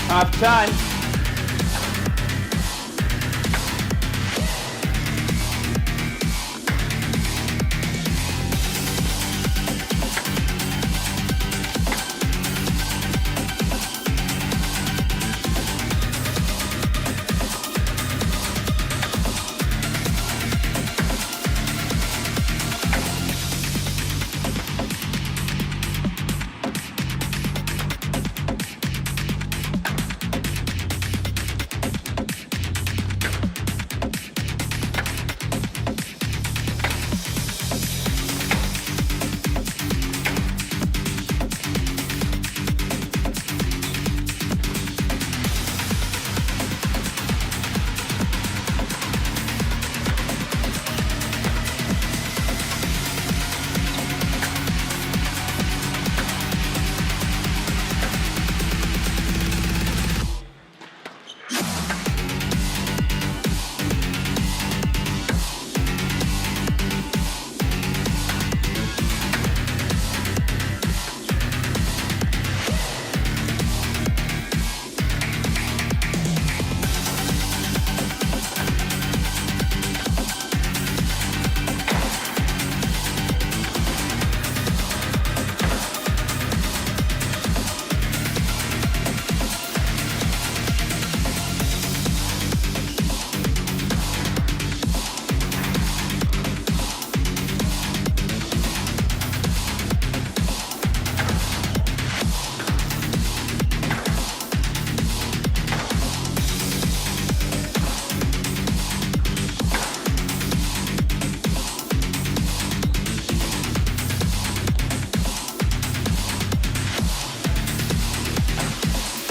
Half time.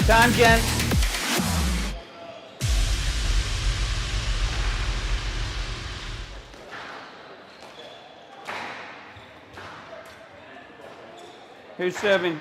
Time, gents. Who's serving?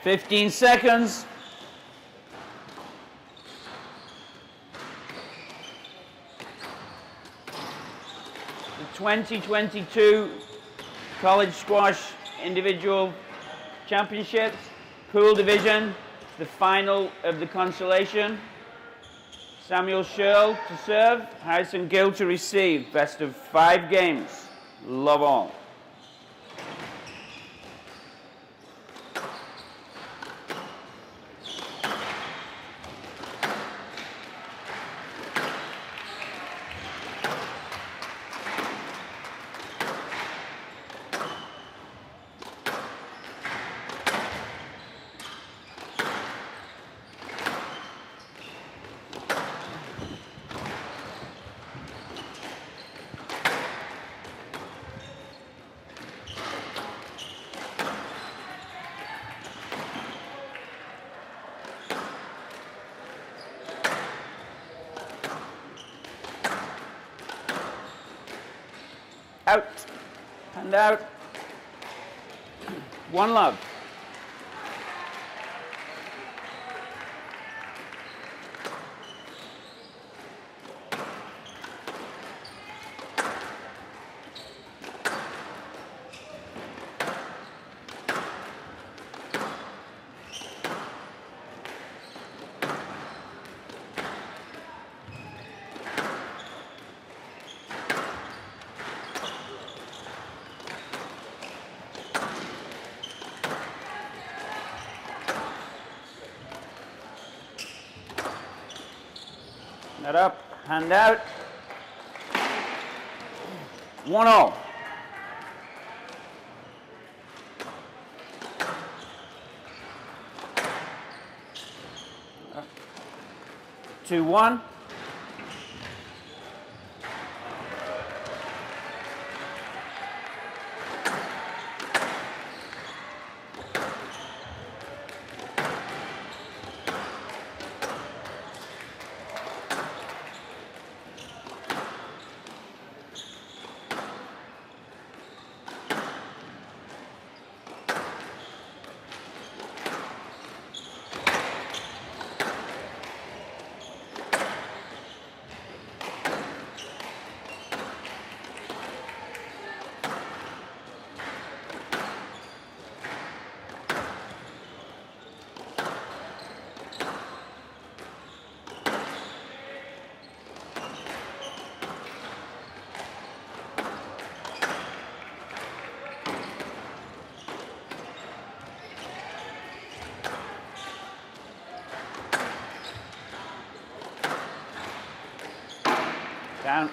$15 seconds. The 2022 College Squash Individual Championships, Pool Division, the final of the consolation. Samuel Sherl to serve, Harrison Gill to receive. Best of 5 games. Love all. Out and out. One love. Head up, hand out. 1-0. Up. 2-1. Down.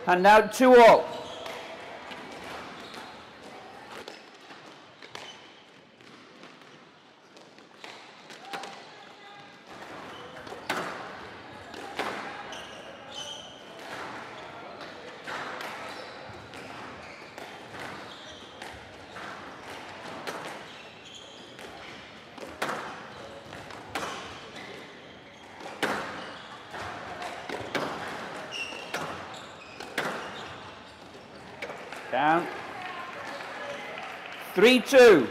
Hand out, 2-all. Down. 3-2.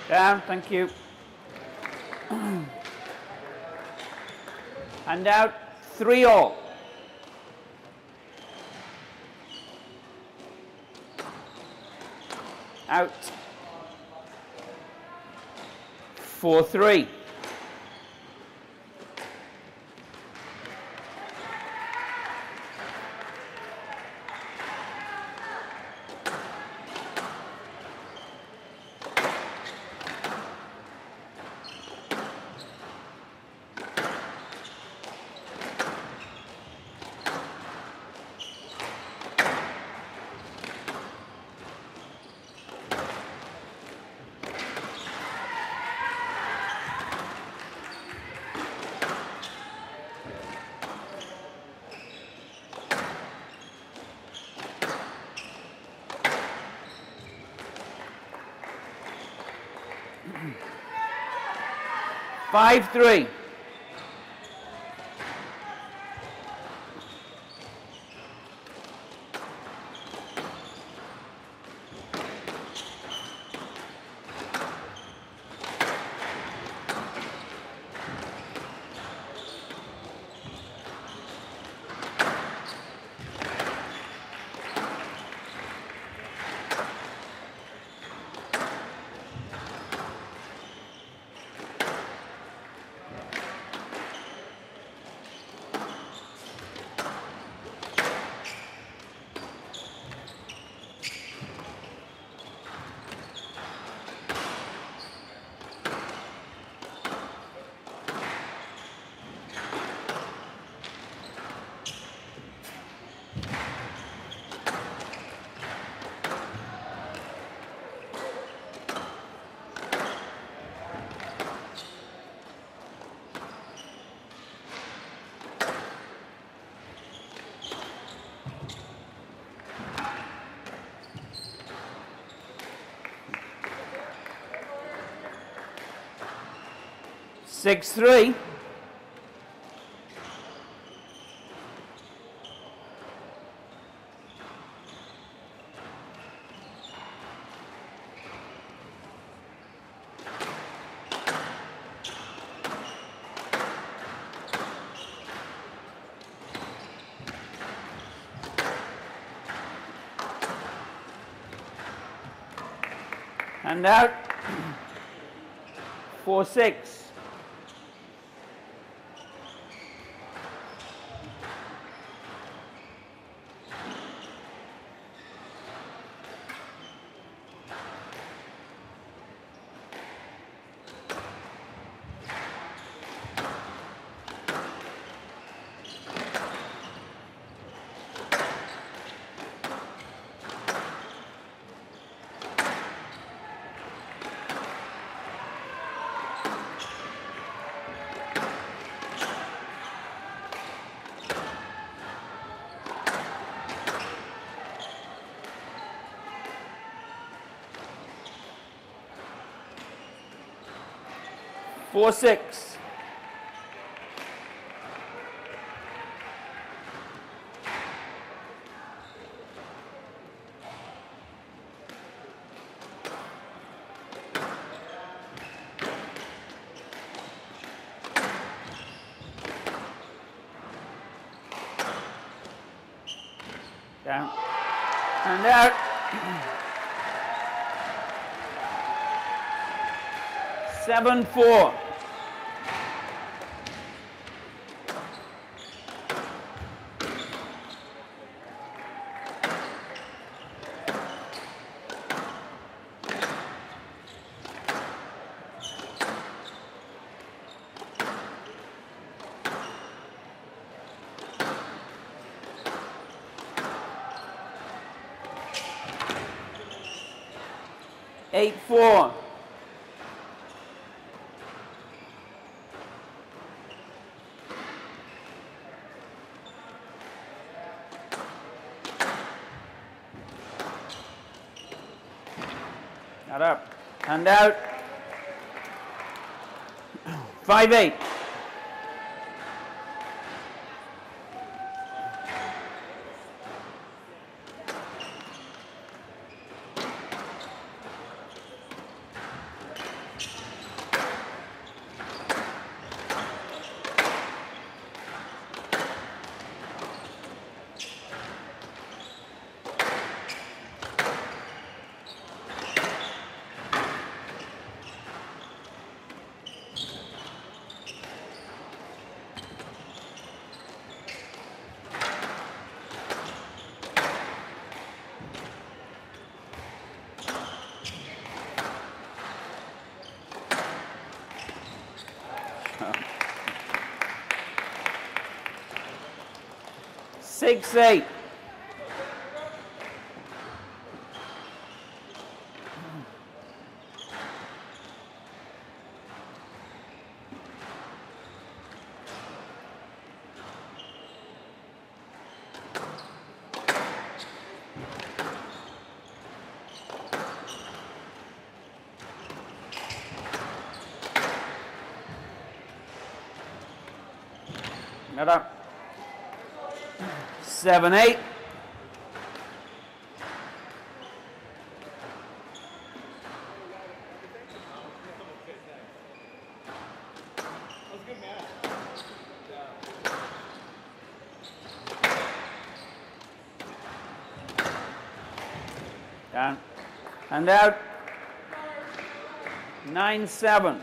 Down, thank you. Hand out, 3-all. Out. 4-3. Five, 3. 6-3. And out. 4-6. Four, 6. Down and out. 7-4. Eight, 4. Not up. And out. 5-8. Six, 8. Not up. 7-8. Down and out. 9-7.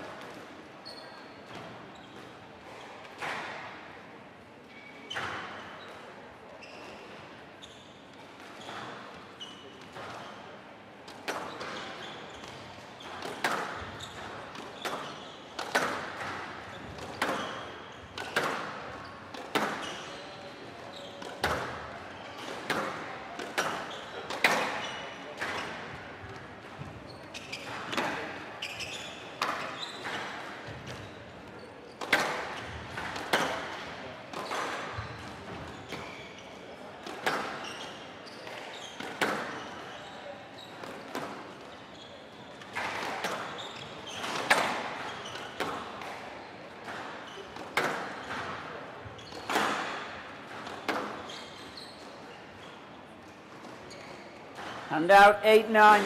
And out 8-9.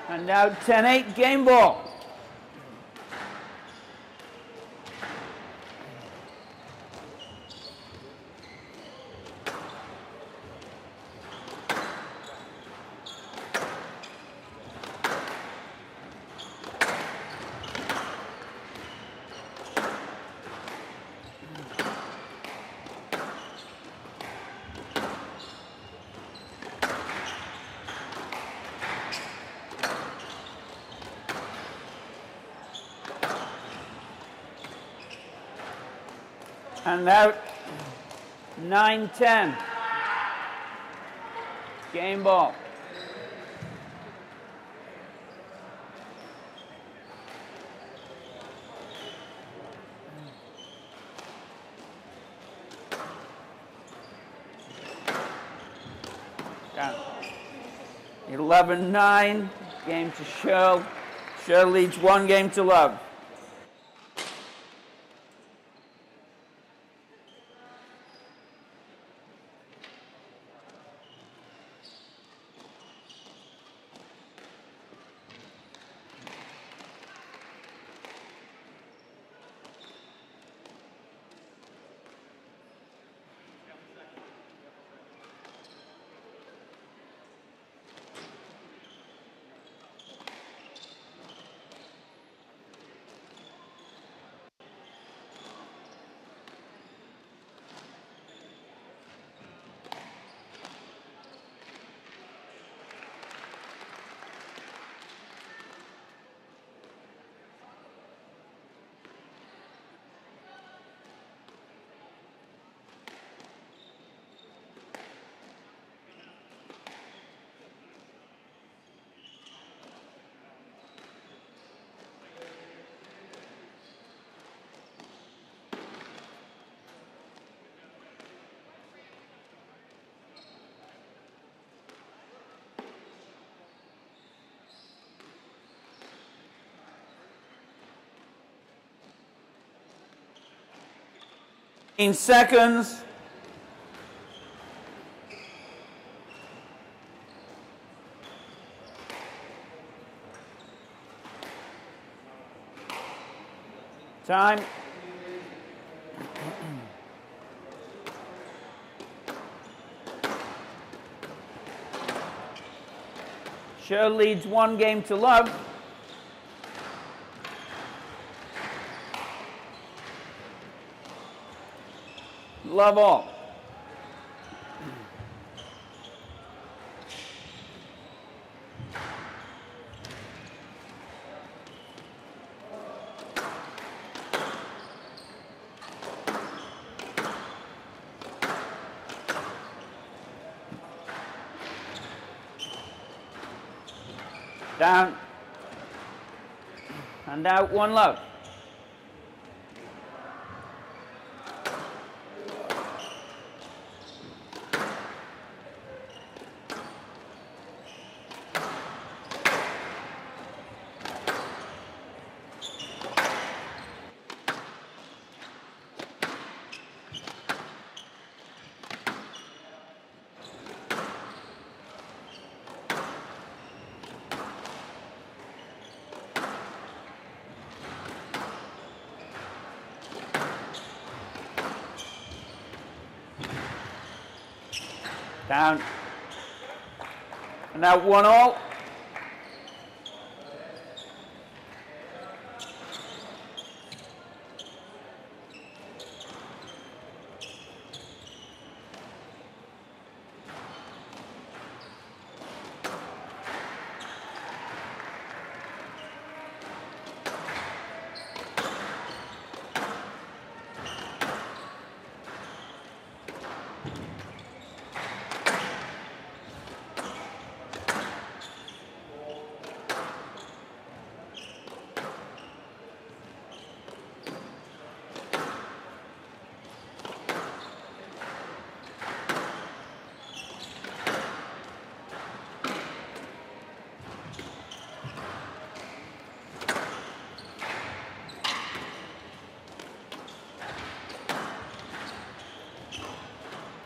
And now 10-8 game ball. And out 9-10 game ball. Down 11-9 game to Shirl. Shirl leads 1 game to love. In seconds. Time. Shirl leads 1 game to love. Love all. Down. And out 1 love. Down. And now 1 all.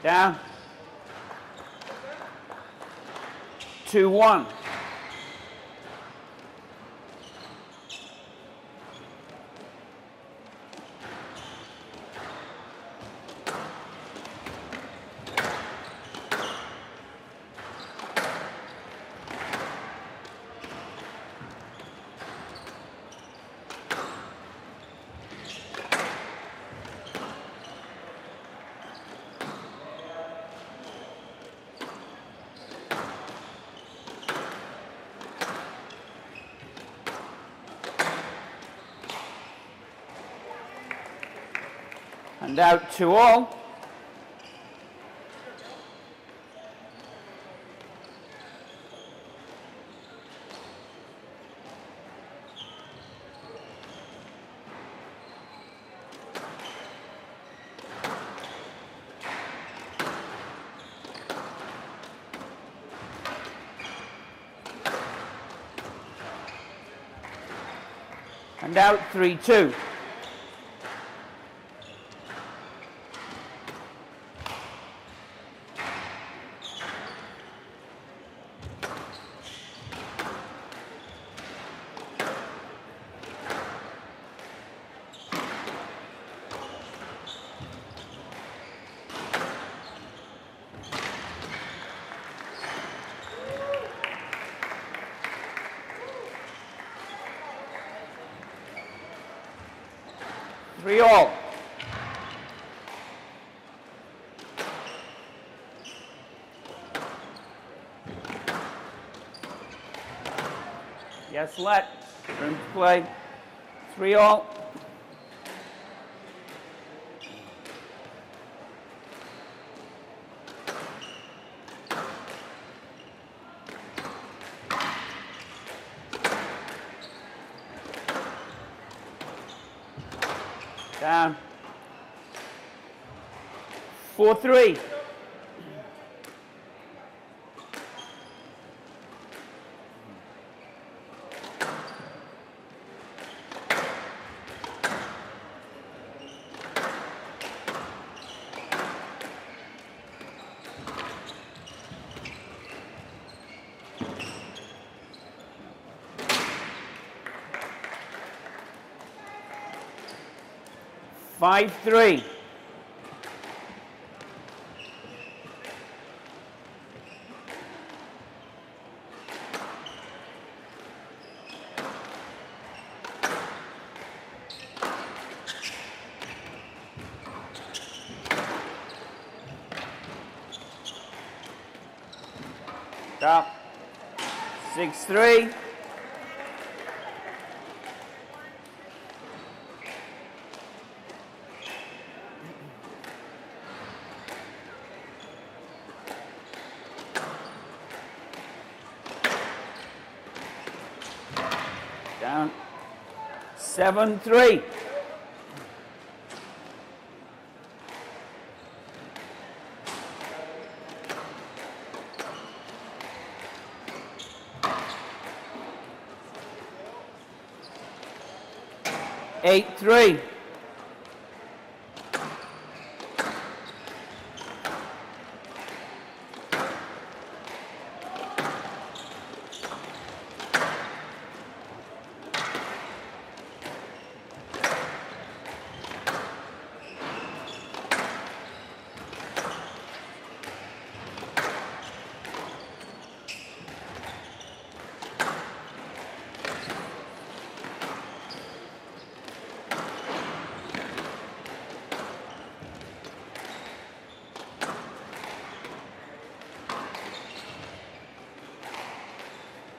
Down. 2-1. And out 2-all. And out 3-2. Three all. Yes, let. Room to play. 3 all. Down. 4-3. Five, 3. Stop. 6-3. Down. 7-3. Eight, 3.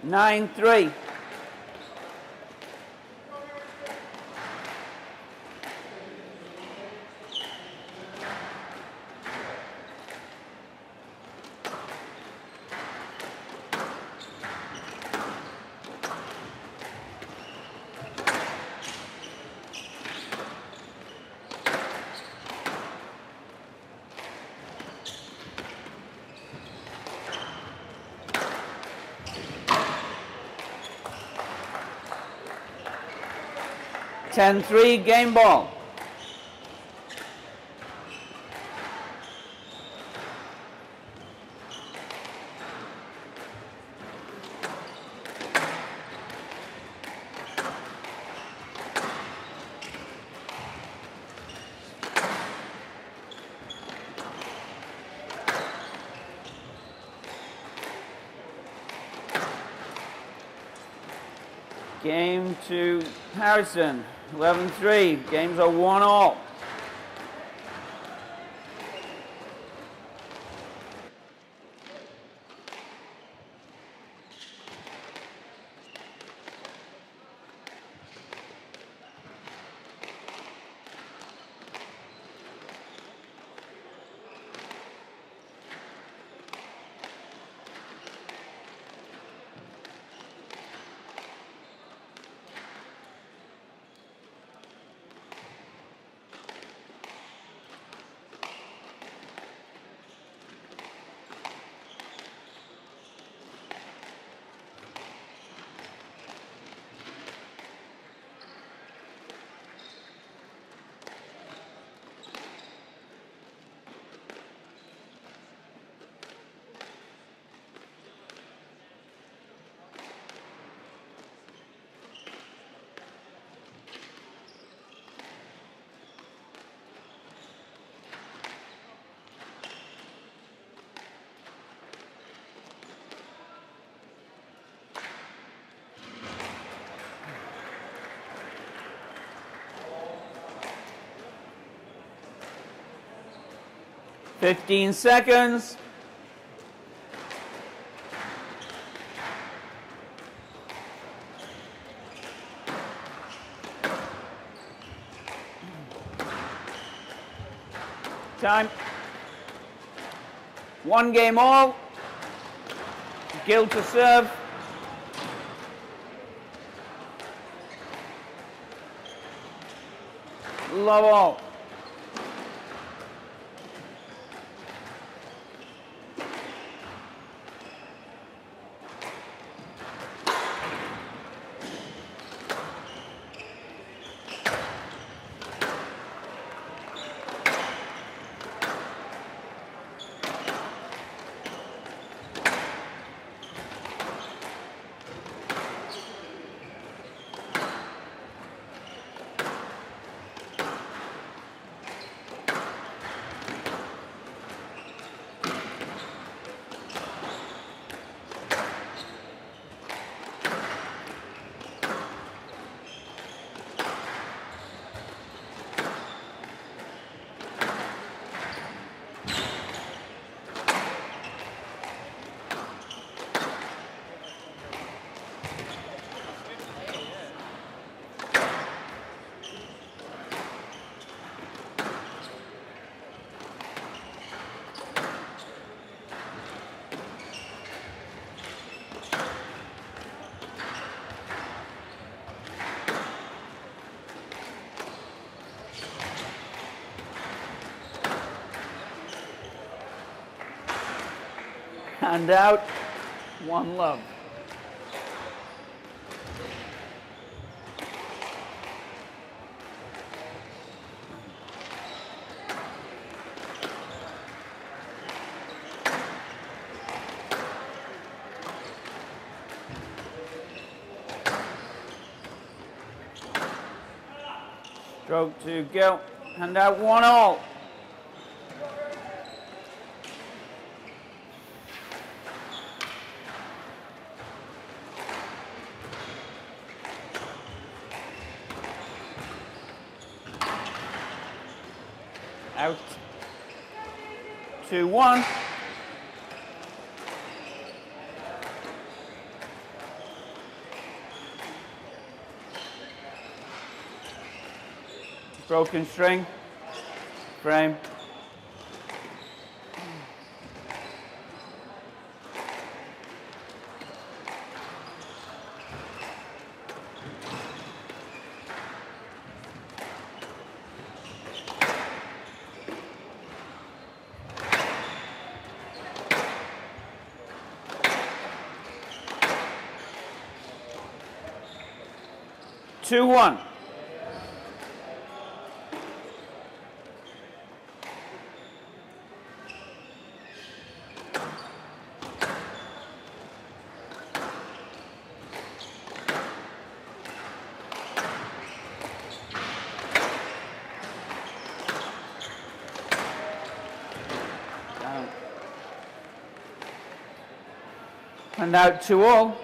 Nine, 3. Ten, 3, game ball. Game to Harrison. 11-3. Games are 1-all. Fifteen seconds. Time. 1 game all. Gill to serve. Love all. And out. 1 love. Stroke to go. And out 1-all. Out. 2-1. Broken string. Frame. Two, 1. Down. And out 2-all.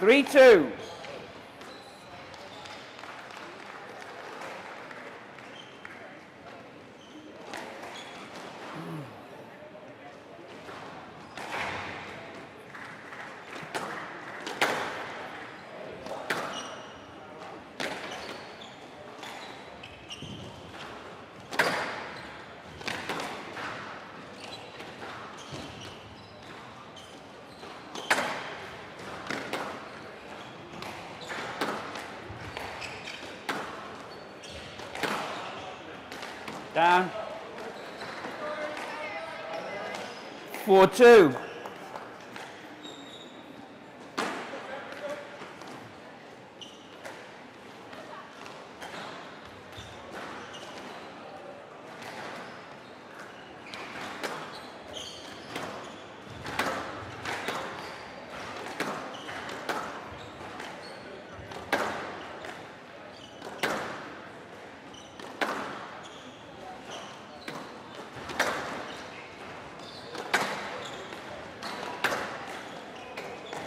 3-2. Down. 4-2.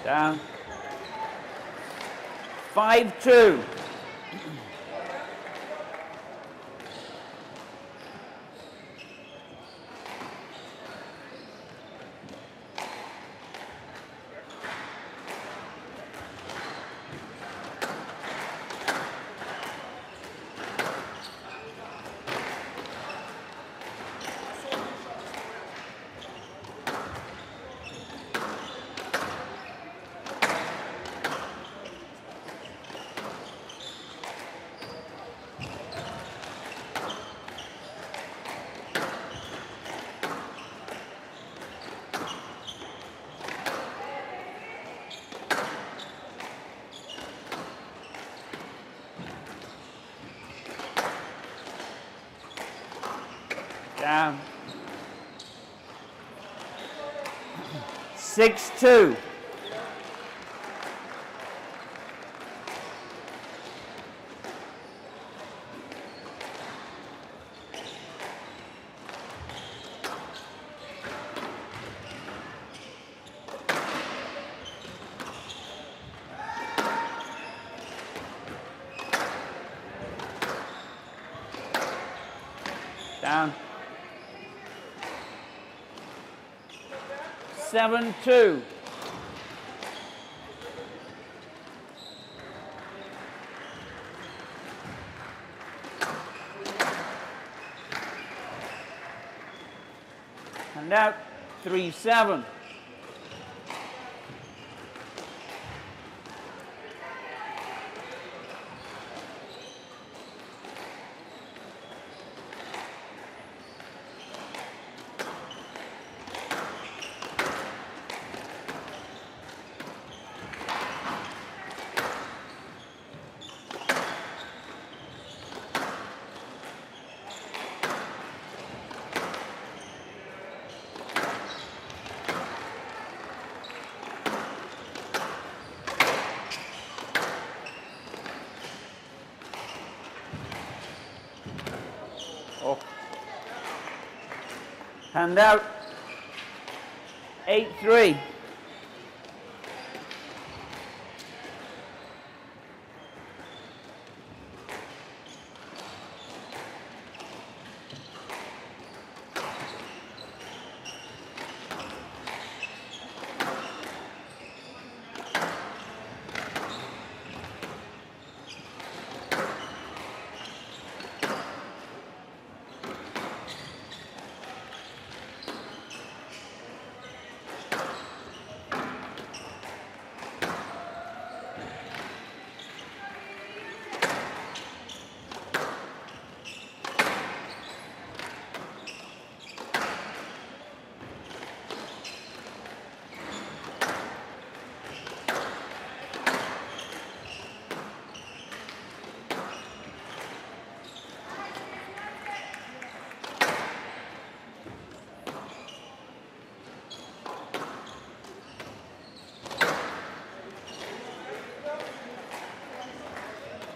Down. 5-2. Down. 6-2. Down. 7-2. And out. 3-7. Oh. Hand out. 8-3.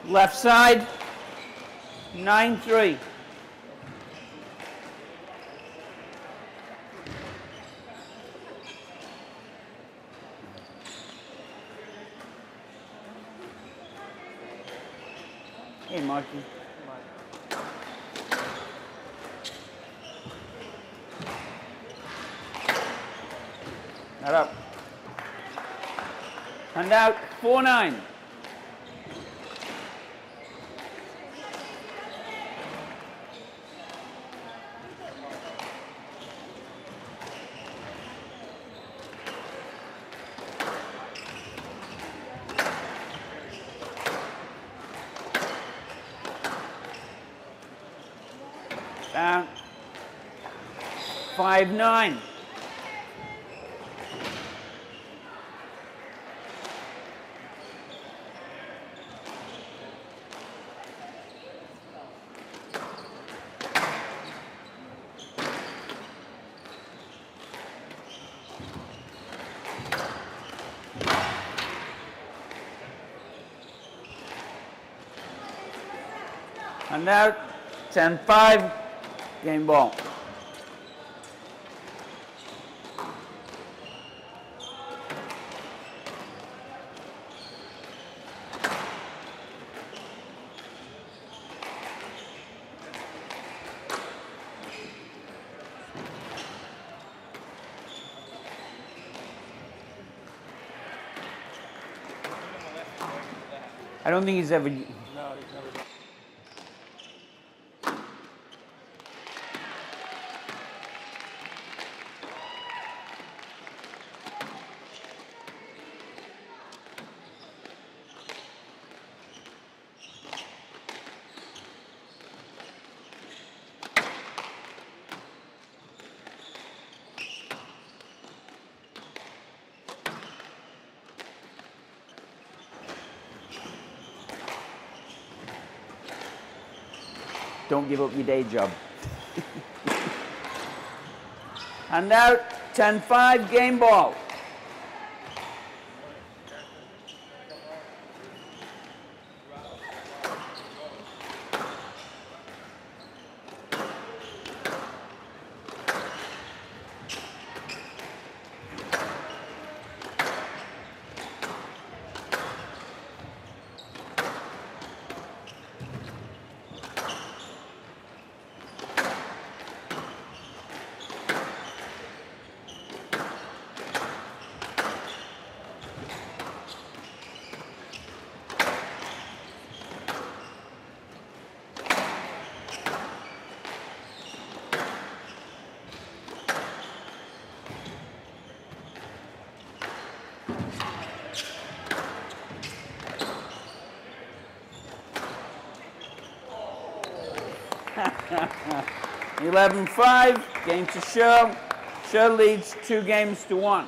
Left side, 9-3. Hey, Mikey. Not up. Hand out, 4-9. Down. 5-9. And out, 10-5, game ball. I don't think he's ever... No, he's never done. Don't give up your day job. Hand out, 10-5, game ball. Eleven 5, game to Shirl. Shirl leads 2-1.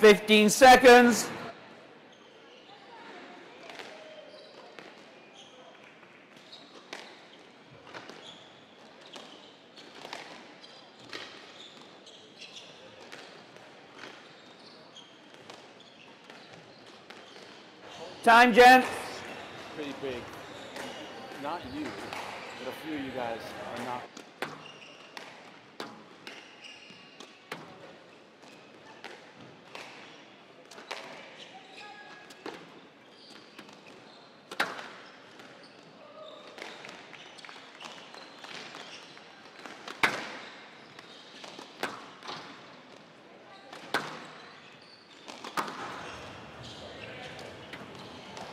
Fifteen seconds. Time, Jen. Pretty big. Not you, but a few of you guys are not.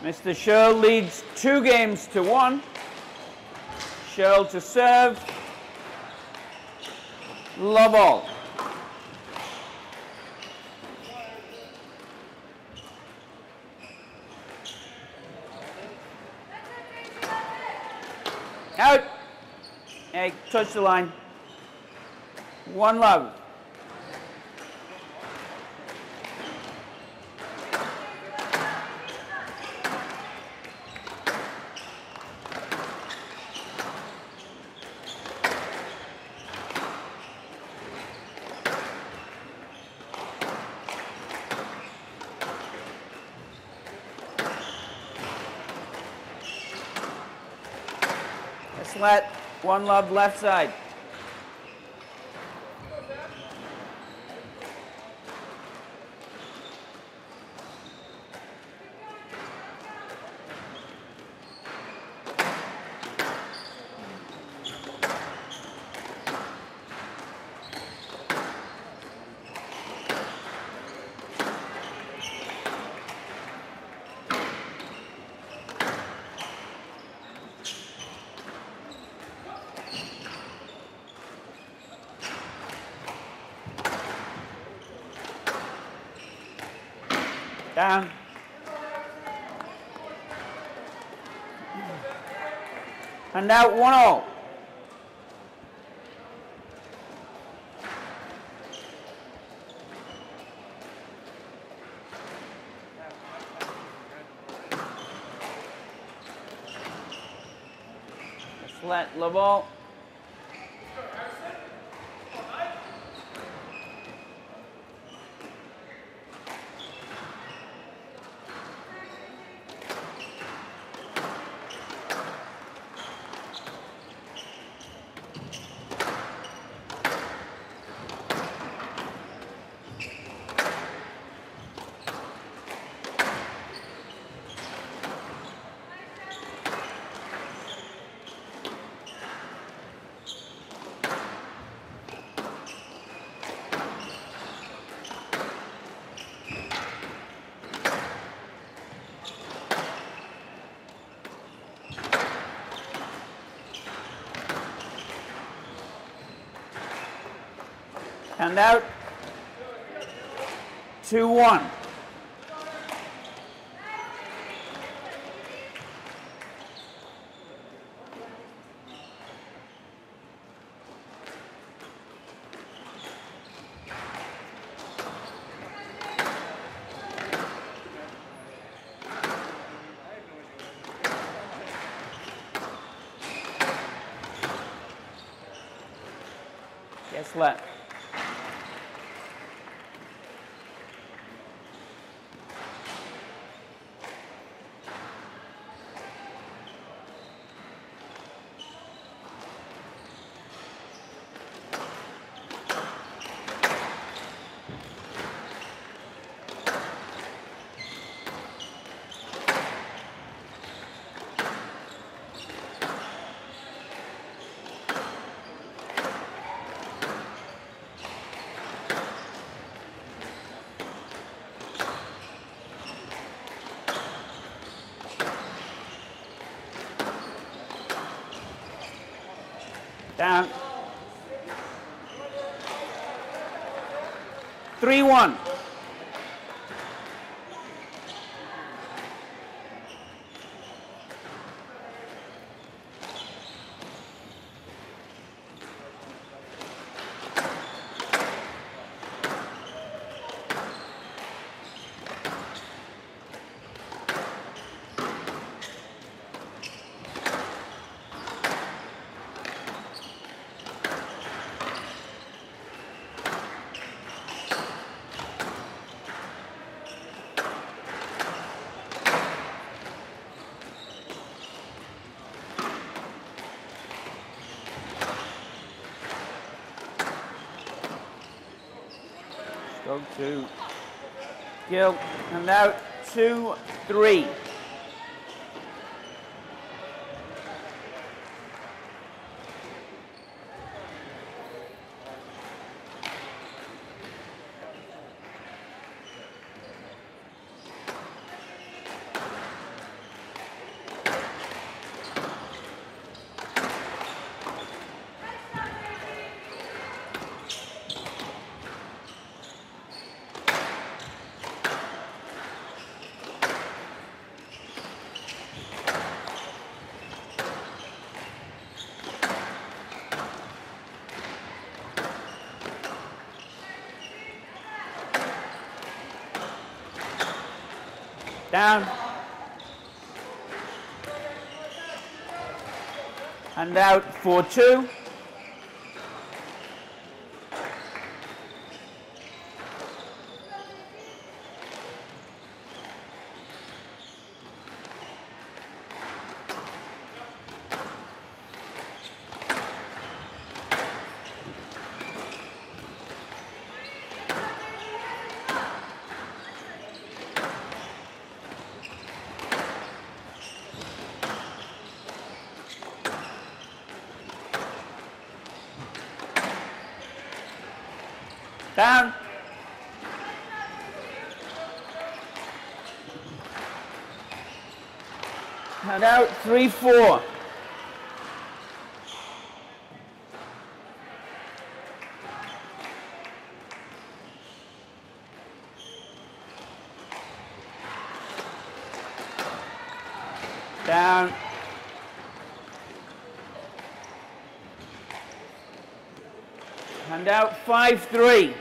Mr. Sherl leads 2 games to 1. Sherl to serve. Love all. Out. Hey, touch the line. 1 love. Let 1 love left side. Down. And out 1-all. Just let the ball. And out. 2-1. Yes, let. Down. 3-1. Go to Gil, and now 2-3. Down. And out 4-2. Down. And out 3-4. Down. And out 5-3.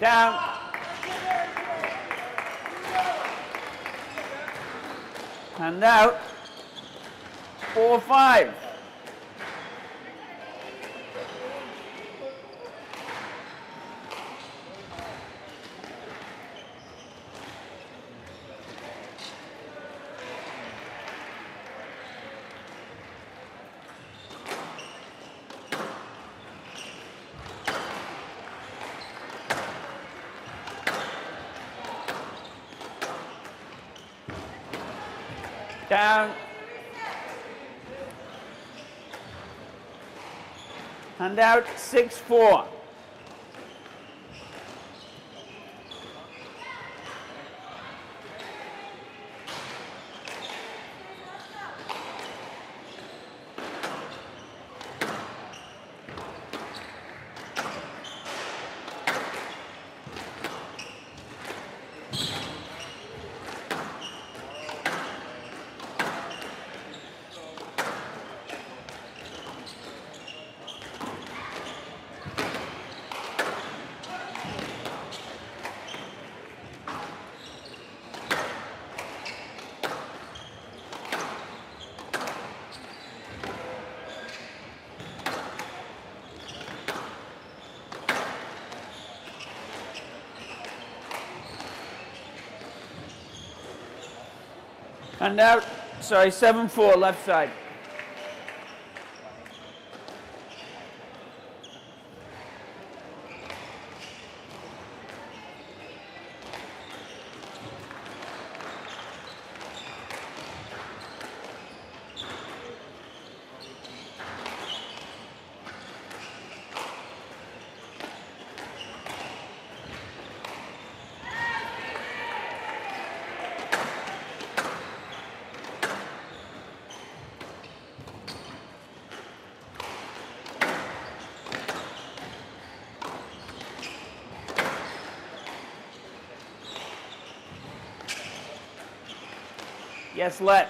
Down. And out 4-5. Down. And out 6-4. And out, sorry, 7-4, left side. Yes, let.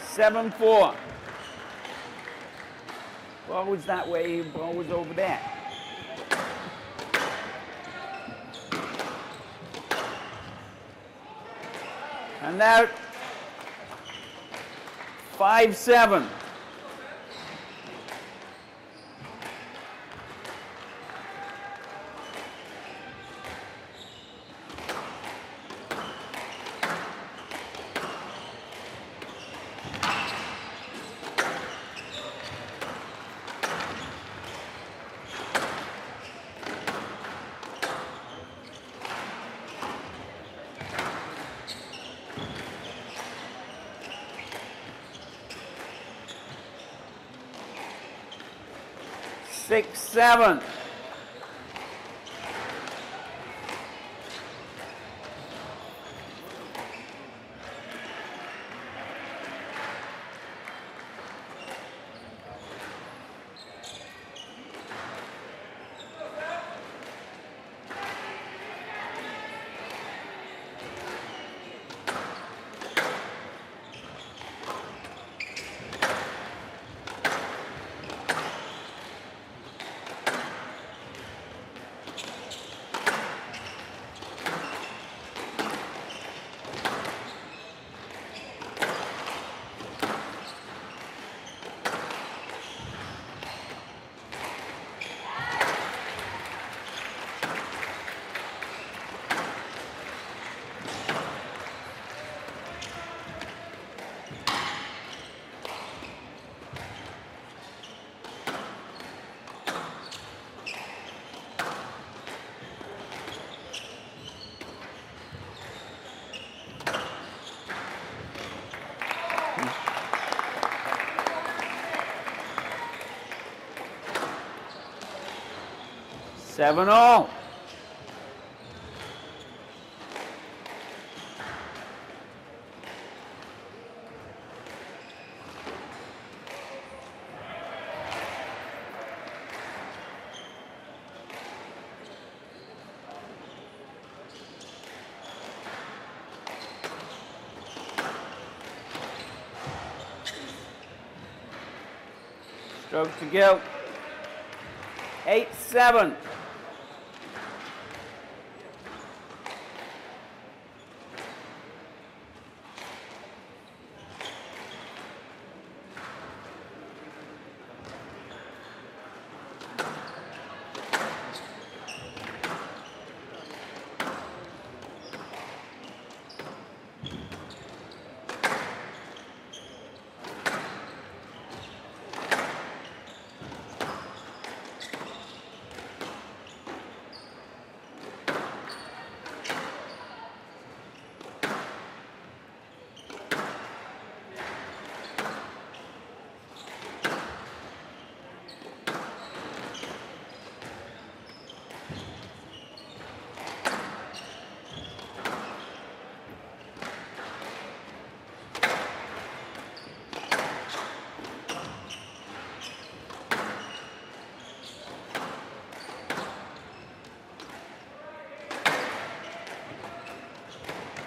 Seven, 4. Ball was that way, ball was over there. And out. 5-7. 6-7. Seven all. Stroke to go. 8-7.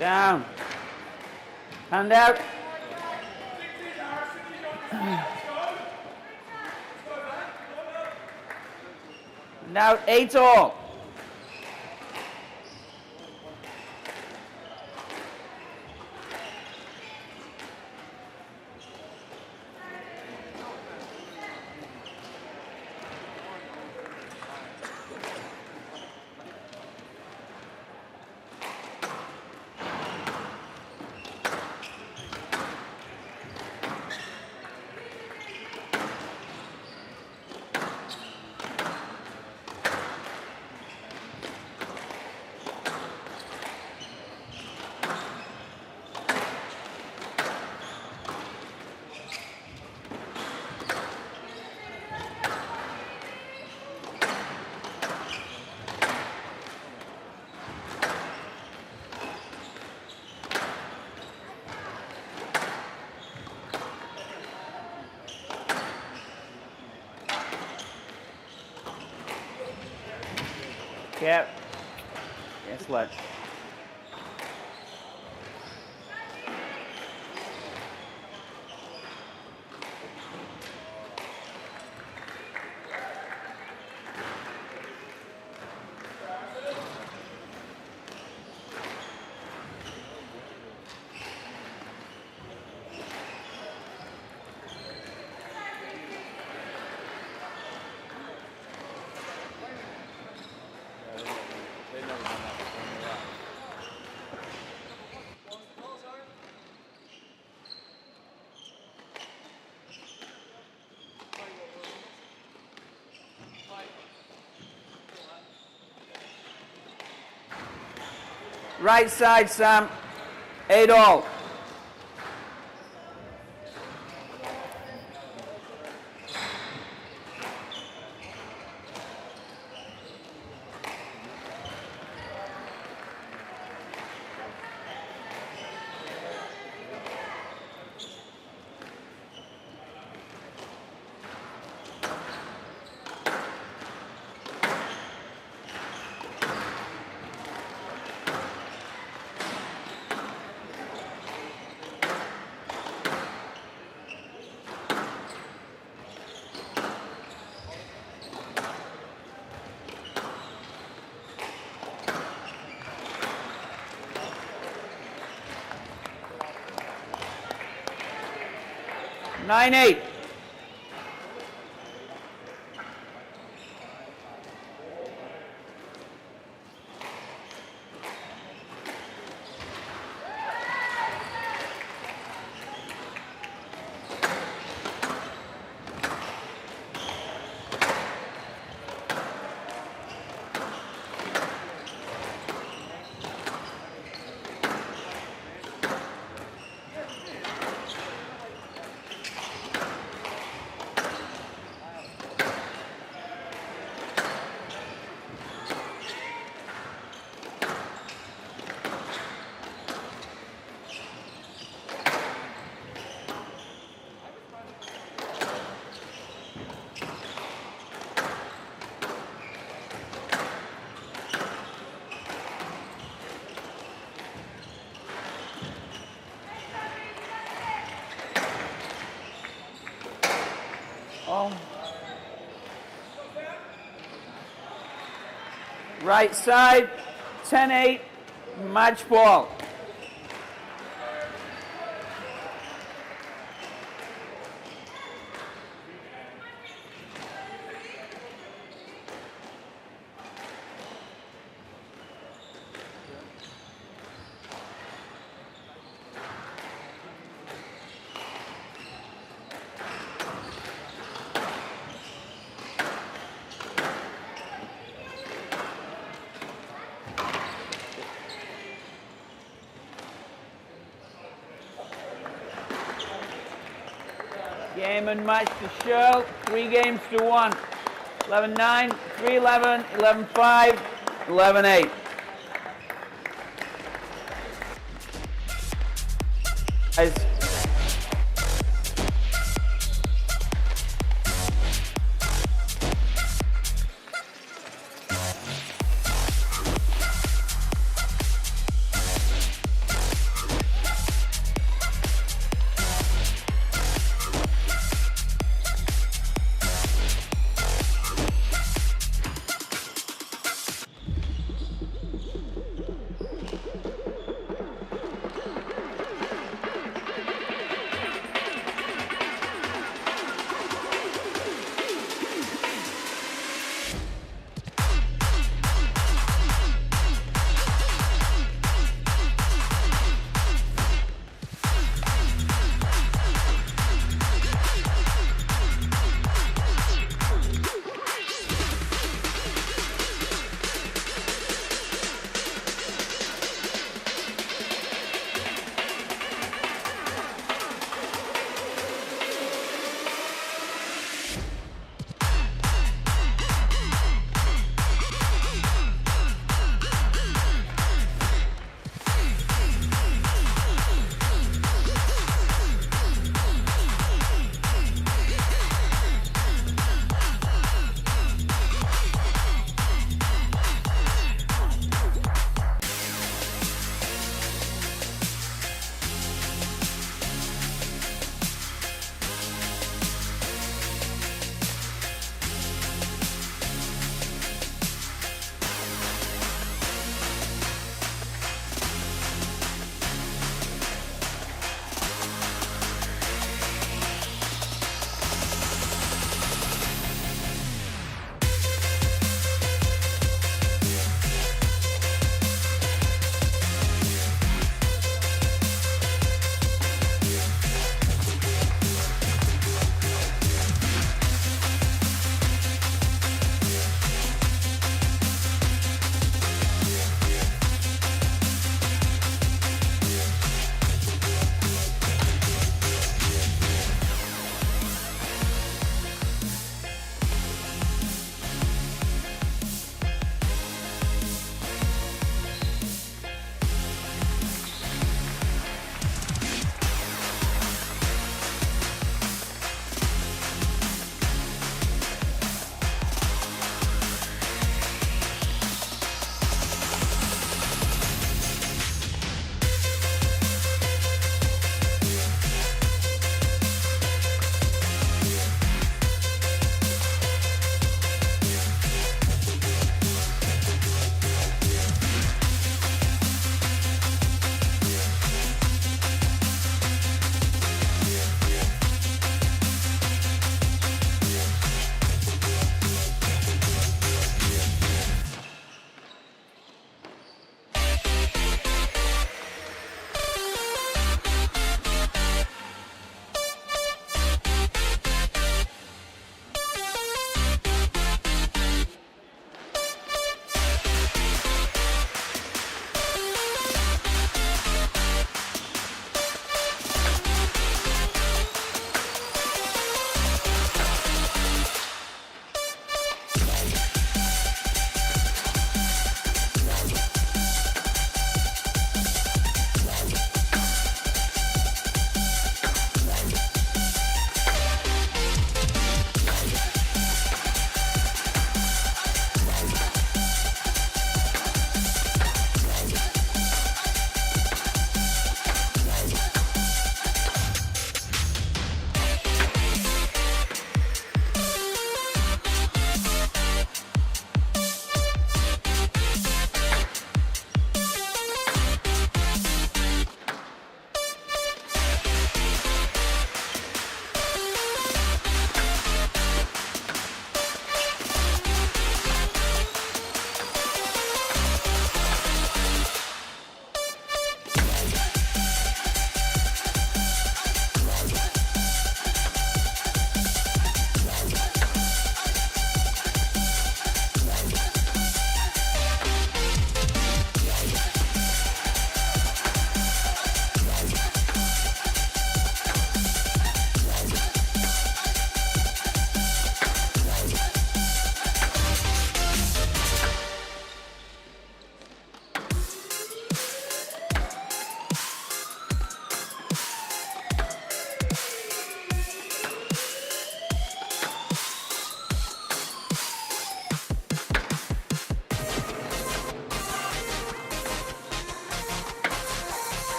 Down. Hand out. Now 8 all. Yep. Guess what? Right side, Sam. 8 all. 9-8. Oh. Right side, 10-8, match ball. Game and match to Shirl, 3 games to 1. 11-9, 3-11, 11-5, 11-8.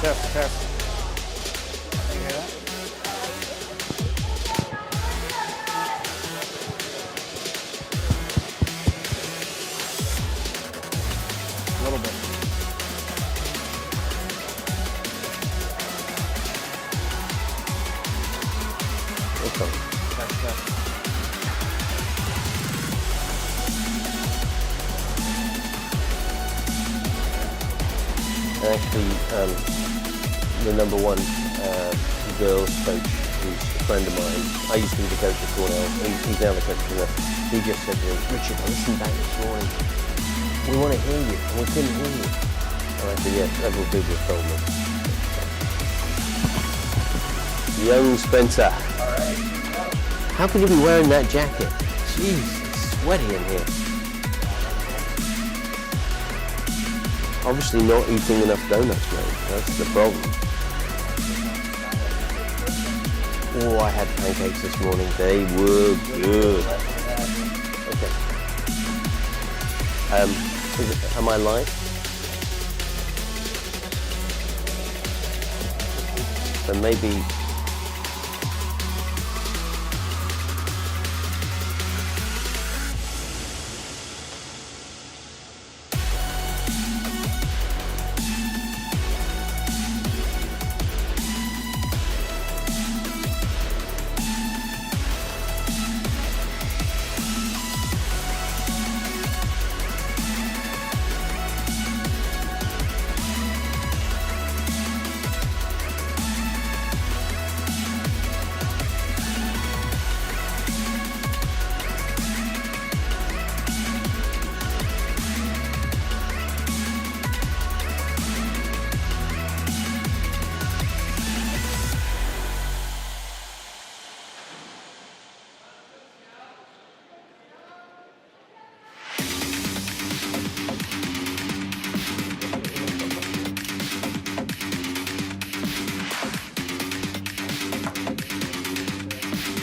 Test, test. You hear that? A little bit. Okay. Test, test. Actually, the number one girls coach, who's a friend of mine, I used to be the coach at Cornell, he's now the coach of the, he just said to me, Richard, I listened back this morning, we want to hear you, and we couldn't hear you. And I said, yes, several people have told me. Young Spencer. How can you be wearing that jacket? Jeez, it's sweaty in here. Obviously not eating enough donuts, mate. That's the problem. Oh, I had pancakes this morning. They were good. Okay. Am I live? So maybe.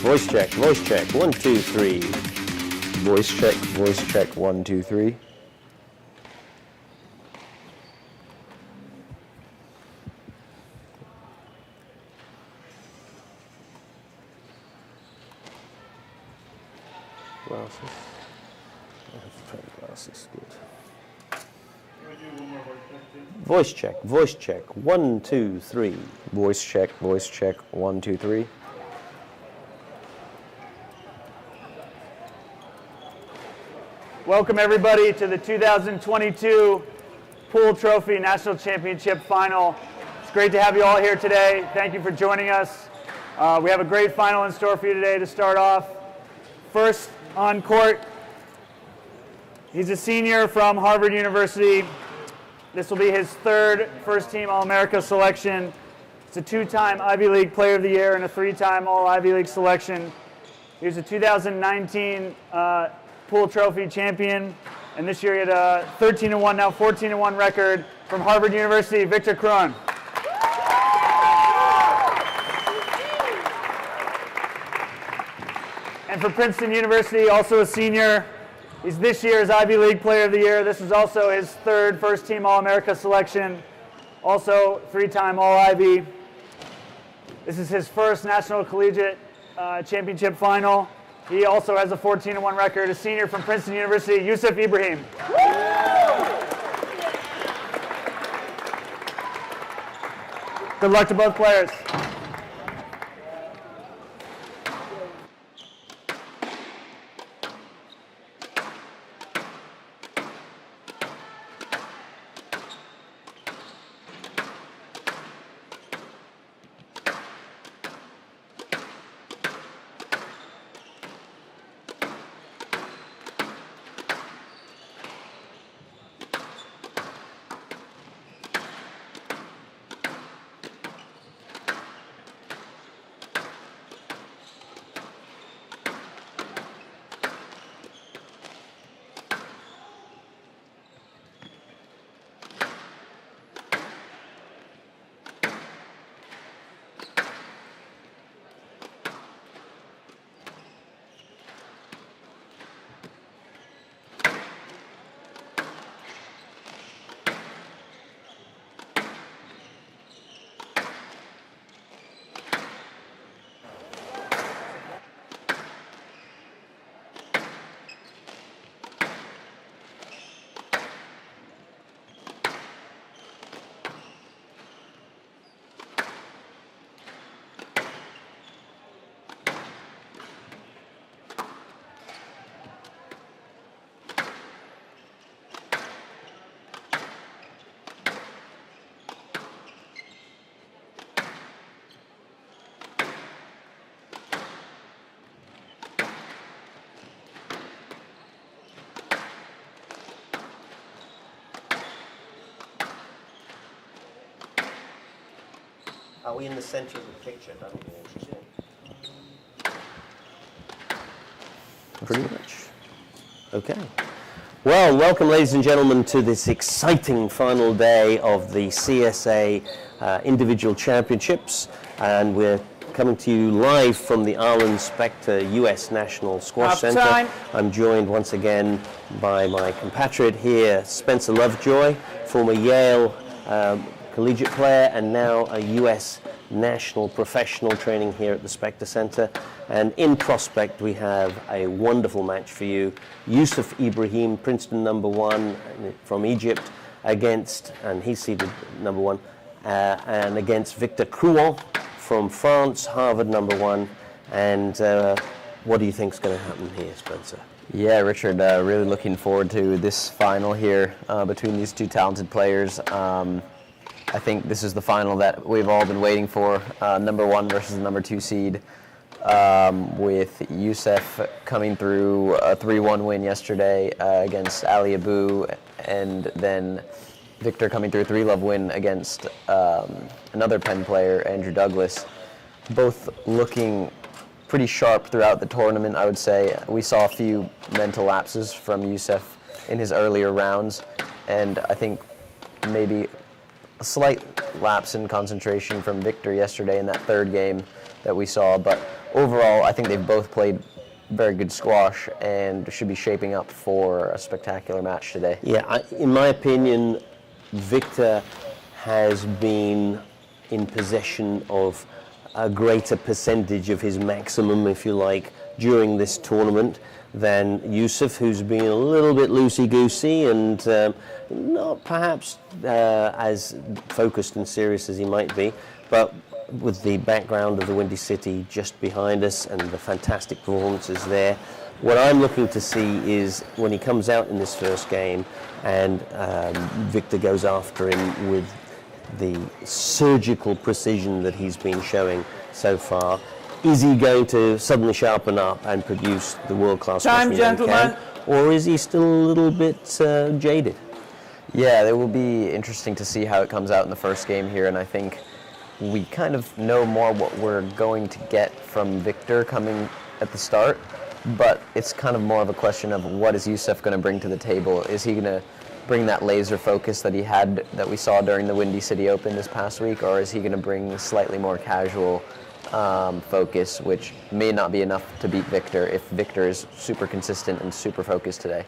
Voice check, 1, 2, 3. Voice check, 1, 2, 3. Glasses. I have to try the glasses, good. Voice check, 1, 2, 3. Voice check, 1, 2, 3. Welcome everybody to the 2022 Pool Trophy National Championship Final. It's great to have you all here today. Thank you for joining us. We have a great final in store for you today to start off. First on court, he's a senior from Harvard University. This will be his third first-team All-America selection. It's a two-time Ivy League Player of the Year and a three-time All-Ivy League selection. He was a 2019 Pool Trophy champion, and this year he had a 13-1, now 14-1 record from Harvard University, Victor Cron. And for Princeton University, also a senior, he's this year's Ivy League Player of the Year. This is also his third first-team All-America selection, also three-time All-Ivy. This is his first National Collegiate Championship final. He also has a 14-1 record, a senior from Princeton University, Yusuf Ibrahim. Good luck to both players. Are we in the center of the picture? That would be interesting. Pretty much. Okay. Well, welcome, ladies and gentlemen, to this exciting final day of the CSA Individual Championships. And we're coming to you live from the Arlen Specter US National Squash Center. Time. I'm joined once again by my compatriot here, Spencer Lovejoy, former Yale collegiate player and now a US national professional training here at the Specter Center. And in prospect, we have a wonderful match for you. Yusuf Ibrahim, Princeton #1 from Egypt, against, and he's seeded #1, and against Victor Crouan from France, Harvard #1. And what do you think is going to happen here, Spencer? Yeah, Richard, really looking forward to this final here between these two talented players. I think this is the final that we've all been waiting for, #1 versus the #2 seed, with Yusuf coming through a 3-1 win yesterday against Ali Abu, and then Victor coming through a 3-love win against another Penn player, Andrew Douglas. Both looking pretty sharp throughout the tournament, I would say. We saw a few mental lapses from Yusuf in his earlier rounds, and I think maybe a slight lapse in concentration from Victor yesterday in that third game that we saw. But overall, I think they've both played very good squash and should be shaping up for a spectacular match today. Yeah, in my opinion, Victor has been in possession of a greater percentage of his maximum, if you like, during this tournament than Yusuf, who's been a little bit loosey-goosey and not perhaps as focused and serious as he might be, but with the background of the Windy City just behind us and the fantastic performances there, what I'm looking to see is when he comes out in this first game and Victor goes after him with the surgical precision that he's been showing so far, is he going to suddenly sharpen up and produce the world-class Time, gentlemen. or is he still a little bit jaded? Yeah, it will be interesting to see how it comes out in the first game here, and I think we kind of know more what we're going to get from Victor coming at the start, but it's kind of more of a question of what is Yusuf going to bring to the table. Is he going to bring that laser focus that he had, that we saw during the Windy City Open this past week, or is he going to bring a slightly more casual focus, which may not be enough to beat Victor if Victor is super consistent and super focused today?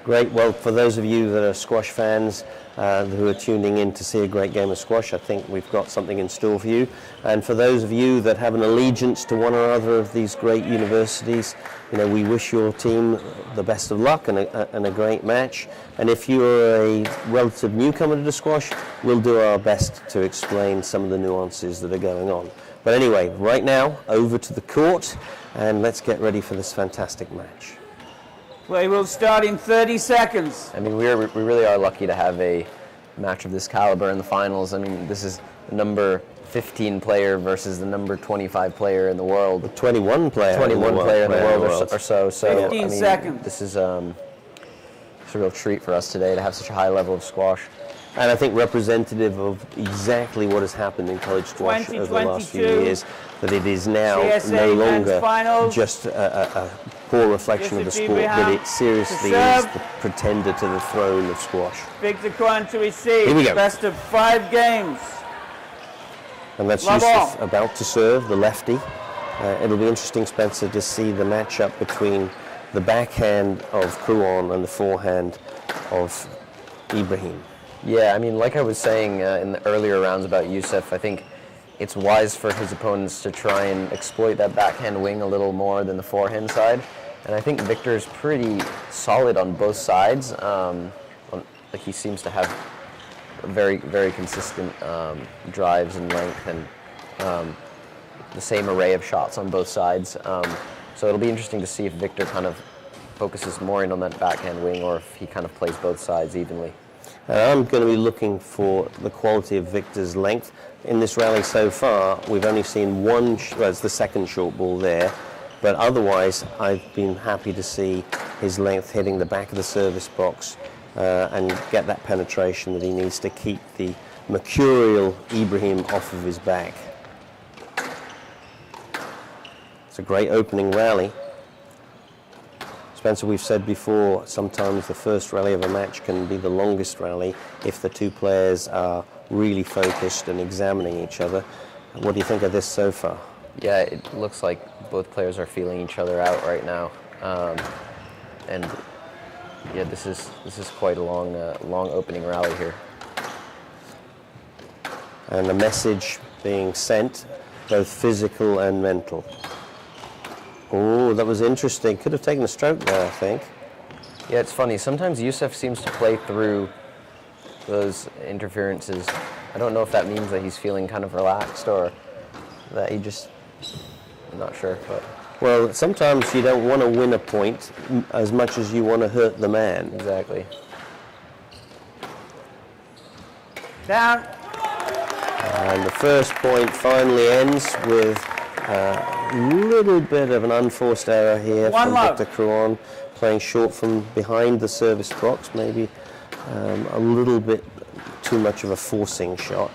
Great. Well, for those of you that are squash fans who are tuning in to see a great game of squash, I think we've got something in store for you. And for those of you that have an allegiance to one or other of these great universities, you know, we wish your team the best of luck and a great match. And if you're a relative newcomer to the squash, we'll do our best to explain some of the nuances that are going on. But anyway, right now, over to the court, and let's get ready for this fantastic match. Play will start in 30 seconds. I mean, we really are lucky to have a match of this caliber in the finals. I mean, this is the number 15 player versus the number 25 player in the world. 21 player 21 player in the world or so. So 15 I mean, seconds. This is it's a real treat for us today to have such a high level of squash. And I think representative of exactly what has happened in college squash over the last few 2022. years, that it is now CSA no men's longer finals. just a poor reflection of the Yusuf sport, but Ibrahim it seriously to is serve. the pretender to the throne of squash. Victor Crouan to receive. Here we go. Best of 5 games. And that's Love Yusuf all. about to serve, the lefty. It'll be interesting, Spencer, to see the matchup between the backhand of Crouan and the forehand of Ibrahim. Yeah, I mean, like I was saying in the earlier rounds about Yusuf, I think it's wise for his opponents to try and exploit that backhand wing a little more than the forehand side. And I think Victor's pretty solid on both sides. Like he seems to have very, very consistent drives and length and the same array of shots on both sides. So it'll be interesting to see if Victor kind of focuses more in on that backhand wing or if he kind of plays both sides evenly. I'm going to be looking for the quality of Victor's length. In this rally so far, we've only seen one, well, it's the second short ball there, but otherwise I've been happy to see his length hitting the back of the service box and get that penetration that he needs to keep the mercurial Ibrahim off of his back. It's a great opening rally. Spencer, we've said before, sometimes the first rally of a match can be the longest rally if the two players are really focused and examining each other. What do you think of this so far? Yeah, it looks like both players are feeling each other out right now, and yeah, this is quite a long opening rally here. And a message being sent, both physical and mental. Oh, that was interesting. Could have taken a stroke there, I think. Yeah, it's funny. Sometimes Yusuf seems to play through those interferences. I don't know if that means that he's feeling kind of relaxed or that he just, I'm not sure. But Well, sometimes you don't want to win a point as much as you want to hurt the man. exactly. Down. And the first point finally ends with a little bit of an unforced error here One from love. Victor Crouan, playing short from behind the service box, maybe a little bit too much of a forcing shot.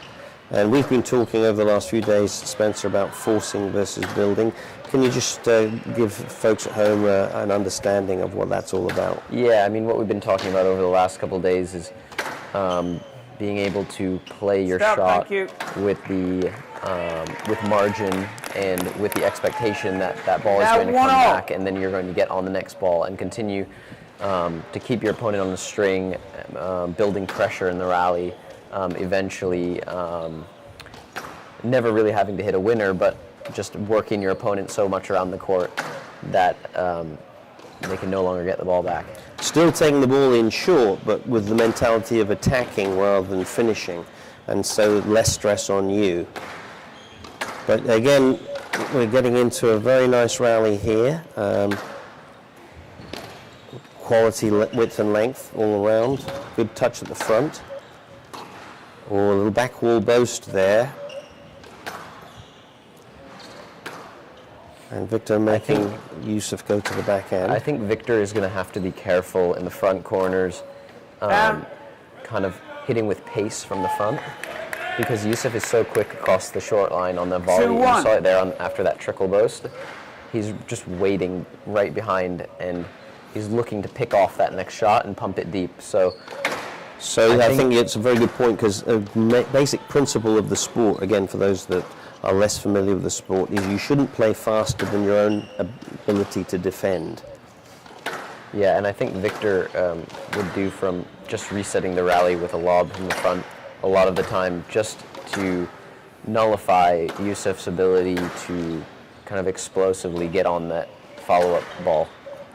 And we've been talking over the last few days, Spencer, about forcing versus building. Can you just give folks at home an understanding of what that's all about? Yeah, I mean, what we've been talking about over the last couple of days is being able to play your Stop, shot thank you. with the with margin and with the expectation that that ball is Now going to come 1-0. back, and then you're going to get on the next ball and continue to keep your opponent on the string, building pressure in the rally. Eventually, never really having to hit a winner, but just working your opponent so much around the court that they can no longer get the ball back. Still taking the ball in short, but with the mentality of attacking rather than finishing, and so less stress on you. But again, we're getting into a very nice rally here. Quality width and length all around. Good touch at the front. Or a little back wall boast there. And Victor making Yusuf go to the back end. I think Victor is going to have to be careful in the front corners, kind of hitting with pace from the front, because Yusuf is so quick across the short line on the volley. You 2-1. saw it there after that trickle boast. He's just waiting right behind, and he's looking to pick off that next shot and pump it deep. So I think it's a very good point, because a basic principle of the sport, again, for those that are less familiar with the sport, is you shouldn't play faster than your own ability to defend. yeah, and I think Victor would do from just resetting the rally with a lob from the front a lot of the time, just to nullify Yusuf's ability to kind of explosively get on that follow-up ball.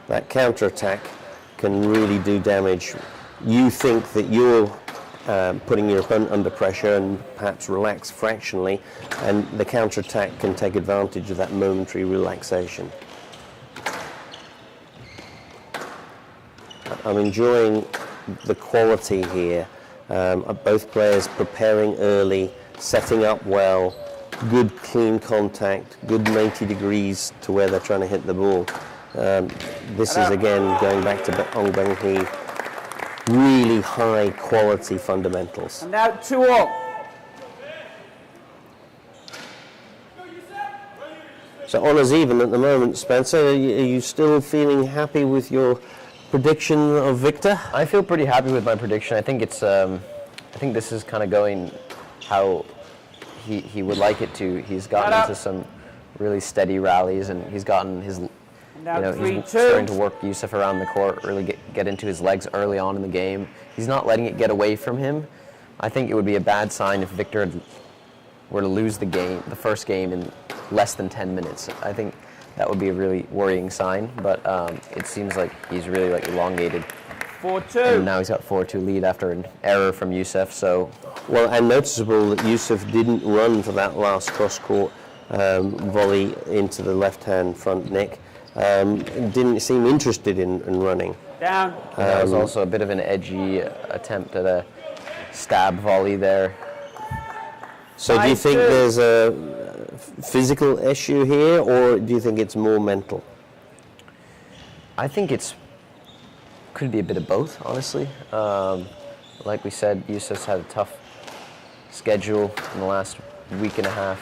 That counter-attack can really do damage. You think that you're putting your opponent under pressure and perhaps relax fractionally, and the counter-attack can take advantage of that momentary relaxation. I'm enjoying the quality here. Both players preparing early, setting up well, good clean contact, good 90 degrees to where they're trying to hit the ball. This is again going back to Ong Beng Hee. Really high quality fundamentals. And now 2-0. So honours even at the moment, Spencer. Are you still feeling happy with your prediction of Victor? I feel pretty happy with my prediction. I think it's I think this is kind of going how he would like it to. He's gotten into some really steady rallies, and he's gotten his Now he's 3-2. starting to work Yusuf around the court, really get into his legs early on in the game. He's not letting it get away from him. I think it would be a bad sign if Victor were to lose the first game in less than 10 minutes. I think that would be a really worrying sign, but it seems like he's really elongated. 4-2. And now he's got 4-2 lead after an error from Yusuf, so Well, and noticeable that Yusuf didn't run for that last cross-court volley into the left-hand front neck. Didn't seem interested in running. Down. that was also a bit of an edgy attempt at a stab volley there. So do you think 5-2. there's a physical issue here, or do you think it's more mental? I think could be a bit of both, honestly. Like we said, Yusuf's had a tough schedule in the last week and a half.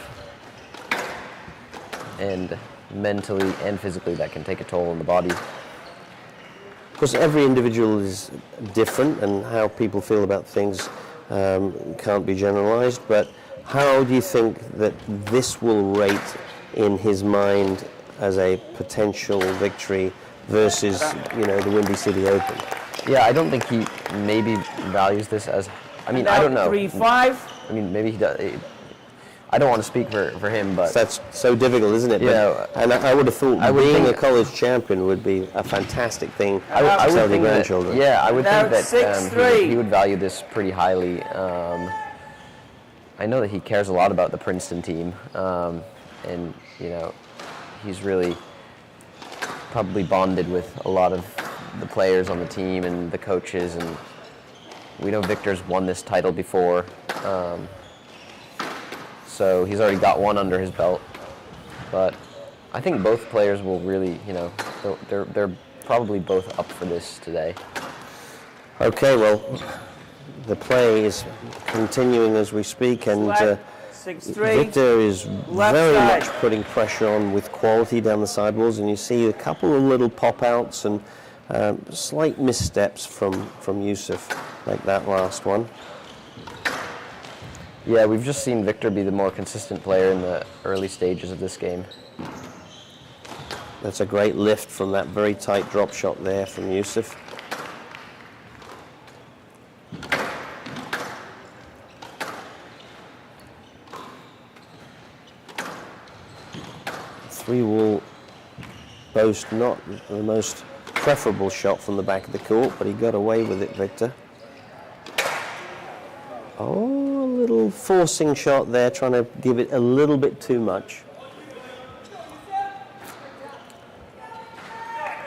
and mentally and physically that can take a toll on the body. Of course, every individual is different, and how people feel about things can't be generalized, but how do you think that this will rate in his mind as a potential victory versus, the Windy City Open? Yeah, I don't think he maybe values this as, I mean, I don't know. 3-5. I mean, maybe he does. I don't want to speak for him, but That's so difficult, isn't it? Yeah. And I would have thought I would being think- a college champion would be a fantastic thing I to would tell the think that, grandchildren. yeah, I would Now think that it's 6-3. he would value this pretty highly. I know that he cares a lot about the Princeton team, and he's really probably bonded with a lot of the players on the team and the coaches, and we know Victor's won this title before, so he's already got one under his belt. But I think both players will really, they're probably both up for this today. Okay, well, the play is continuing as we speak, and Flat, 6-3. Victor is Left very side. much putting pressure on with quality down the sidewalls, and you see a couple of little pop-outs and slight missteps from Yusuf, like that last one. Yeah, we've just seen Victor be the more consistent player in the early stages of this game. That's a great lift from that very tight drop shot there from Yusuf. Three-wall boast, not the most preferable shot from the back of the court, but he got away with it, Victor. Oh, a little forcing shot there, trying to give it a little bit too much.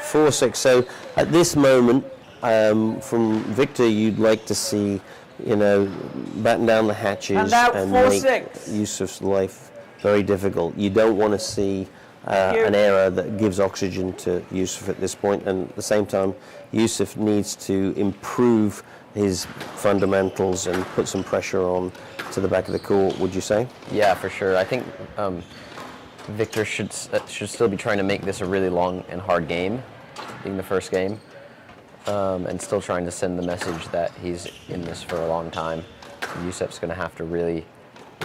4-6. So at this moment, from Victor, you'd like to see, batten down the hatches And out and 4-6. make Yusuf's life very difficult. You don't want to see an error that gives oxygen to Yusuf at this point, and at the same time, Yusuf needs to improve his fundamentals and put some pressure on to the back of the court, would you say? Yeah, for sure. I think Victor should still be trying to make this a really long and hard game, being the first game, and still trying to send the message that he's in this for a long time. Yusuf's going to have to really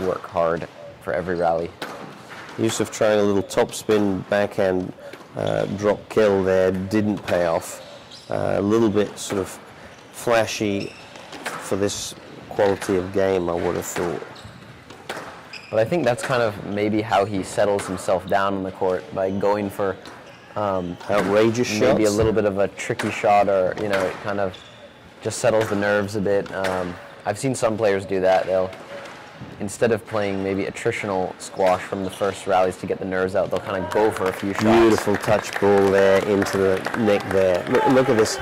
work hard for every rally. Yusuf trying a little topspin backhand drop kill there, didn't pay off. A little bit sort of flashy for this quality of game, I would have thought. But I think that's kind of maybe how he settles himself down on the court, by going for Outrageous shots. maybe a little bit of a tricky shot, or it kind of just settles the nerves a bit. I've seen some players do that. They'll, instead of playing maybe attritional squash from the first rallies to get the nerves out, they'll kind of go for a few shots. Beautiful touch ball there into the neck there. Look at this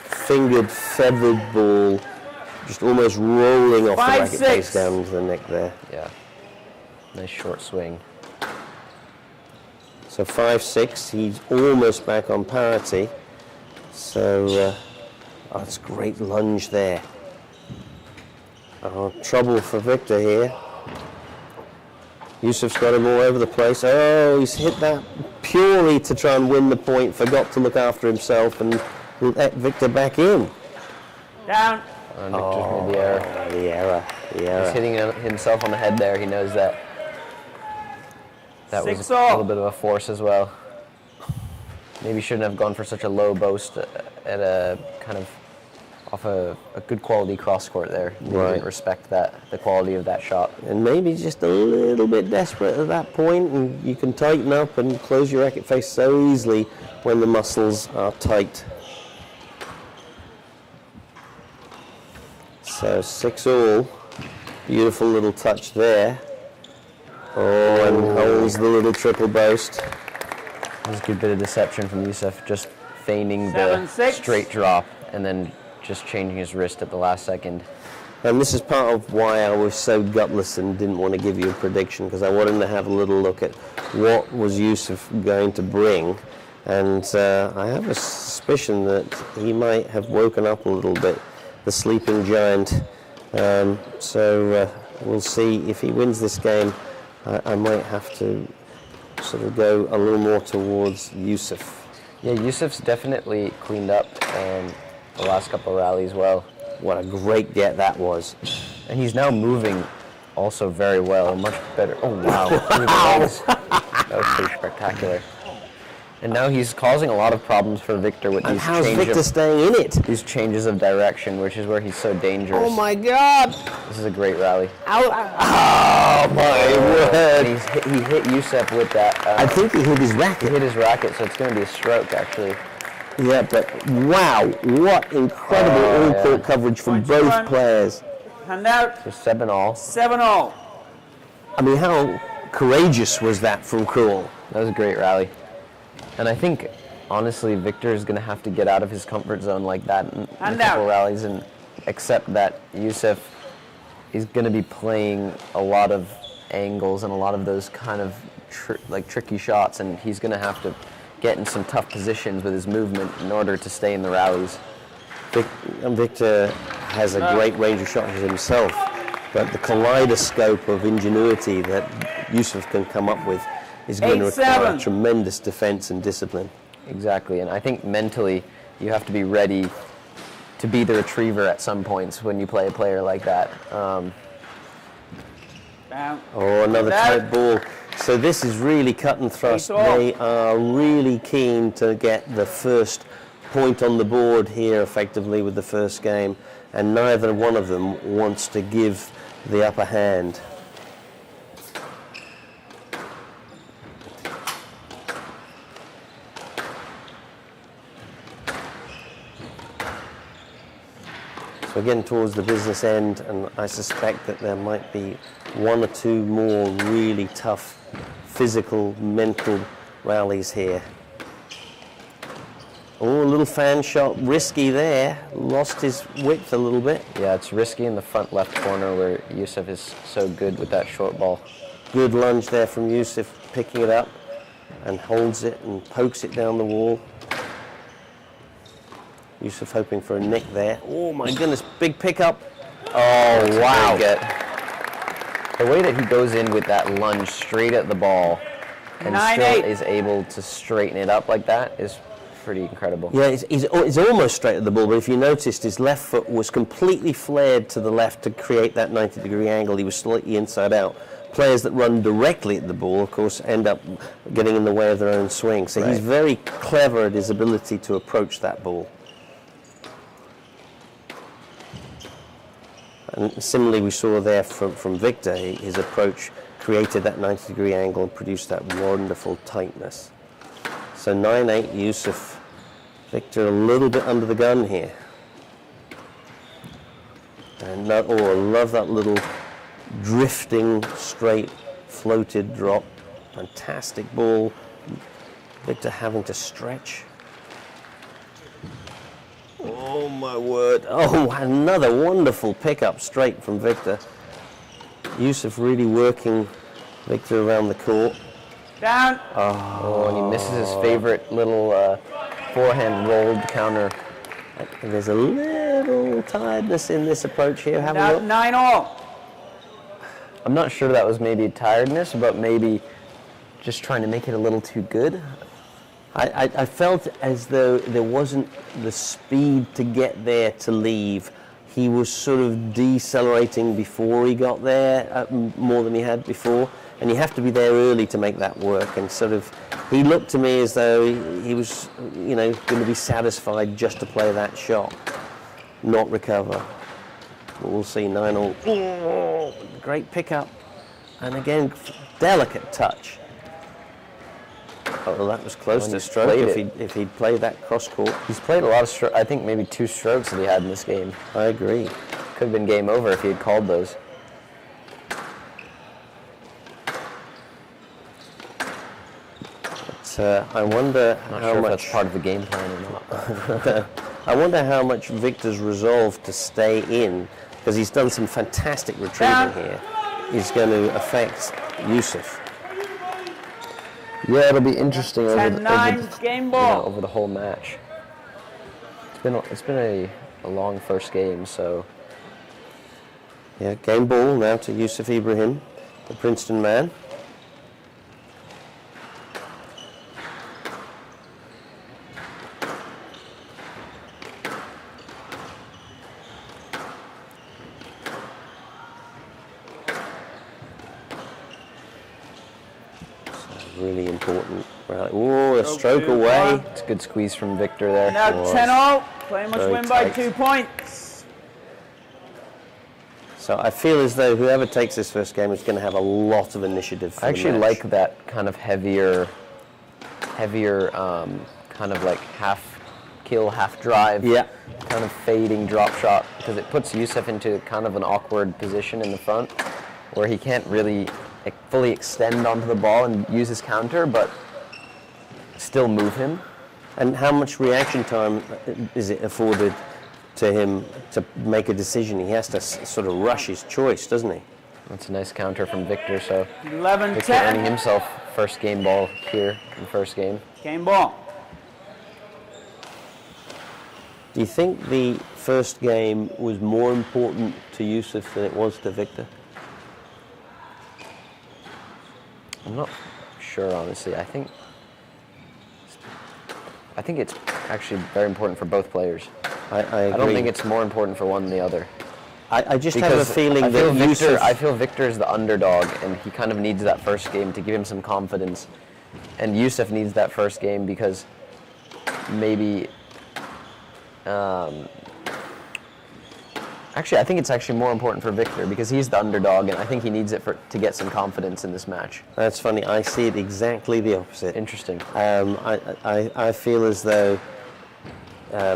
fingered, feathered ball, just almost rolling off the racket 5-6. face down into the neck there. Yeah, nice short swing. So 5-6, he's almost back on parity. So that's a great lunge there. Trouble for Victor here. Yusuf's got him all over the place. Oh, he's hit that purely to try and win the point, forgot to look after himself and let Victor back in. Down. And Victor's made the error. The error. He's hitting himself on the head there. He knows that. That was 6 a all. little bit of a force as well. Maybe shouldn't have gone for such a low boast at a kind of off a good quality cross court there. He Right. didn't respect the quality of that shot. And maybe just a little bit desperate at that point, and you can tighten up and close your racket face so easily when the muscles are tight. So 6-all, beautiful little touch there. Oh, and holds the little triple boast. There's a good bit of deception from Yusuf, just feigning the 7-6. straight drop and then just changing his wrist at the last second. And this is part of why I was so gutless and didn't want to give you a prediction, because I wanted to have a little look at what was Yusuf going to bring. And I have a suspicion that he might have woken up a little bit, the sleeping giant. So we'll see if he wins this game. I might have to sort of go a little more towards Yusuf. Yeah, Yusuf's definitely cleaned up the last couple of rallies well. What a great get that was. And he's now moving also very well, much better. Oh, wow. That was pretty spectacular. And now he's causing a lot of problems for Victor with And these how's Victor staying in it? these changes of direction, which is where he's so dangerous. Oh my God! This is a great rally. Oh my word! And he hit Yusuf with that. I think he hit his He racket. hit his racket, so it's going to be a stroke, actually. Yeah, but wow, what incredible all-court coverage from 21. both players. Hand out. So 7-all. 7-all. I mean, how courageous was that from Krul? That was a great rally. And I think, honestly, Victor is going to have to get out of his comfort zone like that in a Hand couple out. rallies and accept that Yusuf is going to be playing a lot of angles and a lot of those kind of tricky shots, and he's going to have to get in some tough positions with his movement in order to stay in the rallies. And Victor has a great range of shots himself, but the kaleidoscope of ingenuity that Yusuf can come up with is going to require 8-7. tremendous defense and discipline. Exactly, and I think mentally you have to be ready to be the retriever at some points when you play a player like that. Down. Oh, another That- tight ball. So this is really cut and thrust. 8-all. They are really keen to get the first point on the board here effectively with the first game, and neither one of them wants to give the upper hand. So again, towards the business end, and I suspect that there might be one or two more really tough physical, mental rallies here. Oh, a little fan shot, risky there. Lost his width a little bit. Yeah, it's risky in the front left corner where Yusuf is so good with that short ball. Good lunge there from Yusuf, picking it up and holds it and pokes it down the wall. Yusuf hoping for a nick there. Oh my goodness, big pickup. Oh, wow. Get. The way that he goes in with that lunge straight at the ball and 9-8. still is able to straighten it up like that is pretty incredible. Yeah, he's almost straight at the ball, but if you noticed, his left foot was completely flared to the left to create that 90-degree angle. He was slightly inside out. Players that run directly at the ball, of course, end up getting in the way of their own swing. So he's very clever at his ability to approach that ball. And similarly, we saw there from Victor, his approach created that 90-degree angle and produced that wonderful tightness. So 9-8, Yusuf. Victor a little bit under the gun here. And I love that little drifting, straight, floated drop. Fantastic ball. Victor having to stretch. Oh my word. Oh, another wonderful pickup straight from Victor. Yusuf really working Victor around the court. Down. Oh, and he misses his favorite little forehand rolled counter. And there's a little tiredness in this approach here. Have a look. Down 9-all. I'm not sure that was maybe tiredness, but maybe just trying to make it a little too good. I felt as though there wasn't the speed to get there to leave. He was sort of decelerating before he got there, more than he had before. And you have to be there early to make that work. And sort of, he looked to me as though he was, going to be satisfied just to play that shot, not recover. But we'll see. 9-all. Oh, great pickup, and again, delicate touch. Oh, that was close When to he stroke played if he'd played that cross court. He's played a lot of strokes. I think maybe 2 strokes that he had in this game. I agree. Could have been game over if he had called those. But I wonder Not how sure much. if that's part of the game plan or not. I wonder how much Victor's resolve to stay in, because he's done some fantastic retrieving here, is going to affect Yusuf. Yeah, it'll be interesting over 10-9, game ball. over the whole match. It's been a long first game, so Yeah, game ball now to Yusuf Ibrahim, the Princeton man. really important. Oh, a stroke Stroke away. 2-1. It's a good squeeze from Victor there. Now 10-all. Player must Very win by tight. 2 points. So I feel as though whoever takes this first game is going to have a lot of initiative for I actually the match. like that kind of heavier, kind of like half kill, half drive. Yeah. Kind of fading drop shot, because it puts Youssef into kind of an awkward position in the front where he can't really fully extend onto the ball and use his counter, but still move him. And how much reaction time is it afforded to him to make a decision? He has to sort of rush his choice, doesn't he? That's a nice counter from Victor, so Victor earning 11-10. himself first game ball here in the first game. Game ball. Do you think the first game was more important to Youssef than it was to Victor? I'm not sure, honestly. I think it's actually very important for both players. I agree. I don't think it's more important for one than the other. I just have a feeling that Youssef... I feel Victor is the underdog, and he kind of needs that first game to give him some confidence. And Youssef needs that first game because maybe... actually, I think it's actually more important for Victor because he's the underdog, and I think he needs it to get some confidence in this match. That's funny. I see it exactly the opposite. Interesting. I feel as though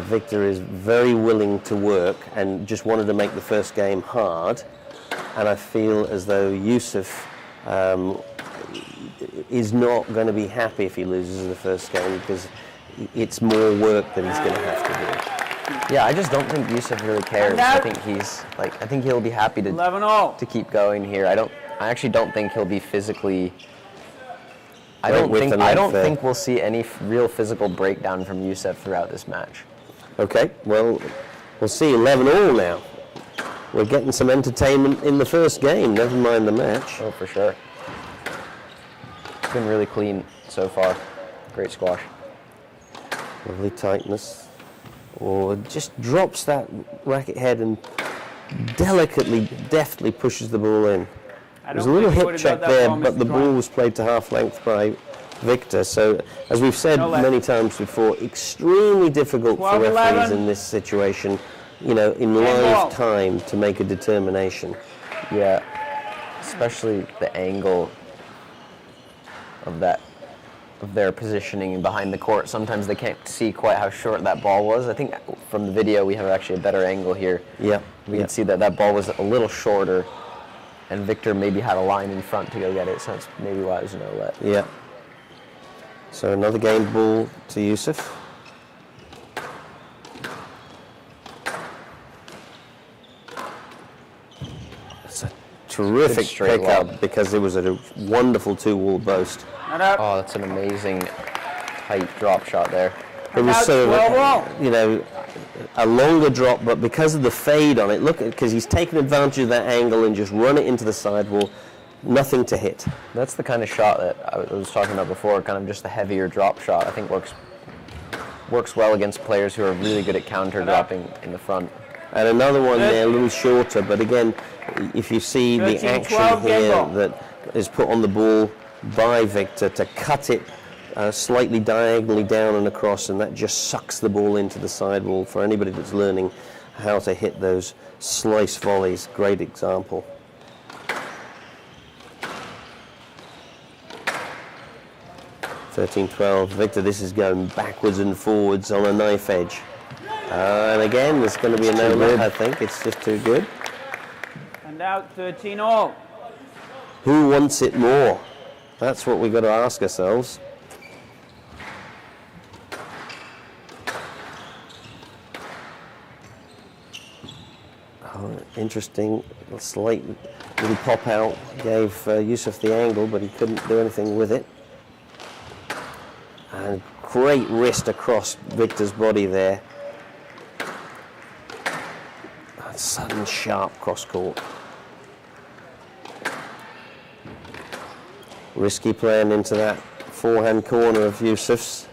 Victor is very willing to work and just wanted to make the first game hard, and I feel as though Youssef is not going to be happy if he loses the first game because it's more work that he's going to have to do. Yeah, I just don't think Youssef really cares. I think he'll be happy to 11-all. to keep going here. I actually don't think he'll be physically. I Right don't with think the I don't length there. think we'll see any real physical breakdown from Youssef throughout this match. Okay, well, we'll see 11-all now. We're getting some entertainment in the first game, never mind the match. Oh, for sure. It's been really clean so far. Great squash. Lovely tightness. Or just drops that racket head and delicately, deftly pushes the ball in. There's a little hip check there, but the ball was played to half length by Victor. So, as we've said many times before, extremely difficult for 12-11. referees in this situation, in live time to make a determination. Yeah, especially the angle of their positioning behind the court. Sometimes they can't see quite how short that ball was. I think from the video we have actually a better angle here. Yeah. We can see that ball was a little shorter, and Victor maybe had a line in front to go get it, so that's maybe why it was no let. Yeah. So another game ball to Youssef. It's a terrific straight pickup lob. because it was a wonderful two-wall boast. Not out. Oh, that's an amazing tight drop shot there. It was About sort 12-all. of, a longer drop, but because of the fade on it, look, because he's taken advantage of that angle and just run it into the sidewall, nothing to hit. That's the kind of shot that I was talking about before, kind of just a heavier drop shot. I think works well against players who are really good at counter dropping in the front. And another one there, a little shorter, but again, if you see the 13-12 action game here ball. that is put on the ball by Victor to cut it slightly diagonally down and across, and that just sucks the ball into the sidewall. For anybody that's learning how to hit those slice volleys, great example. (13-12). Victor, this is going backwards and forwards on a knife edge. And again, there's going to be a no let, I think. It's just too good. And out 13-all. Who wants it more? That's what we've got to ask ourselves. Oh, interesting. A slight little pop out gave Youssef the angle, but he couldn't do anything with it. And great wrist across Victor's body there. A sudden sharp cross court. Risky playing into that forehand corner of Youssef's.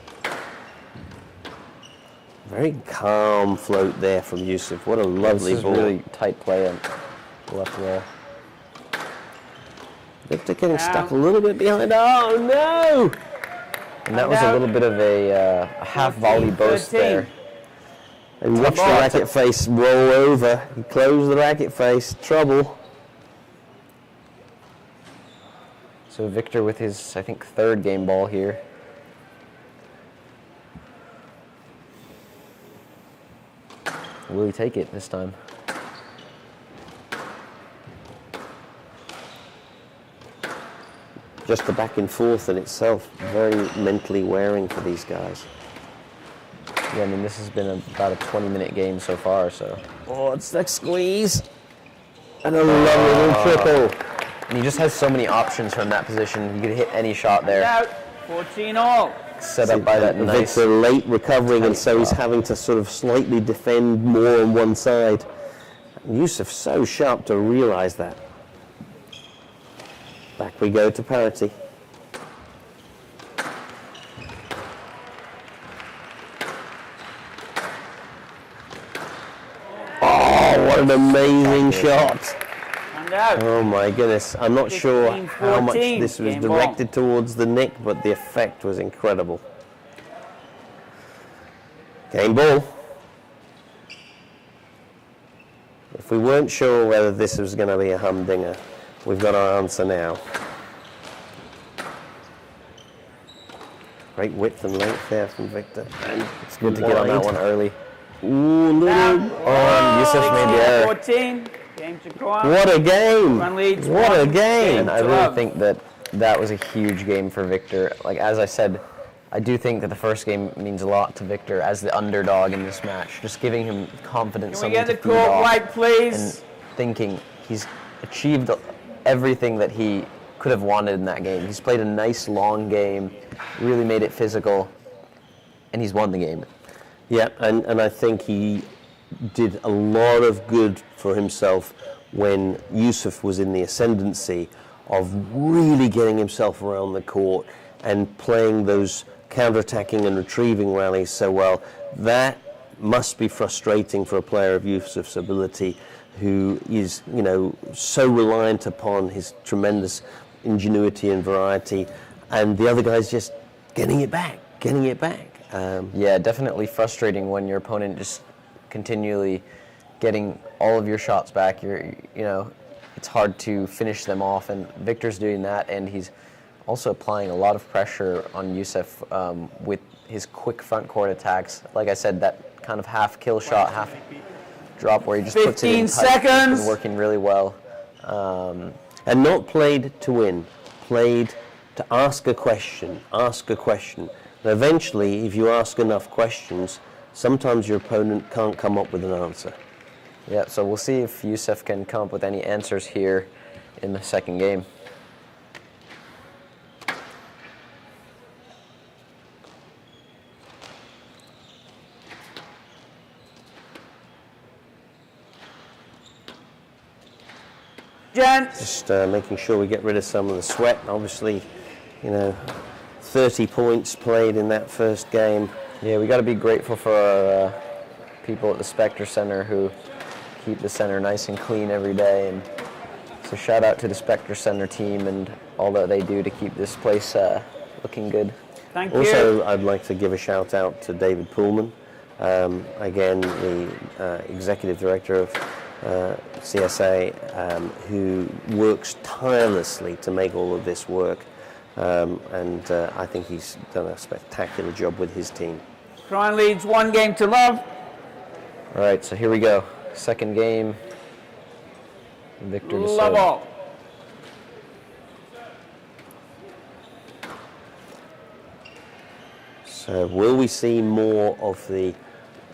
Very calm float there from Youssef. What a lovely This is ball. really tight play on the left wall. Victor getting stuck a little bit behind. Oh no! And that was a little bit of a half volley boast 13. there. And watch the racket face roll over. He closed the racket face. Trouble. So Victor with his, I think, third game ball here. Will he take it this time? Just the back and forth in itself, very mentally wearing for these guys. Yeah, I mean, this has been about a 20-minute game so far, so. Oh, it's that squeeze. And a lovely little triple. And he just has so many options from that position. He could hit any shot there. Out. 14 all. Set up by that nice. Victor late recovering, and so he's having to sort of slightly defend more on one side. Yusuf so sharp to realize that. Back we go to parity. Oh, what an amazing shot. And out. Oh my goodness. I'm not sure how much 15, this was game directed towards the nick, but the effect was incredible. Game ball. If we weren't sure whether this was going to be a humdinger, we've got our answer now. Great width and length there from Victor. And It's good to get on that one early. Ooh, little. And Yusuf made the error. 14. Game to go on. What a game! One leads, What a one. game! And I really think that that was a huge game for Victor. Like, as I said, I do think that the first game means a lot to Victor as the underdog in this match. Just giving him confidence. Can we get the something to feed court off, white, please? and thinking he's achieved everything that he could have wanted in that game. He's played a nice long game, really made it physical, and he's won the game. Yeah, and I think he did a lot of good for himself when Yusuf was in the ascendancy of really getting himself around the court and playing those counter-attacking and retrieving rallies so well. That must be frustrating for a player of Yusuf's ability, who is, you know, so reliant upon his tremendous ingenuity and variety, and the other guy's just getting it back. Yeah, definitely frustrating when your opponent just continually getting all of your shots back. It's hard to finish them off, and Victor's doing that, and he's also applying a lot of pressure on Yusuf with his quick front court attacks. Like I said, that kind of half kill shot, half drop where he just puts it in 15 tight. seconds. It's been working really well. And not played to win, played to ask a question. And eventually, if you ask enough questions, sometimes your opponent can't come up with an answer. Yeah, so we'll see if Yusuf can come up with any answers here in the second game. Gents. Just making sure we get rid of some of the sweat. Obviously, 30 points played in that first game. Yeah, we got to be grateful for our people at the Specter Center who keep the center nice and clean every day. And so shout out to the Specter Center team and all that they do to keep this place looking good. Thank you. Also, I'd like to give a shout out to David Pullman, again, the executive director of CSA, who works tirelessly to make all of this work. And I think he's done a spectacular job with his team. Crown leads 1 game to love. All right, so here we go. Second game. Victor to Love serve. all. So will we see more of the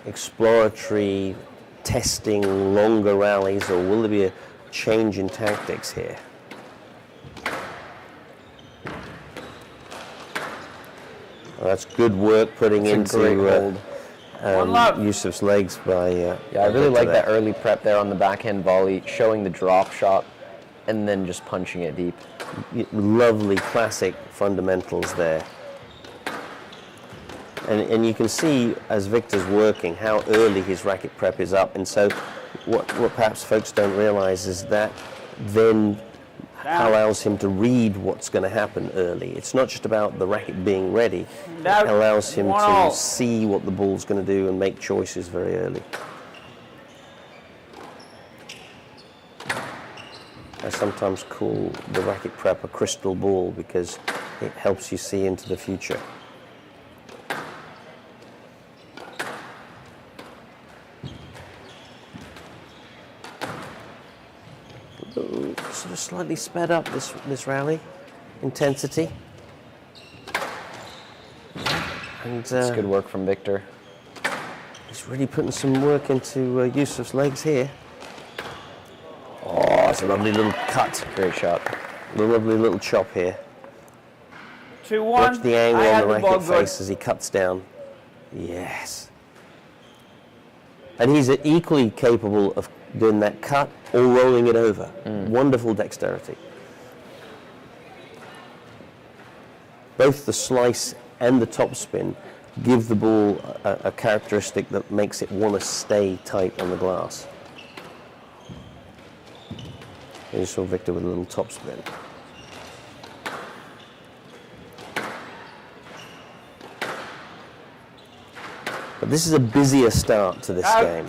exploratory, testing, longer rallies, or will there be a change in tactics here? Well, that's good work putting That's a great into hold. Yusuf's legs by Yeah, I really like that early prep there on the backhand volley, showing the drop shot, and then just punching it deep. Lovely classic fundamentals there. And you can see as Victor's working how early his racket prep is up, and so what perhaps folks don't realize is that then allows him to read what's going to happen early. It's not just about the racket being ready. Down. It allows him 1-all. to see what the ball's going to do and make choices very early. I sometimes call the racket prep a crystal ball because it helps you see into the future. Sort of slightly sped up this rally, intensity. And It's good work from Victor. he's really putting some work into Yusuf's legs here. Oh, it's a lovely little cut. Great shot. A lovely little chop here. 2-1. Watch the angle I on had the ball racket good. face as he cuts down. Yes. And he's equally capable of doing that cut or rolling it over. Wonderful dexterity. Both the slice and the topspin give the ball a characteristic that makes it want to stay tight on the glass. And you saw Victor with a little topspin. But this is a busier start to this Out. game.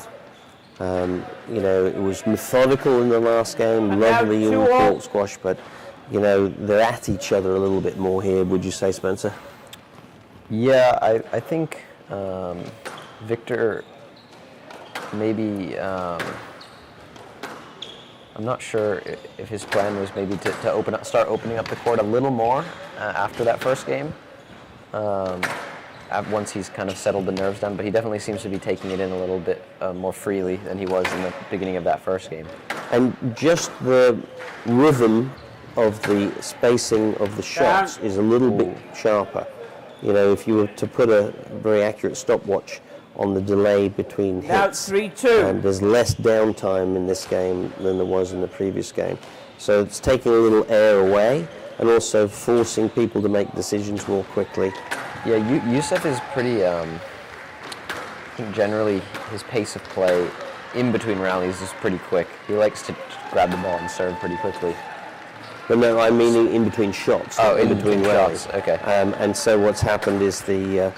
You know, it was methodical in the last game, And lovely now in 2-all. court squash, but you know, they're at each other a little bit more here, would you say, Spencer? Yeah, I think Victor maybe, I'm not sure if his plan was maybe to start opening up the court a little more after that first game. Once he's kind of settled the nerves down, but he definitely seems to be taking it in a little bit more freely than he was in the beginning of that first game. And just the rhythm of the spacing of the shots is a little bit sharper. You know, if you were to put a very accurate stopwatch on the delay between Now hits, 3-2. and there's less downtime in this game than there was in the previous game. So it's taking a little air away and also forcing people to make decisions more quickly. Yeah, Yusuf is pretty, I think generally his pace of play in between rallies is pretty quick. He likes to grab the ball and serve pretty quickly. But no, I mean in between shots. Oh, not in between rallies. shots, okay. And so what's happened is the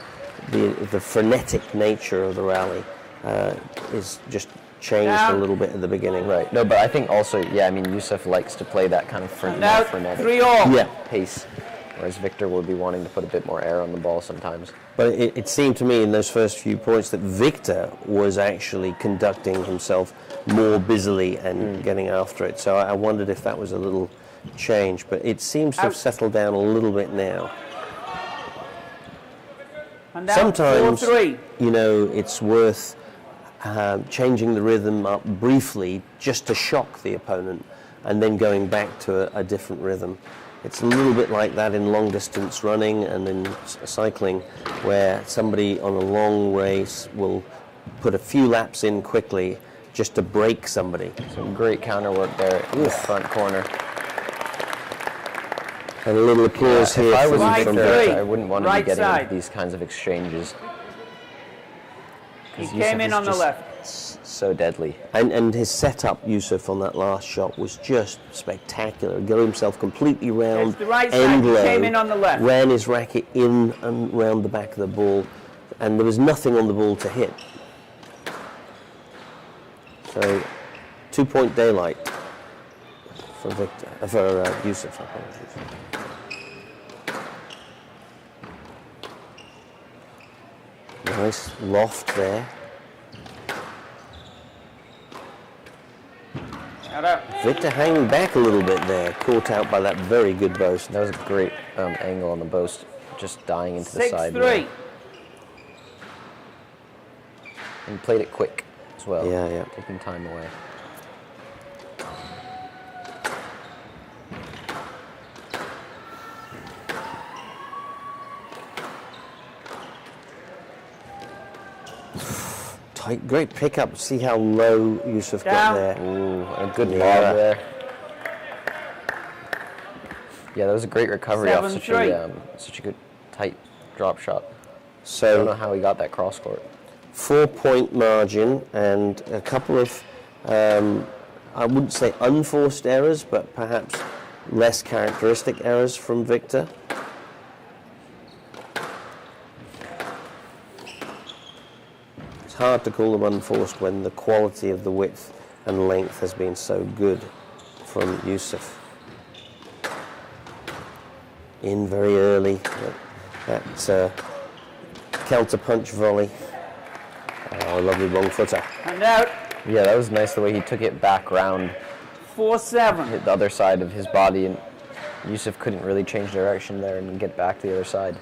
frenetic nature of the rally is just changed a little bit at the beginning. Right. No, but I think also, yeah, I mean, Yusuf likes to play that kind of Now frenetic 3-all. Yeah. pace, whereas Victor would be wanting to put a bit more air on the ball sometimes. But it seemed to me in those first few points that Victor was actually conducting himself more busily and getting after it. So I wondered if that was a little change, but it seems to have settled down a little bit now. And now Sometimes, 4-3. you know, it's worth changing the rhythm up briefly just to shock the opponent and then going back to a different rhythm. It's a little bit like that in long distance running and in cycling, where somebody on a long race will put a few laps in quickly just to break somebody. Some great counter work there in the front corner. And a little applause here If I was from Victor, three. I wouldn't want to Right be getting side. into these kinds of exchanges. He 'Cause came Yusuf in is on the just left. So deadly. And his setup, Yusuf, on that last shot was just spectacular. Got himself completely round, It's the right side. end He low, came in on the left. ran his racket in and round the back of the ball, and there was nothing on the ball to hit. So, 2-point daylight for Victor, for Yusuf. Apologies. Nice loft there. Shut up. Victor hanging back a little bit there, caught out by that very good boast. That was a great angle on the boast, just dying into the side. 6-3. And played it quick as well. Yeah. Taking time away. Tight, great pickup. See how low Yusuf got Down. there. Ooh, and a good Yeah. lob there. Yeah, that was a great recovery off 7-3. such a good tight drop shot. I don't know So how he got that cross court. 4-point margin and a couple of, I wouldn't say unforced errors, but perhaps less characteristic errors from Victor. It's hard to call them unforced when the quality of the width and length has been so good from Yusuf. In very early, that counter punch volley. Oh, lovely wrong footer. And out. Yeah, that was nice the way he took it back round, 4-7. hit the other side of his body, and Yusuf couldn't really change direction there and get back to the other side.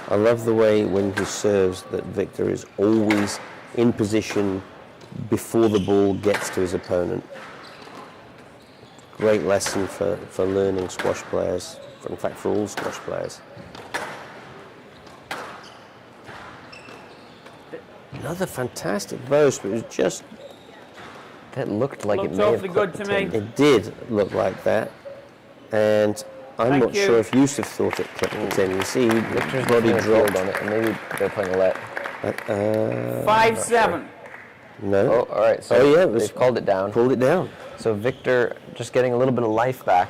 I love the way when he serves that Victor is always in position before the ball gets to his opponent. Great lesson for learning squash players, in fact for all squash players. Another fantastic boast, but it was just... That looked like Looked it may have awfully good clipped to the me. tin. It did look like that, and I'm Thank not you. sure if Yusuf thought it clipped the tin. You see, Victor's body looking dropped dropped. on it, and maybe they're playing a let. 5-7. No. Oh, all right. So Oh, yeah, it was- they've called it down. Pulled it down. So Victor just getting a little bit of life back.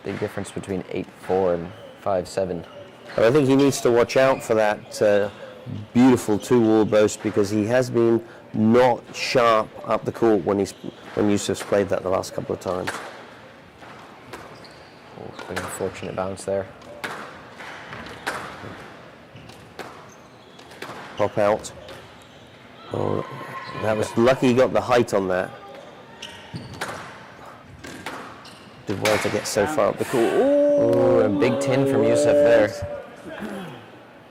Big difference between 8-4 and 5-7. And I think he needs to watch out for that beautiful two-wall boast, because he has been not sharp up the court when Yusuf's played that the last couple of times. Oh, big unfortunate bounce there. Pop out. Oh, that was lucky he got the height on that. Did well to get so far up the court. Ooh, a big tin from Yusuf there.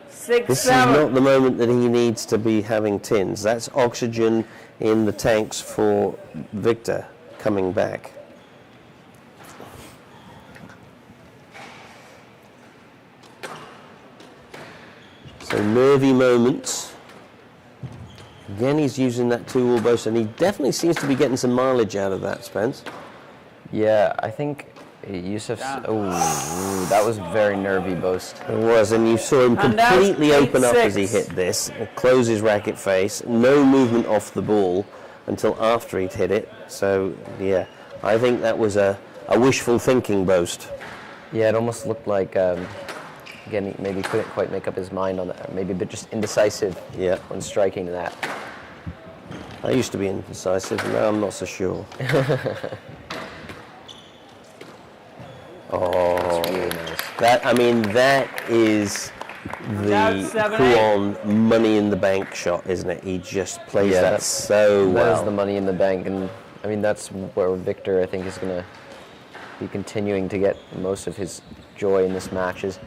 6-7. This is not the moment that he needs to be having tins. That's oxygen in the tanks for Victor coming back. So nervy moments. Again, he's using that two-wall boast, and he definitely seems to be getting some mileage out of that, Spence. Yeah, I think Yusuf's. Oh, that was very nervy boast. It was, and you saw him And now completely open up 8-6. as he hit this, close his racket face, no movement off the ball until after he'd hit it. So, yeah, I think that was a wishful thinking boast. Yeah, it almost looked like. Again, he maybe couldn't quite make up his mind on that. Maybe a bit just indecisive Yeah. when striking that. I used to be indecisive, now I'm not so sure. Oh, Really nice. that is Now the 7-8. Kruon money in the bank shot, isn't it? He just plays Yeah, that that's- so That is well. the money in the bank, and I mean that's where Victor, I think, is going to be continuing to get most of his joy in this match, is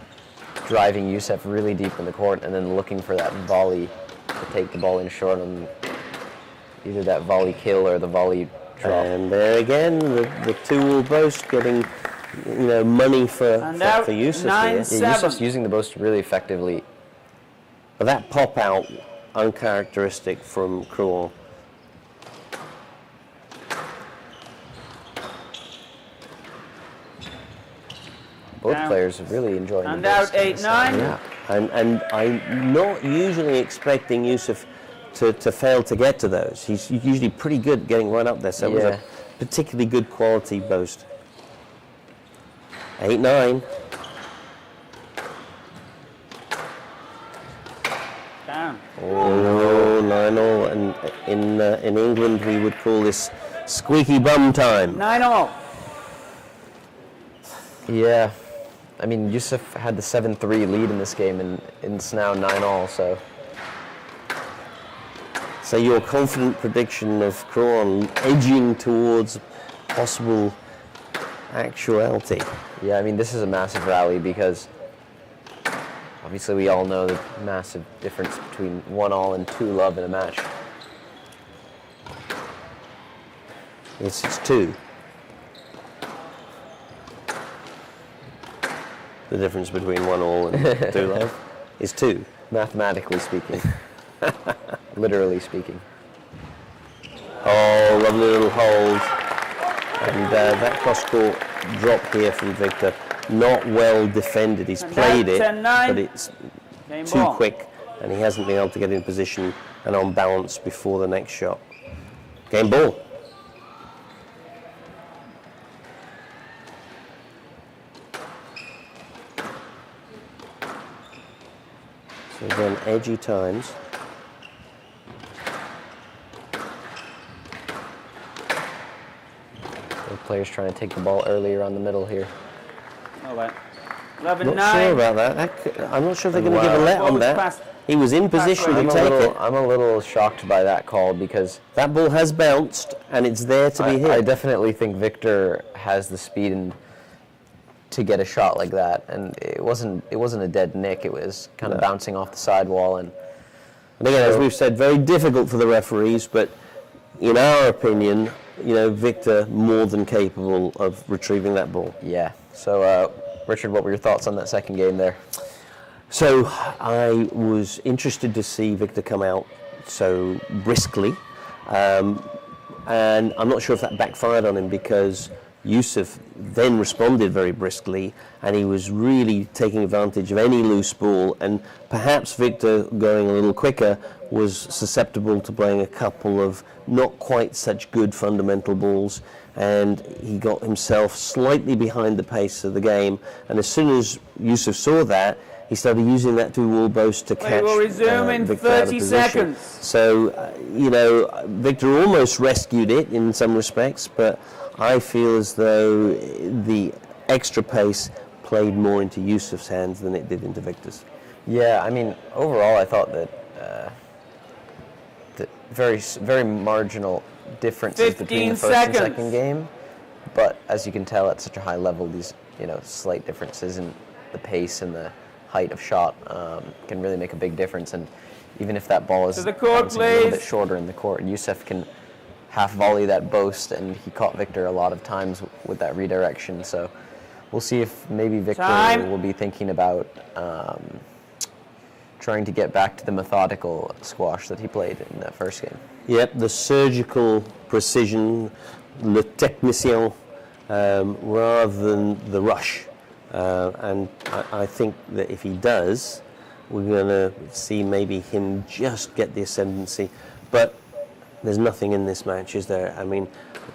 driving Yusuf really deep in the court and then looking for that volley to take the ball in short on either that volley kill or the volley drop. And there again, the two-wall boast getting, money for out Yusuf 9-7. here. Yeah, Yusuf's using the boast really effectively. But that pop out, uncharacteristic from Kruon. Both Down. players are really enjoying And the out boast. 8-9. Yeah, and I'm not usually expecting Yusuf to fail to get to those. He's usually pretty good getting right up there, so it was Yeah. a particularly good quality boast. 8-9. Down. Oh, 9-all, and in England we would call this squeaky bum time. 9-all. Yeah. I mean, Yusuf had the 7-3 lead in this game, and it's now 9-all, so... So your confident prediction of Kruon edging towards possible actuality. Yeah, I mean, this is a massive rally because obviously we all know the massive difference between 1-all and 2-love in a match. Yes, it's 2. The difference between 1-all and 2-love is 2. Mathematically speaking. Literally speaking. Oh, lovely little hold. And that cross-court drop here from Victor, not well defended. He's And played now it, 10-9. but it's Game too ball. quick, and he hasn't been able to get in position and on balance before the next shot. Game ball. So again, edgy times. Both players trying to take the ball earlier on the middle here. All right. 11-9. Not sure about that. I'm not sure if they're going to give a let on that. He was in position to take it. I'm a little shocked by that call because That ball has bounced and it's there to be hit. I definitely think Victor has the speed and to get a shot like that, and it wasn't a dead nick. It was kind of bouncing off the sidewall, and again, as we've said, very difficult for the referees, but in our opinion, Victor more than capable of retrieving that ball. yeah. So, Richard, what were your thoughts on that second game there? So I was interested to see Victor come out so briskly, and I'm not sure if that backfired on him because Yusuf then responded very briskly, and he was really taking advantage of any loose ball, and perhaps Victor going a little quicker was susceptible to playing a couple of not quite such good fundamental balls, and he got himself slightly behind the pace of the game, and as soon as Yusuf saw that, he started using that two-wall boast to catch will resume in Victor out of 30 position. seconds. So, Victor almost rescued it in some respects, but I feel as though the extra pace played more into Yusuf's hands than it did into Victor's. Yeah, I mean, overall, I thought that very marginal differences between the 15 first and seconds. second game, but as you can tell, at such a high level, these slight differences in the pace and the height of shot can really make a big difference. And even if that ball is To the court, bouncing a little bit please. shorter in the court, Yusuf can half volley that boast, and he caught Victor a lot of times with that redirection. So we'll see if maybe Victor Time. will be thinking about trying to get back to the methodical squash that he played in that first game. Yep, the surgical precision, le technicien, rather than the rush. And I think that if he does, we're going to see maybe him just get the ascendancy. But there's nothing in this match, is there? I mean,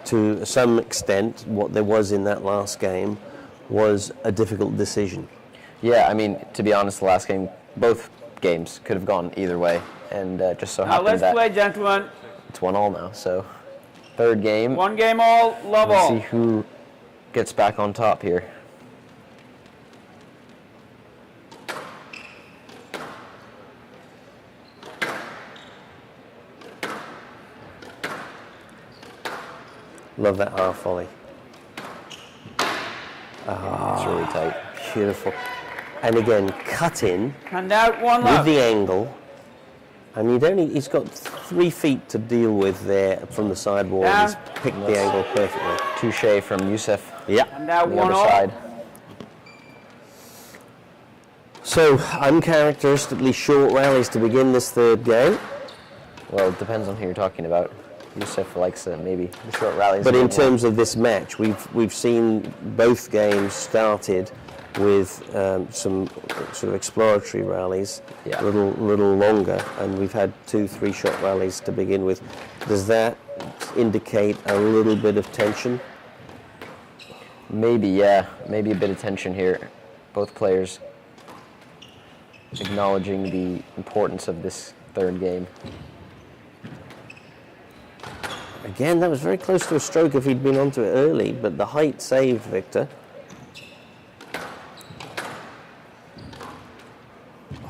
to some extent, what there was in that last game was a difficult decision. Yeah, I mean, to be honest, the last game, both games could have gone either way, and just so Now happened let's that play, gentlemen. it's 1-1 now. So third game, One game all, love we'll all. see who gets back on top here. Love that half volley. It's really tight. Beautiful. And again, cut in And out, one with love. the angle. And he's got 3 feet to deal with there from the sidewall. Down. He's picked the angle perfectly. Touche from Yusuf Yeah. And out, on the one other all. side. So, uncharacteristically short rallies to begin this third game. Well, it depends on who you're talking about. Yusuf likes maybe the short rallies. But a in bit more. terms of this match, we've seen both games started with some sort of exploratory rallies, Yeah. a little longer, and we've had 2-3 shot rallies to begin with. Does that indicate a little bit of tension? Maybe, yeah. Maybe a bit of tension here. Both players acknowledging the importance of this third game. Again, that was very close to a stroke if he'd been onto it early, but the height saved Victor.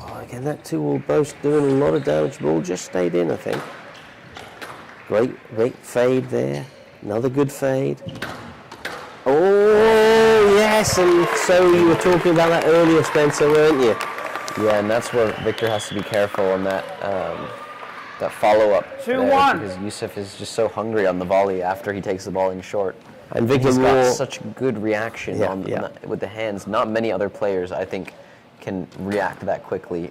Oh, again, that two-wall boast doing a lot of damage. Ball just stayed in, I think. Great fade there. Another good fade. Oh, yes, and so you were talking about that earlier, Spencer, weren't you? Yeah, and that's where Victor has to be careful on that that follow-up. 2-1. Because Yusuf is just so hungry on the volley after he takes the ball in short. And Victor He's got Moore, such good reaction Yeah, yeah. with the hands. Not many other players, I think, can react that quickly.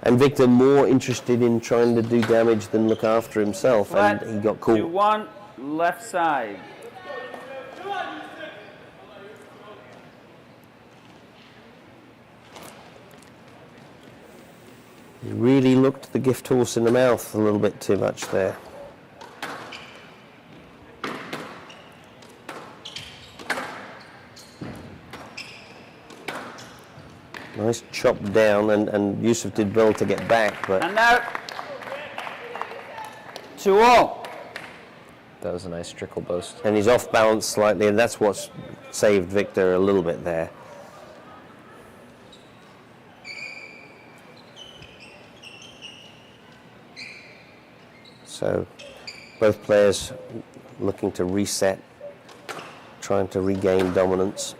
and Victor more interested in trying to do damage than look after himself, Flat, and he got caught. 2-1, left side. He really looked the gift horse in the mouth a little bit too much there. Nice chop down, and Yusuf did well to get back, but And out. 2-all. That was a nice trickle boast. and he's off balance slightly, and that's what's saved Victor a little bit there. So both players looking to reset, trying to regain dominance.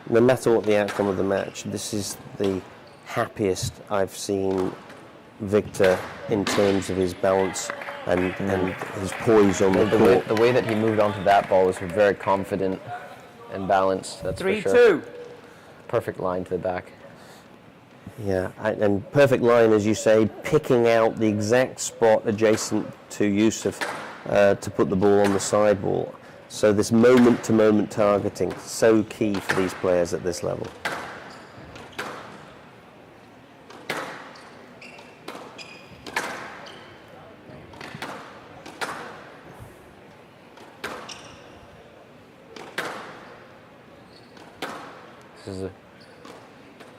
No matter what the outcome of the match, this is the happiest I've seen Victor in terms of his balance and his poise on the court. The way that he moved onto that ball was very confident and balanced. That's for 3-2. sure. Perfect line to the back. Yeah, and perfect line, as you say, picking out the exact spot adjacent to Yusuf to put the ball on the sidewall. So this moment-to-moment targeting, so key for these players at this level. This is a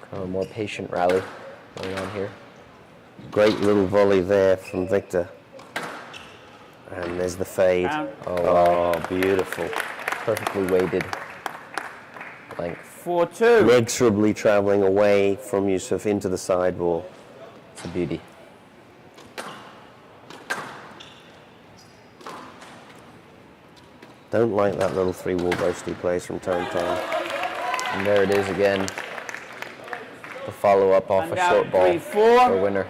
kind of more patient rally going on here. Great little volley there from Victor. And there's the fade. Oh, beautiful. Perfectly weighted length. 4-2. Inexorably traveling away from Yusuf into the sidewall. It's a beauty. Don't like that little three-wall boast he plays from time to time. And there it is again. The follow-up off And a down short ball 3-4. for a winner.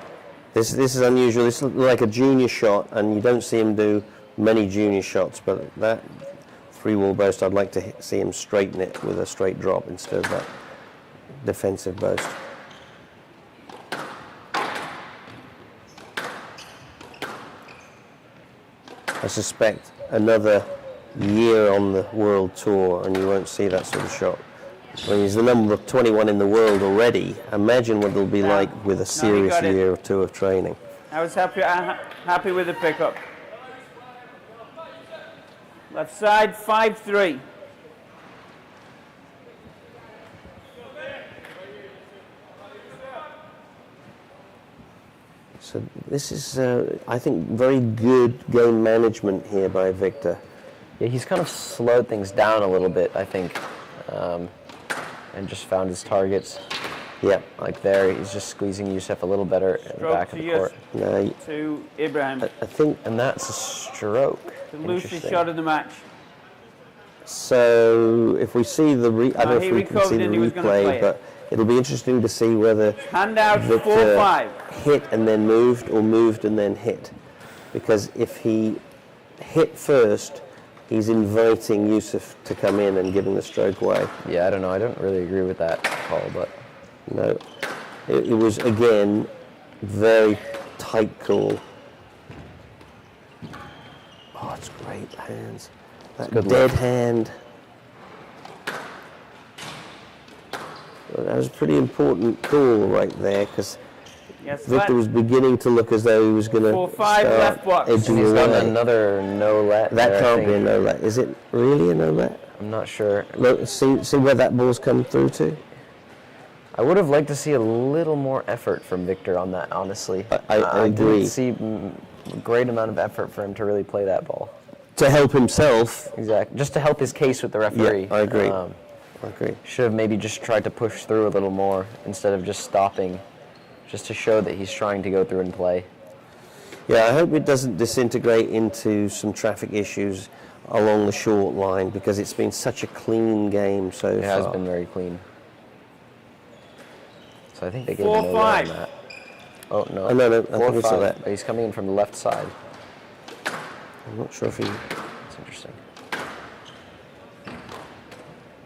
This is unusual. This looks like a junior shot, and you don't see him do many junior shots, but that three-wall boast, I'd like to see him straighten it with a straight drop instead of that defensive boast. I suspect another year on the world tour and you won't see that sort of shot. When he's the number 21 in the world already, imagine what it'll be like with a serious got it. year or two of training. I was happy with the pickup. Left side, 5-3. So this is, I think, very good game management here by Victor. Yeah, he's kind of slowed things down a little bit, I think, and just found his targets. Yep. Like there, he's just squeezing Yusuf a little better in the Stroke back of to the court. Now, To Ibrahim. I think And that's a stroke. The loosest Interesting. shot of the match. so. If we see the, I don't know he if we can recovered see the and he was gonna play replay, it. but it'll be interesting to see whether Hand out, Victor 4-5. hit and then moved, or moved and then hit. Because if he hit first, he's inviting Yusuf to come in and giving the stroke away. Yeah, I don't know. I don't really agree with that call, but No, it was again very tight call. Oh, it's great hands. That good dead left. hand. Well, that was a pretty important call right there because Yes, Victor was beginning to look as though he was going to 4-5 start left box. edging he's done away. another no let. That there, I can't be a think. no let. Is it really a no let? I'm not sure. Look, see where that ball's come through to? I would have liked to see a little more effort from Victor on that, honestly. I agree. didn't see a great amount of effort for him to really play that ball. To help himself. Exactly. Just to help his case with the referee. Yeah, I agree. I agree. Should have maybe just tried to push through a little more instead of just stopping, just to show that he's trying to go through and play. Yeah, I hope it doesn't disintegrate into some traffic issues along the short line because it's been such a clean game so It far. has been very clean. So I think they gave him a no let 4-5. on that. Oh, no. Oh, no, I think it's a 4-5. let. He's coming in from the left side. I'm not sure if he... That's interesting.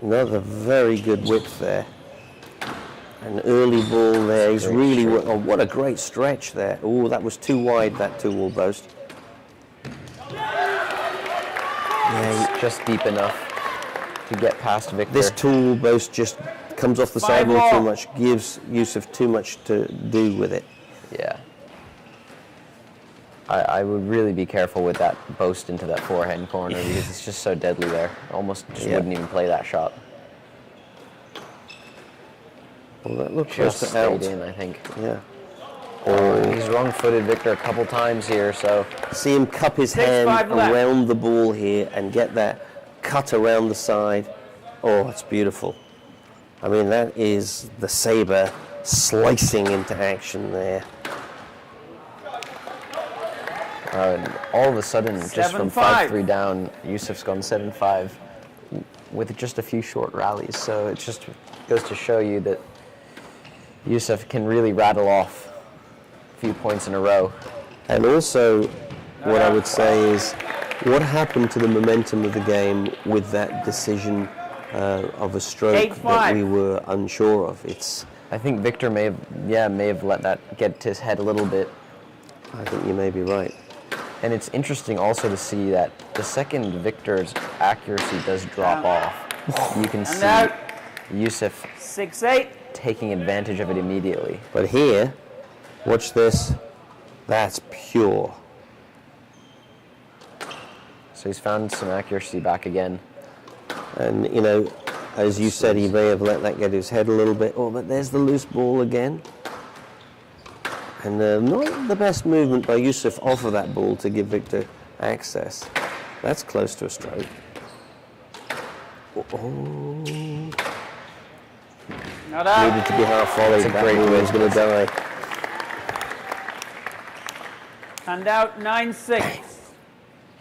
Another very good width there. An early ball there. He's Great really... stretch. Oh, what a great stretch there. Oh, that was too wide, that two-wall boast. Yeah, It's just deep enough to get past Victor. this two-wall boast just comes off the 5 sidewall all. too much, gives Yusuf too much to do with it. Yeah. I would really be careful with that boast into that forehand corner because it's just so deadly there. Almost just wouldn't even play that shot. Well, that looked close Just to out. stayed in, I think. Yeah. He's wrong-footed Victor a couple times here, so See him cup his 6-5 hand left. around the ball here and get that cut around the side. Oh, it's beautiful. I mean, that is the saber slicing into action there. and all of a sudden, just from 7-5. 5-3 down, Yusuf's gone 7-5 with just a few short rallies. So it just goes to show you that Yusuf can really rattle off a few points in a row. And also, what I would say is, what happened to the momentum of the game with that decision of a stroke 8-5. that we were unsure of? I think Victor may have let that get to his head a little bit. I think you may be right. And it's interesting also to see that the second Victor's accuracy does drop off, you can see out. Yusuf 6-8. taking advantage of it immediately. But here, watch this. That's pure. So he's found some accuracy back again. And, you know, as you said, he may have let that get his head a little bit. Oh, but there's the loose ball again. And not the best movement by Yusuf off of that ball to give Victor access. That's close to a stroke. Oh, Not out. needed to be half volleyed. That's a That great ball win. was going to die. And out 9-6.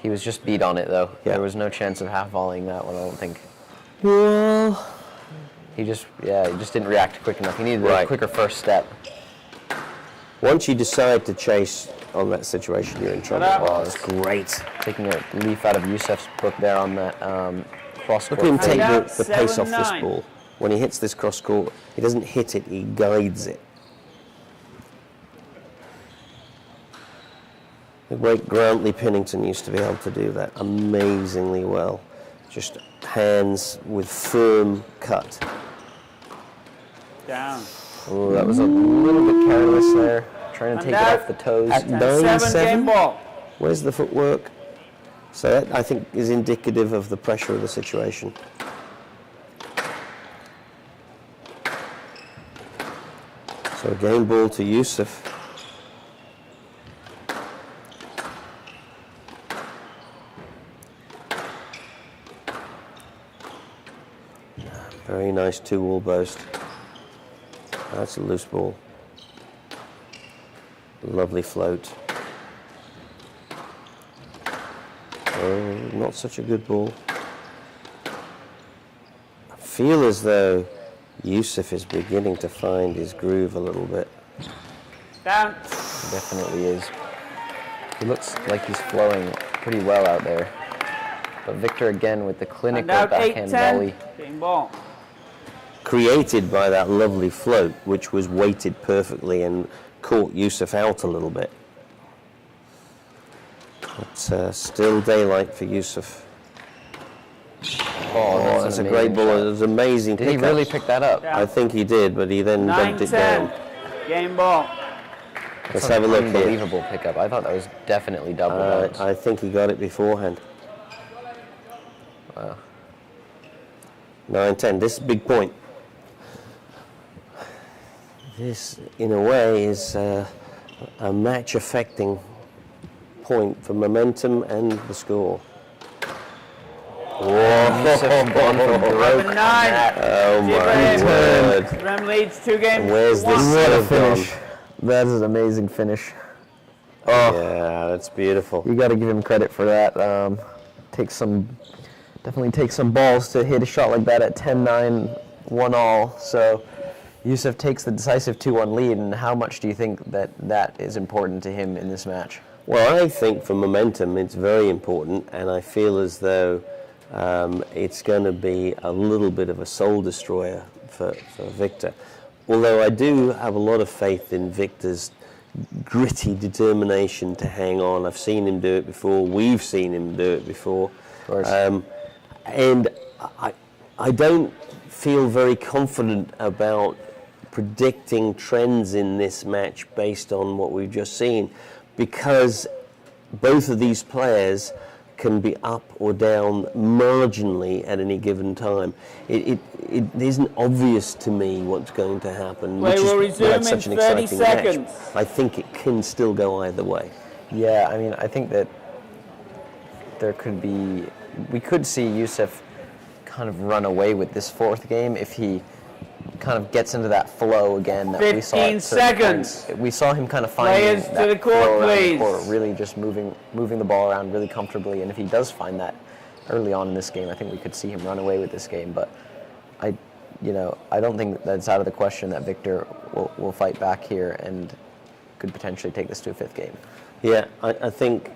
He was just beat on it though. Yeah. There was no chance of half volleying that one, I don't think. Well, He just didn't react quick enough. He needed a Right. quicker first step. once you decide to chase on that situation, you're in trouble. Ta-da. Oh, that's great. Taking a leaf out of Yusuf's book there on that cross Look court. at him take out the pace off this 7-9. ball. When he hits this cross court, he doesn't hit it, he guides it. The great Grantley Pennington used to be able to do that amazingly well. Just hands with firm cut. Down. Ooh, that was a little bit careless there. Trying to And take it out. off the toes. At 10-7 game 9-7, ball. where's the footwork? So that, I think, is indicative of the pressure of the situation. So a game ball to Yusuf. Very nice two-wall boast. That's a loose ball. Lovely float. Oh, not such a good ball. I feel as though Yusuf is beginning to find his groove a little bit. Down. He definitely is. He looks like he's flowing pretty well out there. But Victor again with the And clinical out backhand 8-10. volley. Game ball. Created by that lovely float, which was weighted perfectly and caught Yusuf out a little bit. But still daylight for Yusuf. Oh, That's a an great amazing ball. shot. It was amazing Did he pickup. really pick that up? Yeah. I think he did, but he then dumped it 9-10. down. Game ball. Let's have a look here. Unbelievable pickup. I thought that was definitely double bounce. I think he got it beforehand. Wow. 9-10. This is a big point. This, in a way, is a match-affecting point for momentum and the score. Yusuf gone for broke. 11-9. Oh my Ibrahim. word! Rem leads 2 games. And where's to 1. this What a serve gone? finish. That is an amazing finish. Oh, Yeah, that's beautiful. you got to give him credit for that. Definitely takes some balls to hit a shot like that at 10-9, 1-all. So Yusuf takes the decisive 2-1 lead, and how much do you think that is important to him in this match? Well, I think for momentum, it's very important, and I feel as though it's going to be a little bit of a soul destroyer for Victor. Although I do have a lot of faith in Victor's gritty determination to hang on. I've seen him do it before. We've seen him do it before. Of course. And I don't feel very confident about predicting trends in this match based on what we've just seen, because both of these players can be up or down marginally at any given time. It isn't obvious to me what's going to happen. Play will resume that's in such an 30 exciting seconds. match. I think it can still go either way. Yeah, I mean, I think that we could see Yusuf kind of run away with this fourth game if he kind of gets into that flow again that we saw. 15 seconds. We saw him kind of finding Players that to the court, flow around please. the court, really just moving the ball around really comfortably. And if he does find that early on in this game, I think we could see him run away with this game. But I don't think that's out of the question that Victor will fight back here and could potentially take this to a fifth game. Yeah, I think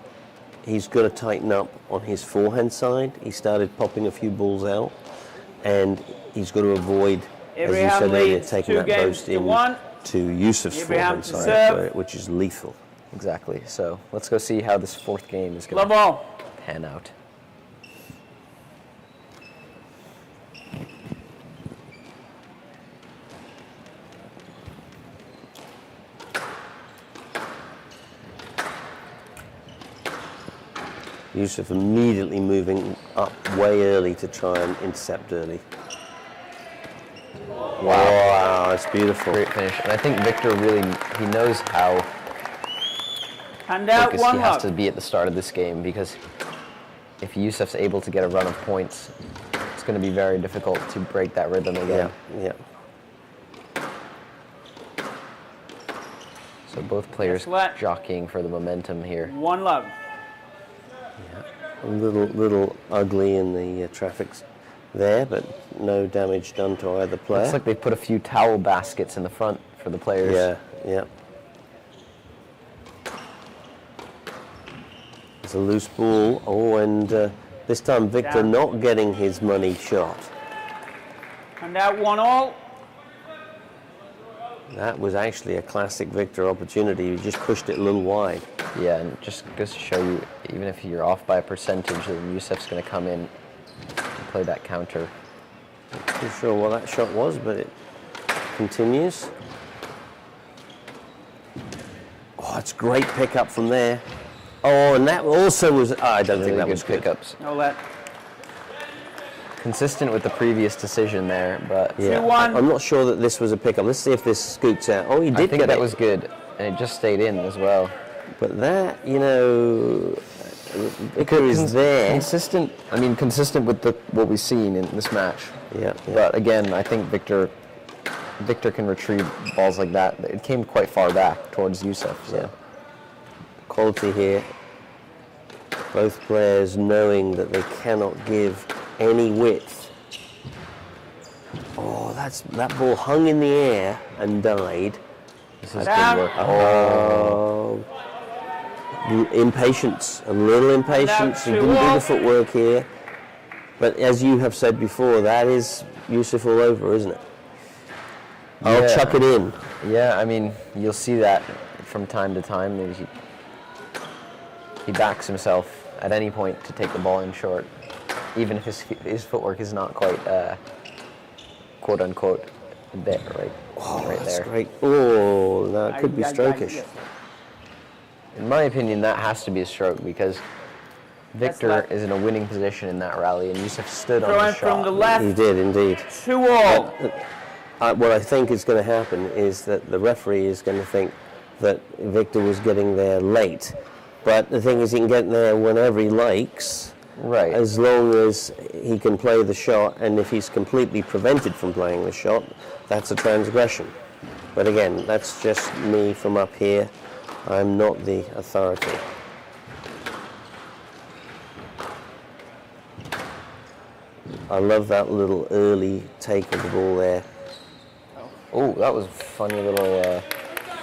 he's got to tighten up on his forehand side. He started popping a few balls out, and he's got to avoid, as you Ibrahim said earlier, leads taking 2 that games boast to in 1. to Yusuf's Ibrahim forehand to side, serve. which is lethal. Exactly. So let's go see how this fourth game is going Love to all. pan out. Yusuf immediately moving up way early to try and intercept early. Wow, that's beautiful. Great finish. And I think Victor really, he knows how Hand out focused 1 he has love. to be at the start of this game, because if Yusuf's able to get a run of points, it's going to be very difficult to break that rhythm again. Yeah. So both players Guess what? jockeying for the momentum here. 1 love. A little ugly in the traffic's there, but no damage done to either player. Looks like they put a few towel baskets in the front for the players. Yeah. It's a loose ball. Oh, and this time Victor Down. not getting his money shot. Hand out 1 all. That was actually a classic Victor opportunity. He just pushed it a little wide. Yeah, and just goes to show you, even if you're off by a percentage, then Yusuf's going to come in and play that counter. Not too sure what that shot was, but it continues. Oh, it's great pickup from there. Oh, and that also was. I don't think Really that good was good. pickups. No let. Consistent with the previous decision there, but Yeah, 2-1. I'm not sure that this was a pickup. Let's see if this scoots out. Oh, he did I think get that it. was good, and it just stayed in as well. But that, Victor is there. Consistent with what we've seen in this match. Yeah. But again, I think Victor can retrieve balls like that. It came quite far back towards Yusuf. So. Yeah. Quality here. Both players knowing that they cannot give any width. Oh, that ball hung in the air and died. This is Down. good work. Oh, impatience, a little impatience. He didn't do the footwork here. But as you have said before, that is Yusuf all over, isn't it? I'll Yeah. chuck it in. Yeah, I mean, you'll see that from time to time. He backs himself at any point to take the ball in short, even if his footwork is not quite quote unquote there, right? Oh, right that's there. great. Oh, no, it could be strokish. In my opinion, that has to be a stroke, because Victor left. is in a winning position in that rally, and Yusuf stood on Throwing the from the shot. left. He did indeed. 2 all. What I think is going to happen is that the referee is going to think that Victor was getting there late. But the thing is, he can get there whenever he likes, Right. as long as he can play the shot, and if he's completely prevented from playing the shot, that's a transgression. But again, that's just me from up here. I'm not the authority. I love that little early take of the ball there. Oh, that was a funny little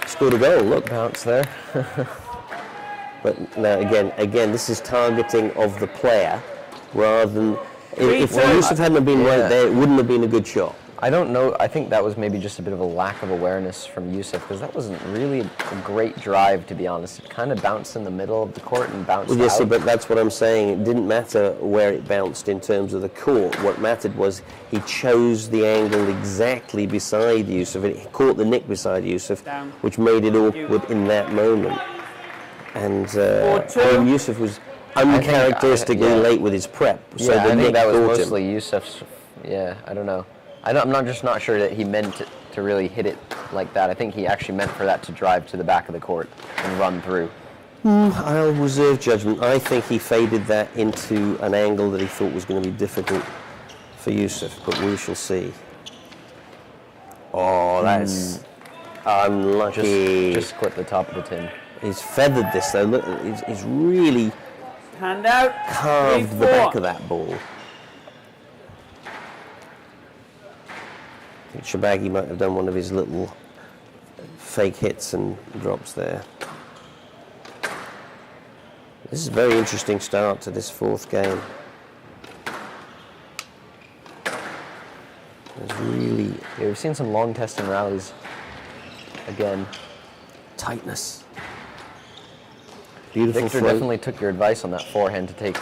Scored a goal, look. bounce there. But now again, this is targeting of the player rather than if Yusuf hadn't been right there, it wouldn't have been a good shot. I don't know. I think that was maybe just a bit of a lack of awareness from Yusuf, because that wasn't really a great drive, to be honest. It kind of bounced in the middle of the court and bounced Well, yes, out. but that's what I'm saying. It didn't matter where it bounced in terms of the court. What mattered was he chose the angle exactly beside Yusuf. It caught the nick beside Yusuf, Down. which made it awkward in that moment. And 4-2. Yusuf was uncharacteristically late with his prep. So Yeah, the I nick think that was caught him. mostly Yusuf's. Yeah, I don't know. I'm not sure that he meant to really hit it like that. I think he actually meant for that to drive to the back of the court and run through. I'll reserve judgment. I think he faded that into an angle that he thought was going to be difficult for Yusuf, but we shall see. Oh, that's unlucky. Just clip the top of the tin. He's feathered this though. Look, he's really Hand out. carved the 3-4. back of that ball. I think Shabaghi might have done one of his little fake hits and drops there. This is a very interesting start to this fourth game. There's really Yeah, we've seen some long testing rallies again. tightness. Beautiful Victor float. definitely took your advice on that forehand to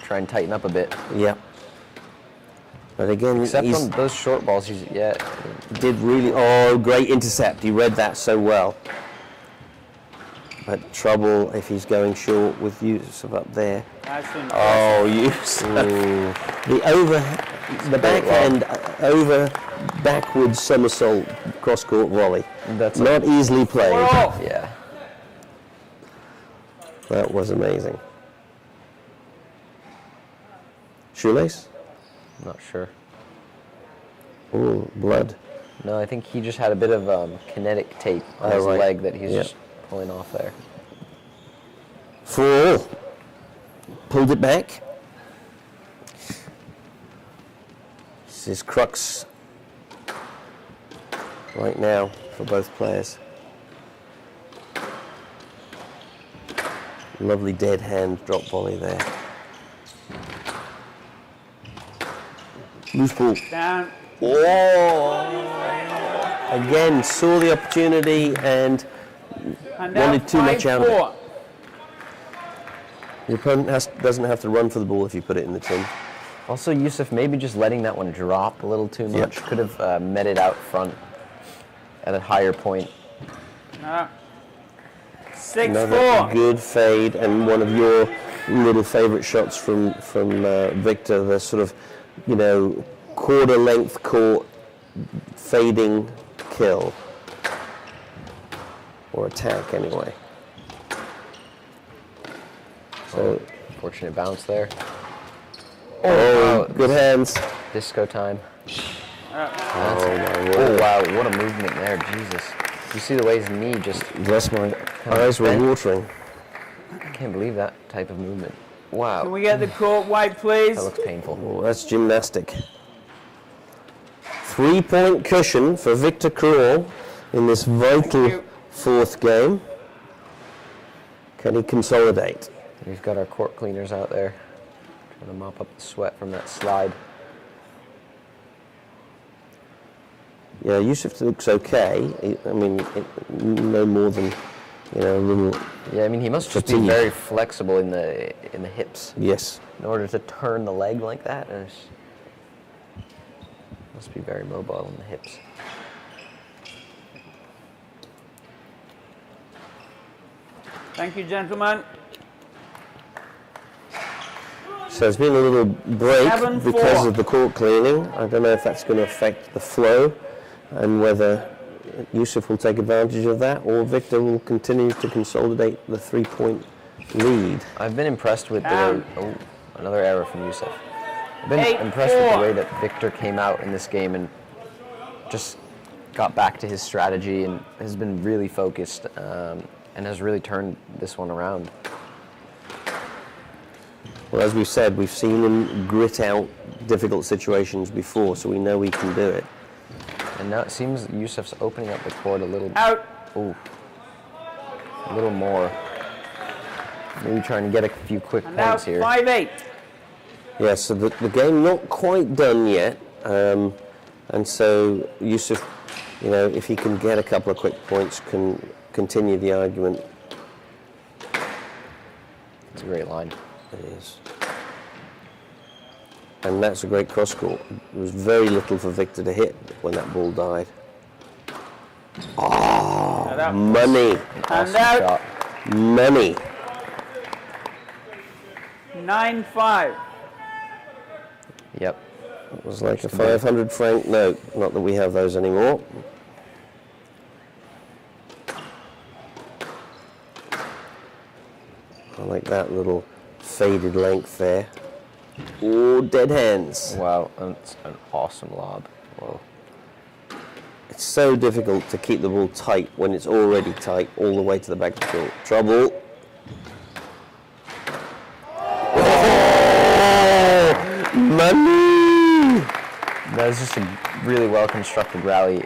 try and tighten up a bit. Yeah. But again, Except he on those short balls, did really. Oh, great intercept. He read that so well. But trouble if he's going short with Yusuf up there. That's impressive. Oh, Yusuf. The backhand over backwards somersault cross court volley. That's Not easily played. Oh. yeah. That was amazing. Shoelace? I'm not sure. Oh, blood. No, I think he just had a bit of kinetic tape on Oh, his right. leg that he's Yeah. just pulling off there. 4-all. Pulled it back. This is crux right now for both players. Lovely dead hand drop volley there. Loose ball. Down. Oh! Again, saw the opportunity and Hand wanted out. too much out of it. 5-4. the opponent doesn't have to run for the ball if you put it in the tin. Also, Yusuf maybe just letting that one drop a little too Yep. much. Could have met it out front at a higher point. 6-4. Another good fade and one of your little favourite shots from Victor, the sort of, quarter length court fading kill. Or attack anyway. So, Fortunate bounce there. oh, good hands. Disco time. Oh my Oh word. wow, what a movement there, Jesus. You see the way his knee just, Bless my eyes were bent. watering. I can't believe that type of movement. Wow, Can we get the court white, please? that looks painful. Oh, that's gymnastic. 3-point cushion for Victor Cruel in this vital you. fourth game. Can he consolidate? We've got our court cleaners out there trying to mop up the sweat from that slide. Yeah, Yusuf looks okay. No more than, a little. Yeah, I mean he must just be Fatigue. very flexible in the hips Yes. in order to turn the leg like that. Must be very mobile in the hips. Thank you, gentlemen. So there's been a little break 7-4. because of the court cleaning. I don't know if that's going to affect the flow and whether Yusuf will take advantage of that or Victor will continue to consolidate the 3-point lead. I've been impressed with the way, another error from Yusuf. I've been 8-4. impressed with the way that Victor came out in this game and just got back to his strategy and has been really focused and has really turned this one around. Well, as we've said, we've seen him grit out difficult situations before, so we know he can do it. And now it seems Yusuf's opening up the court a little, Out. a little more. Maybe trying to get a few quick And out. points here. 5-8. Yeah, so the game not quite done yet, and so Yusuf, if he can get a couple of quick points, can continue the argument. It's a great line. It is. And that's a great cross court. There was very little for Victor to hit when that ball died. Now that- Money, And Awesome out. shot. money. 9-5. Yep. It was like a 500 franc note. Not that we have those anymore. I like that little faded length there. Oh, dead hands. Wow, that's an awesome lob. Whoa. It's so difficult to keep the ball tight when it's already tight all the way to the back of the court. Trouble. Oh, money! That was just a really well-constructed rally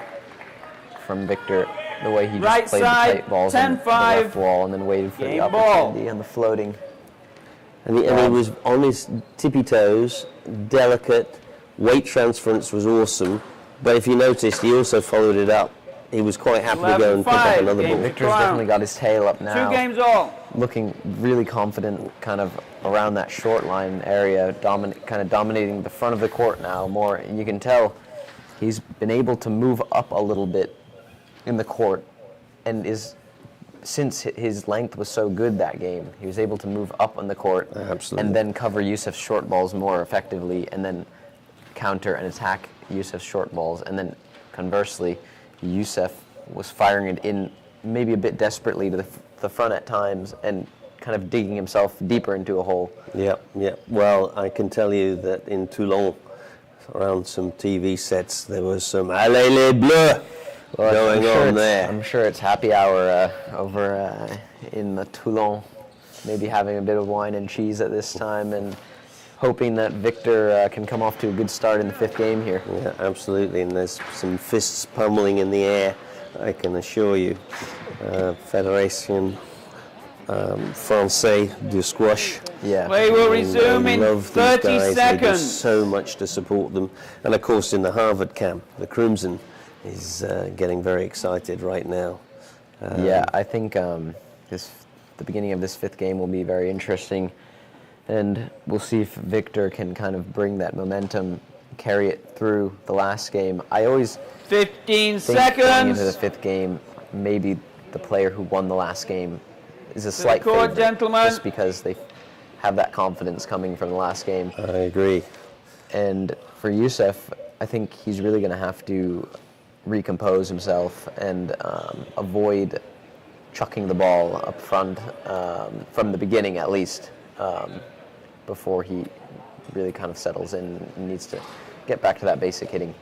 from Victor. The way he just Right played side, the tight balls on the 10-5. left wall and then waited for the Game ball. opportunity and the floating. And he was on his tippy toes, delicate. Weight transference was awesome. But if you noticed, he also followed it up. He was quite happy to go and pick up 11-5, another game ball. to Victor's Crown. definitely got his tail up now. 2 games all. Looking really confident, kind of around that short line area, kind of dominating the front of the court now more. And you can tell he's been able to move up a little bit in the court, and since his length was so good that game, he was able to move up on the court Absolutely. and then cover Yusuf's short balls more effectively, and then counter and attack Yusuf's short balls. And then conversely, Yusuf was firing it in maybe a bit desperately to the front at times and kind of digging himself deeper into a hole. Yep. Well, I can tell you that in Toulon, around some TV sets, there was some Allez les Bleus going on there. I'm sure it's happy hour over in Toulon, maybe having a bit of wine and cheese at this time and hoping that Victor can come off to a good start in the 5th game here. Yeah, absolutely. And there's some fists pummeling in the air, I can assure you. Fédération Française du Squash. Yeah. Play will resume I in love these 30 guys. They do seconds. so much to support them. And of course, in the Harvard camp, the Crimson is getting very excited right now. Yeah, I think the beginning of this 5th game will be very interesting, and we'll see if Victor can kind of bring that momentum, carry it through the last game. I always 15 think going seconds. into the 5th game, maybe the player who won the last game is a slight court, favorite, gentlemen. just because they have that confidence coming from the last game. I agree. And for Yusuf, I think he's really going to have to recompose himself and avoid chucking the ball up front from the beginning at least, before he really kind of settles in and needs to get back to that basic hitting.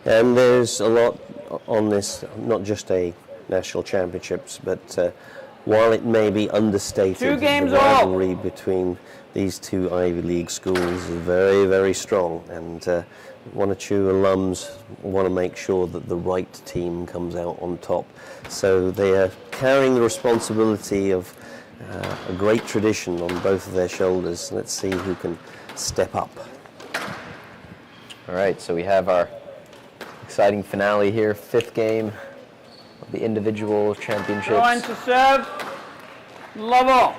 And there's a lot on this, not just a national championships, but while it may be understated, 2 games the all. rivalry between these 2 Ivy League schools is very, very strong. And Wanachoo alums want to make sure that the right team comes out on top. So they are carrying the responsibility of a great tradition on both of their shoulders. Let's see who can step up. All right, so we have our exciting finale here, 5th game of the individual championships. Going to serve. Level.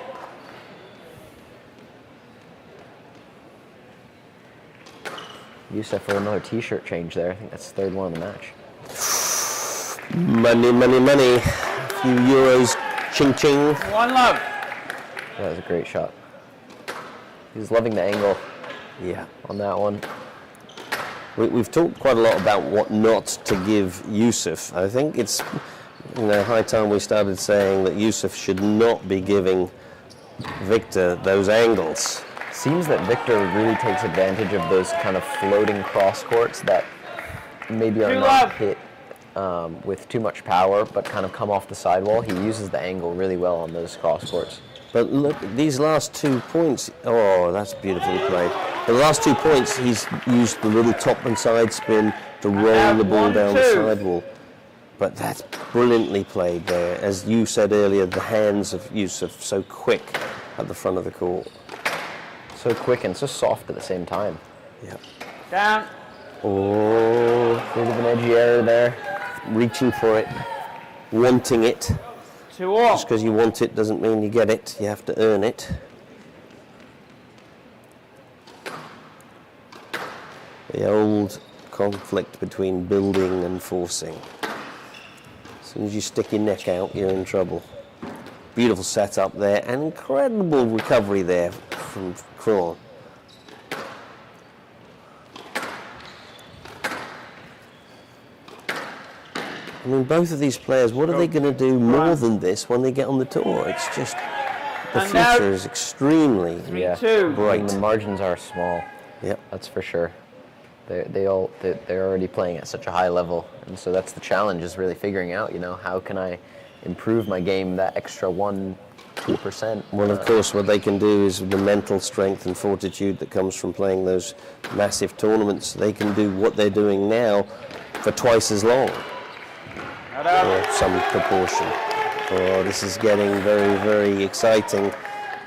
Yusuf for another t-shirt change there. I think that's the 3rd one of the match. Money, money, money. A few euros, ching ching. 1 love. That was a great shot. He's loving the angle Yeah. on that one. We've talked quite a lot about what not to give Yusuf. I think it's high time we started saying that Yusuf should not be giving Victor those angles. Seems that Victor really takes advantage of those kind of floating cross courts that maybe are Too not low. hit with too much power, but kind of come off the sidewall. He uses the angle really well on those cross courts. But look, these last 2 points, oh, that's beautifully played. The last 2 points, he's used the little top and side spin to roll the ball down the sidewall. But that's brilliantly played there. As you said earlier, the hands of Yusuf so quick at the front of the court. So quick and so soft at the same time. Yeah. Down. Oh, Bit of an edgy error there. reaching for it, wanting it. 2 all. Just because you want it doesn't mean you get it. You have to earn it. The old conflict between building and forcing. As soon as you stick your neck out, you're in trouble. Beautiful setup there, and incredible recovery there from Crawl. I mean, both of these players, what are they going to do more than this when they get on the tour? It's just, the And now- future is extremely 3-2. bright. The margins are small. Yep. That's for sure. They're already playing at such a high level, and so that's the challenge, is really figuring out, how can I improve my game that extra 1-2%. Well, of course, what they can do is the mental strength and fortitude that comes from playing those massive tournaments. They can do what they're doing now for twice as long, or some proportion. Oh, this is getting very, very exciting,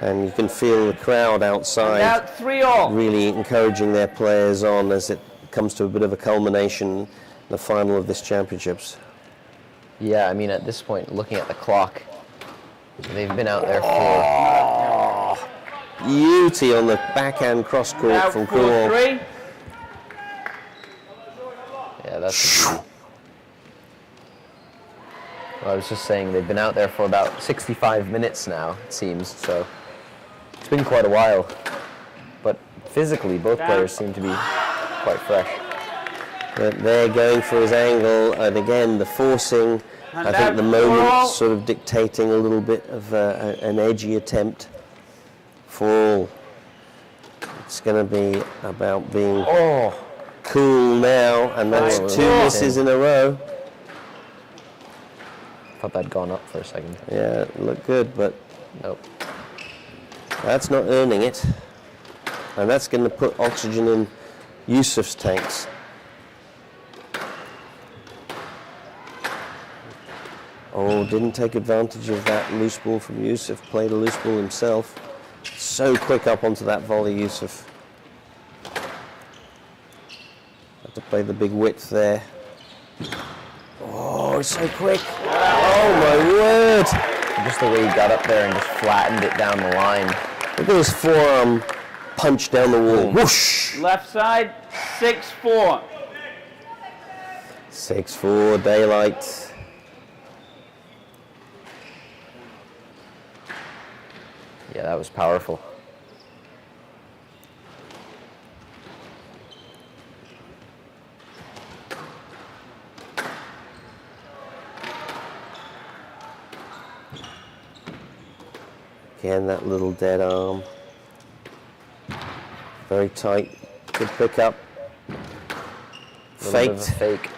and you can feel the crowd outside Out 3-all. really encouraging their players on as it comes to a bit of a culmination, the final of this championships. Yeah, I mean, at this point, looking at the clock, they've been out there for... Beauty on the backhand cross court Out from Crawl. 4-3. Yeah, that's... Well, I was just saying, they've been out there for about 65 minutes now, it seems, so it's been quite a while. But physically, both players seem to be quite fresh. But they're going for his angle, and again, the forcing, I think the moment sort of dictating a little bit of an edgy attempt for all. It's going to be about being cool now, and that's 2 misses in a row. Thought that'd gone up for a second. Yeah, it looked good, but Nope. that's not earning it. And that's going to put oxygen in Yusuf's tanks. Oh, didn't take advantage of that loose ball from Yusuf. Played a loose ball himself. So quick up onto that volley, Yusuf. Had to play the big width there. Oh, so quick. Oh, my word. Just the way he got up there and just flattened it down the line. Look at his forearm punch down the wall. Whoosh. Left side, 6-4. 6-4, daylight. Yeah, that was powerful. Again, that little dead arm. Very tight. Good pickup. Little bit of a Faked. fake.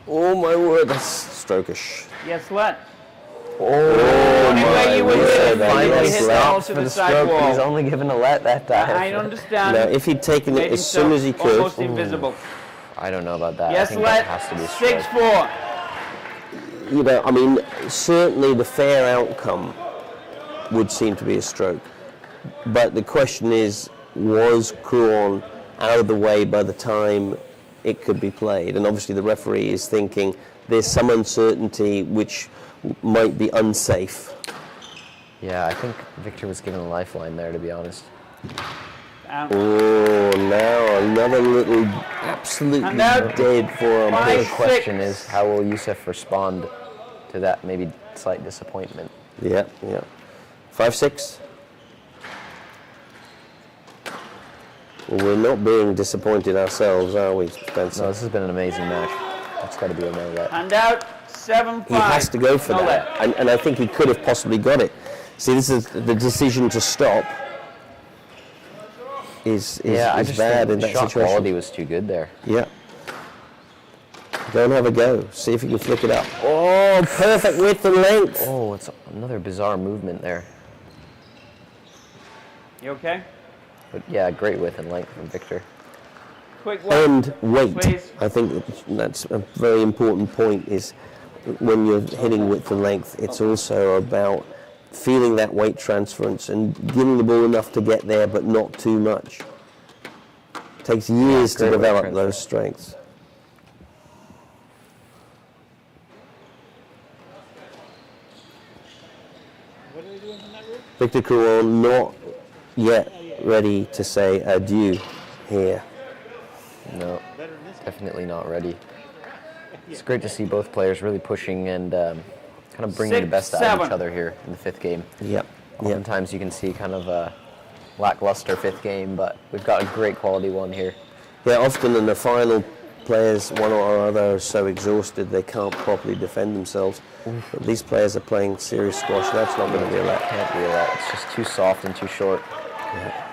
Oh my word, that's strokish. Yes, let. Oh Anyway, you would word, finally yes, hit the let. ball to For the the stroke, but he's sidewall. only given a let that time. I understand. Now, if he'd taken it Made as soon as he himself could, almost invisible. I don't know about that. I Yes, think let. that has to be a stroke. 6-4. I mean, certainly the fair outcome would seem to be a stroke. But the question is, was Crawl out of the way by the time it could be played? And obviously the referee is thinking there's some uncertainty which might be unsafe. Yeah, I think Victor was given a lifeline there, to be honest. Oh, now another little absolutely And out. dead forearm Five. push. The question is, how will Yusuf respond to that maybe slight disappointment? Yeah. 5-6. Well, we're not being disappointed ourselves, are we, Spencer? No, this has been an amazing match. That's got to be a no let. And out, 7-5. He has to go for No that, let. and I think he could have possibly got it. See, this is the decision to stop. Is I just bad think in the that shot situation. quality was too good there. Yeah. Go and have a go. See if you can flick it up. Oh, perfect width and length. Oh, it's another bizarre movement there. You okay? But yeah, great width and length from Victor. Quick one. And weight. Please. I think that's a very important point, is when you're hitting width and length, it's also about feeling that weight transference and giving the ball enough to get there, but not too much. It takes years to great weight develop transfer. those strengths. Victor Crouan not yet ready to say adieu here. No, definitely not ready. It's great to see both players really pushing and kind of bringing the best out of 6-7. each other here in the fifth game. Yep. Oftentimes you can see kind of a lackluster fifth game, but we've got a great quality one here. Yeah, often in the final, players, one or other, are so exhausted they can't properly defend themselves. But these players are playing serious squash. That's not going to be a let. Can't be a let. It's just too soft and too short. Yeah.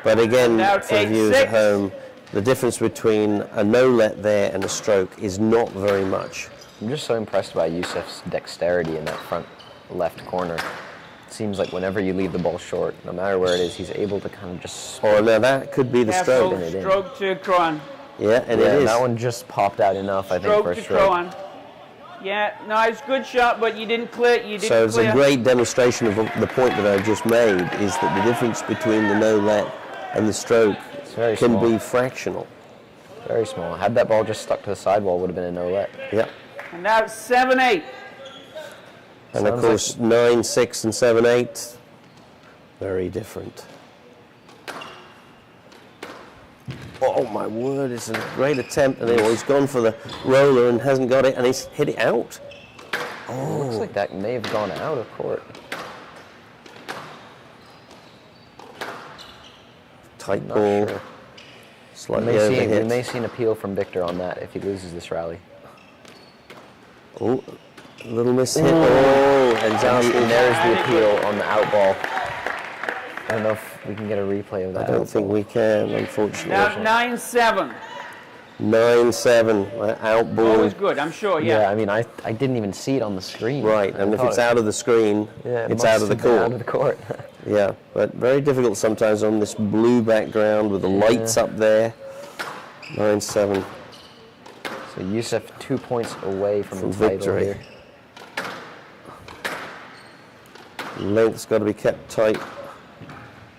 But again, for the viewers at home, the difference between a no-let there and a stroke is not very much. I'm just so impressed by Yusuf's dexterity in that front left corner. It seems like whenever you leave the ball short, no matter where it is, he's able to kind of just... Oh, now that could be the stroke. Stroke to Kroan. Yeah, and it is. That one just popped out enough, I think, for a stroke. Kroan. Yeah, no, it's a good shot, but you didn't clear. So it's a great demonstration of the point that I've just made, is that the difference between the no-let and the stroke can be fractional. Very small. Had that ball just stuck to the sidewall, would have been a no-let. Yeah. And now it's 7-8. And of course, 9-6 and 7-8, very different. Oh my word, it's a great attempt, and he's gone for the roller and hasn't got it, and he's hit it out. Oh, looks like that may have gone out of court. Tight ball. Sure. Slightly overhit. We may see an appeal from Victor on that if he loses this rally. Oh, a little miss hit. Oh, and there's the appeal on the out ball. I don't know if we can get a replay of that. I don't think we can, unfortunately. Now 9-7. 9-7, out ball. Always good, I'm sure, yeah. Yeah, I mean, I didn't even see it on the screen. Right, and if it's out of the screen, it's out of the court. Out of the court. Yeah, but very difficult sometimes on this blue background with the lights up there. 9-7. So Yusuf 2 points away from the title victory. here. Length's got to be kept tight.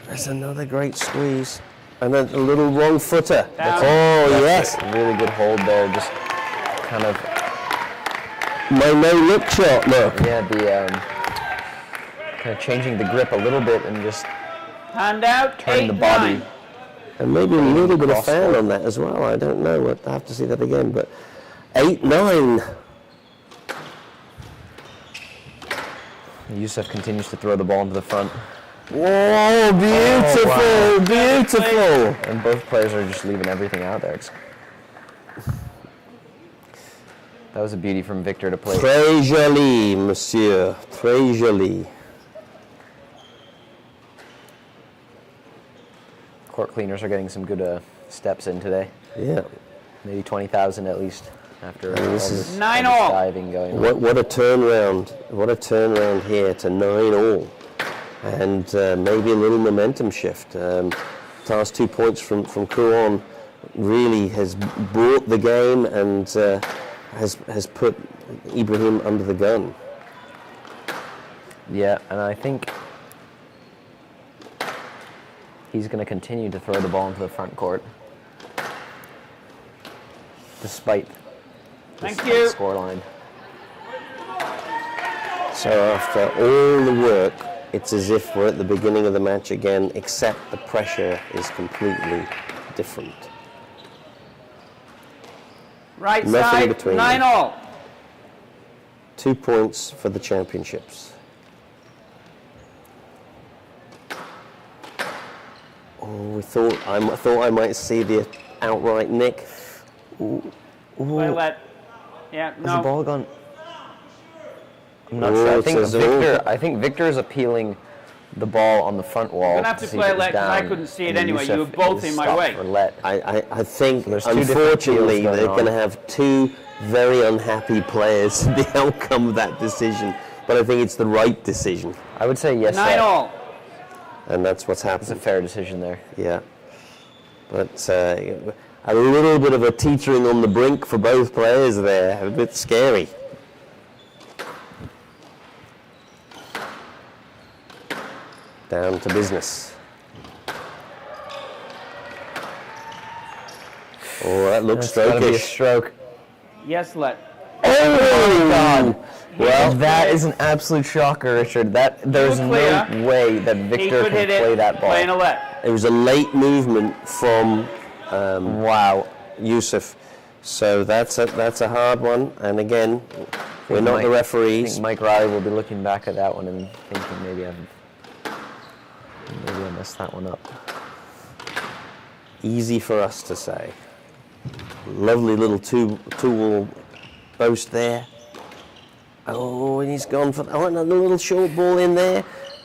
There's another great squeeze. And then a little wrong footer. That's yes. A really good hold there, just kind of... My no-look shot, look. Yeah, the kind of changing the grip a little bit and just hand out, turning the body. 8-9. And maybe a little bit of fan on that as well. I don't know. I have to see that again. But 8-9. Yusuf continues to throw the ball into the front. Whoa, beautiful, Oh, wow. beautiful. And both players are just leaving everything out there. That was a beauty from Victor to play. Très joli, monsieur. Très joli. Court cleaners are getting some good steps in today. Yeah. Maybe 20,000 at least after all this this is 9-all. diving going on. What a turnaround. What a turnaround here to 9-all. And maybe a little momentum shift. Last 2 points from Kuon really has brought the game and has put Ibrahim under the gun. Yeah, and I think he's going to continue to throw the ball into the front court, despite the scoreline. So after all the work, it's as if we're at the beginning of the match again, except the pressure is completely different. Right Nothing side, between 9-all. 2 points for the championships. Oh, I thought I might see the outright nick. Ooh. Let. Yeah, Has the no. ball gone? I'm not sure. it's I think Victor is appealing the ball on the front wall. You're gonna have to see play if it was let because I down, couldn't see it and anyway. You were Yusuf both is in my stopped way. for let. I think, there's 2 different unfortunately, appeals they're going going to on. have 2 very unhappy players in the outcome of that decision. But I think it's the right decision. I would say yes. 9-all. And that's what's It's a happened. fair decision there. Yeah. But a little bit of a teetering on the brink for both players there. A bit scary. Down to business. Oh, that looks It's gotta be a strokish. stroke. Yes, let. Oh my God! Well, that is an absolute shocker, Richard. There's no clear. way that He Victor could can hit play it, that ball. playing a let. It was a late movement from Wow. Yusuf. So that's a hard one. And again, We're not the I referees. think Mike Riley will be looking back at that one and thinking maybe I messed that one up. Easy for us to say. Lovely little two-wall post there. Oh, and he's gone for another little short ball in there.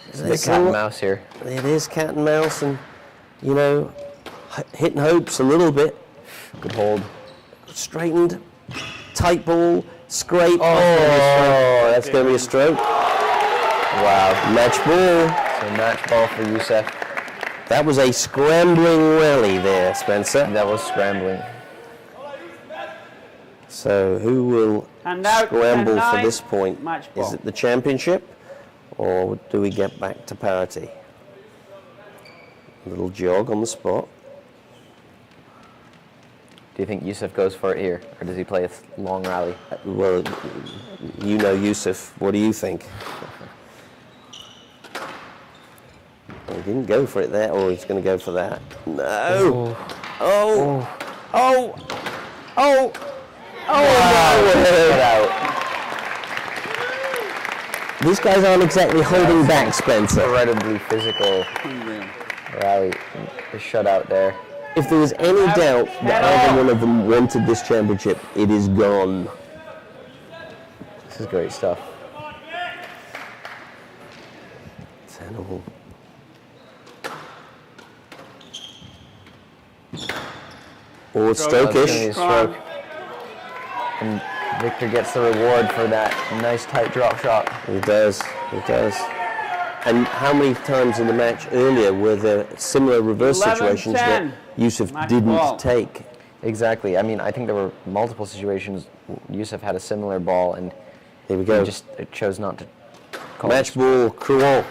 It's a bit cat and mouse here. It is cat and mouse, and you know, hitting hopes a little bit. Good hold. Straightened, tight ball, scrape. Oh, that's going to be a stroke. Wow. Match ball. So match ball for Youssef. That was a scrambling rally there, Spencer. That was scrambling. So who will scramble for this point? Match ball. Is it the championship, or do we get back to parity? A little jog on the spot. Do you think Youssef goes for it here, or does he play a long rally? Well, you know Youssef. What do you think? He didn't go for it there, or he's going to go for that. No! Oh! Oh! Oh! Oh! Get out. These guys aren't exactly holding back, Spencer. Incredibly physical rally. The shutout there. If there was any doubt that either one of them wanted this championship, it is gone. This is great stuff. 10-all. Oh, it's It's gonna be a Stokish. stroke. And Victor gets the reward for that nice tight drop shot. He does. He does. And how many times in the match earlier were there similar reverse 11-10. situations that Youssef Match didn't ball. take? Exactly. I mean, I think there were multiple situations. Youssef had a similar ball, and Here we go. he just chose not to call Match it. ball, Crouan.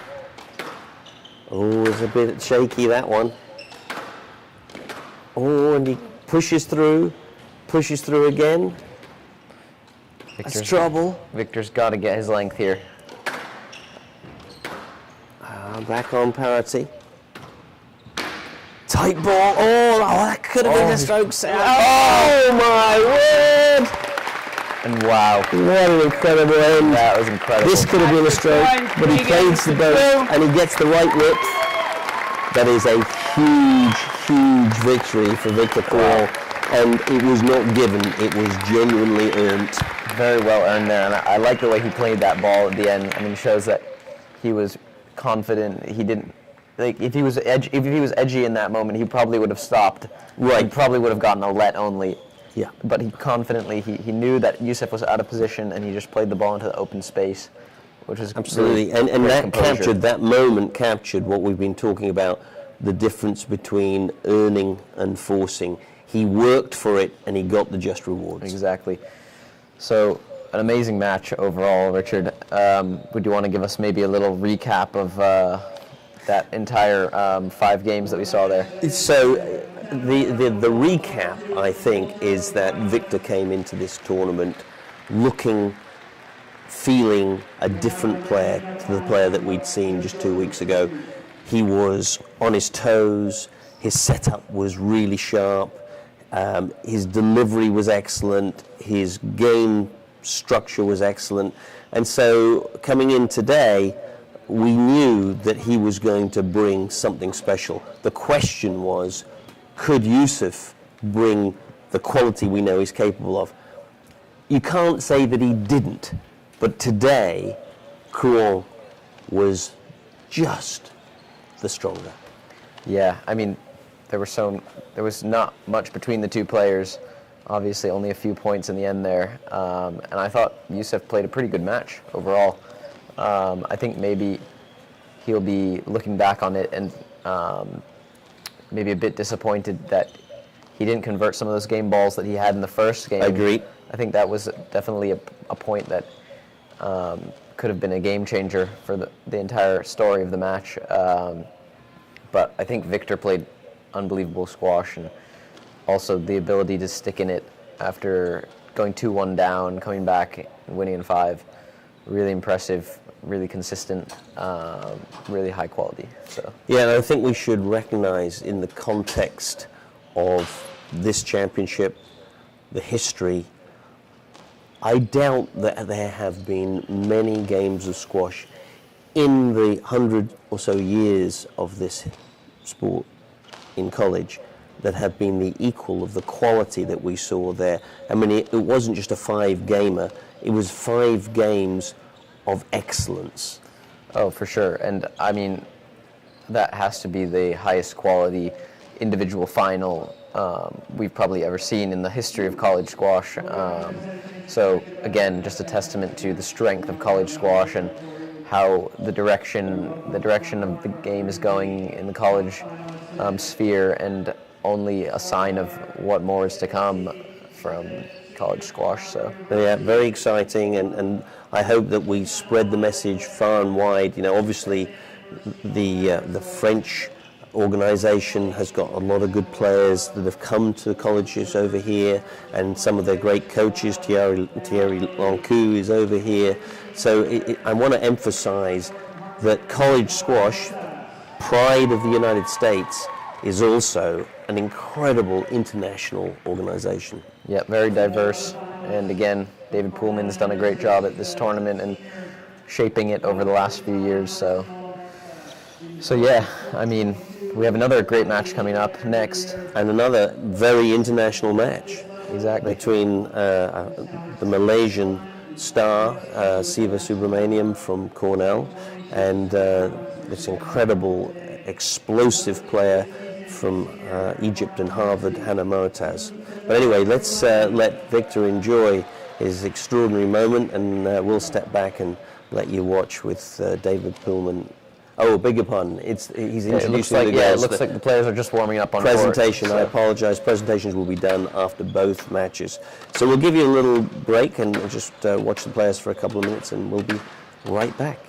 Oh, it's a bit shaky, that one. Oh, and he pushes through again. That's trouble. Victor's got to get his length here. Back on parity. Tight ball. Oh, that could have been a stroke set. Oh my word! And wow, What an incredible end. that was incredible. This could have been a stroke, but he plays the boat and he gets the right width. That is a huge, huge victory for Victor Crouan. And it was not given, it was genuinely earned. Very well earned there, and I like the way he played that ball at the end. I mean, it shows that he was confident. He didn't, like, if he was edgy in that moment, he probably would have stopped. Right. He probably would have gotten a let only. Yeah. But he confidently, he knew that Youssef was out of position, and he just played the ball into the open space, which is Absolutely, really and great that composure. that moment captured what we've been talking about, the difference between earning and forcing. He worked for it and he got the just rewards. Exactly. So, an amazing match overall, Richard. Would you want to give us maybe a little recap of that entire 5 games that we saw there? So the recap, I think, is that Victor came into this tournament looking, feeling a different player to the player that we'd seen just 2 weeks ago. He was on his toes, his setup was really sharp, his delivery was excellent, his game structure was excellent, and so coming in today, we knew that he was going to bring something special. The question was, could Youssef bring the quality we know he's capable of? You can't say that he didn't, but today, Crouan was just the stronger. Yeah, I mean, there was not much between the two players. Obviously, only a few points in the end there, and I thought Youssef played a pretty good match overall. I think maybe he'll be looking back on it and maybe a bit disappointed that he didn't convert some of those game balls that he had in the first game. I agree. I think that was definitely a point that could have been a game changer for the entire story of the match. But I think Victor played unbelievable squash, and also the ability to stick in it after going 2-1 down, coming back and winning in 5. Really impressive, really consistent, really high quality. So Yeah, and I think we should recognize in the context of this championship, the history, I doubt that there have been many games of squash in the 100 or so years of this sport in college that have been the equal of the quality that we saw there. I mean, it wasn't just a 5-gamer, it was 5 games of excellence. Oh, for sure. And I mean, that has to be the highest quality individual final we've probably ever seen in the history of college squash. So again, just a testament to the strength of college squash and how the direction of the game is going in the college sphere, and only a sign of what more is to come from college squash. So Yeah, very exciting, and I hope that we spread the message far and wide. You know, obviously the French organization has got a lot of good players that have come to the colleges over here, and some of their great coaches. Thierry Lancou is over here. So I want to emphasize that college squash, pride of the United States, is also an incredible international organization. yeah, very diverse. And again, David Poolman's done a great job at this tournament and shaping it over the last few years. So yeah, I mean, we have another great match coming up next. And another very international match. Exactly. Between the Malaysian star, Siva Subramaniam from Cornell, and this incredible, explosive player from Egypt and Harvard, Hannah Moataz. But anyway, let's let Victor enjoy his extraordinary moment, and we'll step back and let you watch with David Poolman. Oh, beg your pardon. He's introducing the girls. It looks like the players are just warming up on presentation. court, I apologize. Presentations will be done after both matches. So we'll give you a little break and just watch the players for a couple of minutes, and we'll be right back.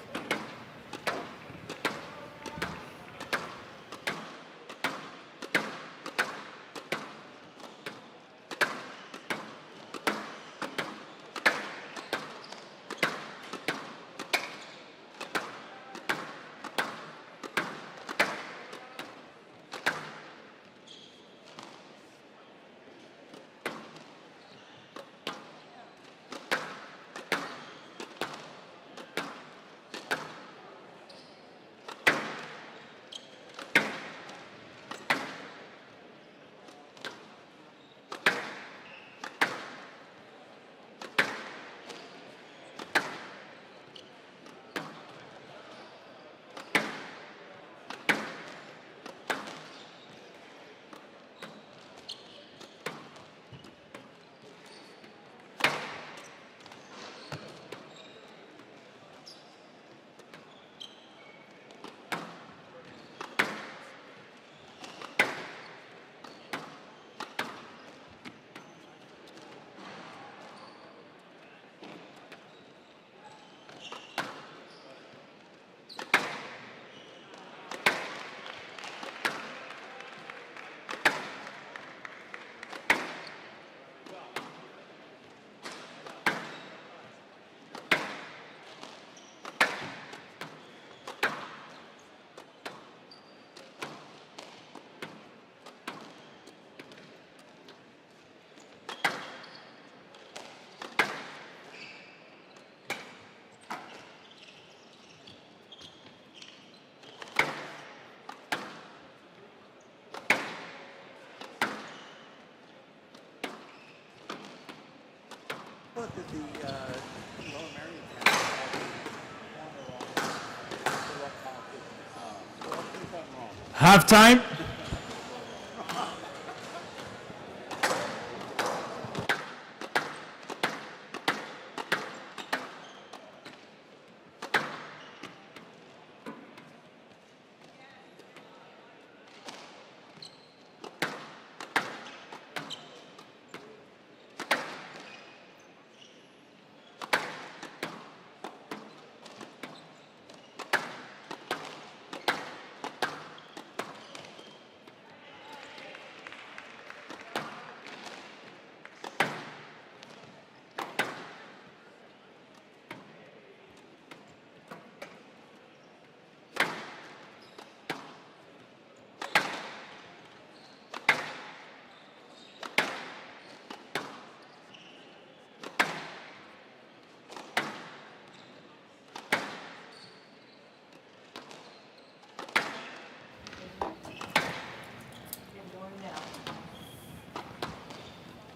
Halftime.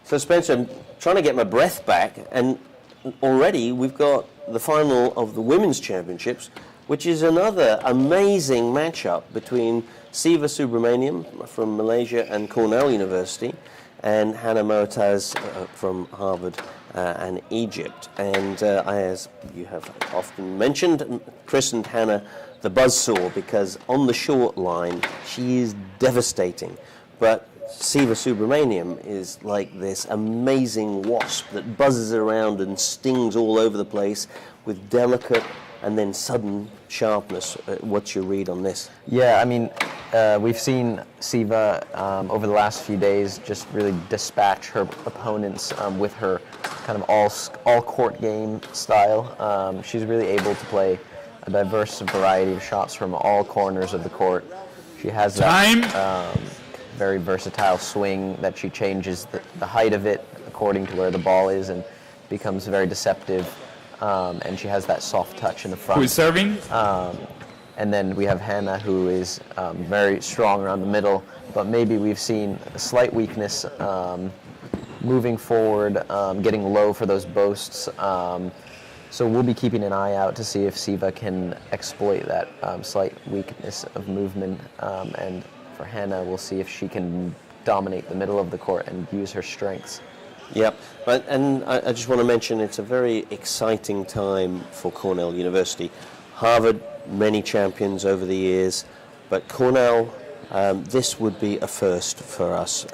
So Spencer, I'm trying to get my breath back, and already we've got the final of the Women's Championships, which is another amazing matchup between Siva Subramaniam from Malaysia and Cornell University, and Hannah Moataz from Harvard and Egypt. And as you have often mentioned, christened Hannah the buzzsaw, because on the short line she is devastating. But Siva Subramaniam is like this amazing wasp that buzzes around and stings all over the place with delicate and then sudden sharpness. What's your read on this? Yeah, I mean, we've seen Siva over the last few days just really dispatch her opponents with her kind of all court game style. She's really able to play a diverse variety of shots from all corners of the court. She has that very versatile swing that she changes the height of it according to where the ball is and becomes very deceptive. And she has that soft touch in the front. Who is serving? And then we have Hannah, who is very strong around the middle, but maybe we've seen a slight weakness moving forward, getting low for those boasts. So we'll be keeping an eye out to see if Siva can exploit that slight weakness of movement. And for Hannah, we'll see if she can dominate the middle of the court and use her strengths. Yep, and I just want to mention it's a very exciting time for Cornell University. Harvard, many champions over the years, but Cornell, this would be a first for us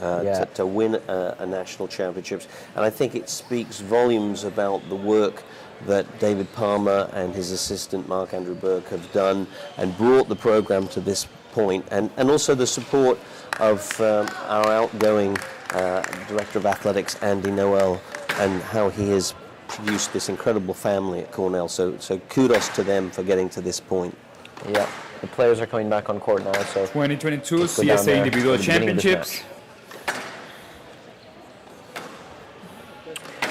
to win a national championships. And I think it speaks volumes about the work that David Palmer and his assistant Mark Andrew Burke have done and brought the program to this point, and also the support of our outgoing Director of Athletics, Andy Noel, and how he has produced this incredible family at Cornell. So kudos to them for getting to this point. Yeah, the players are coming back on court now. So 2022 let's go down CSA there Individual for the beginning of this Championships.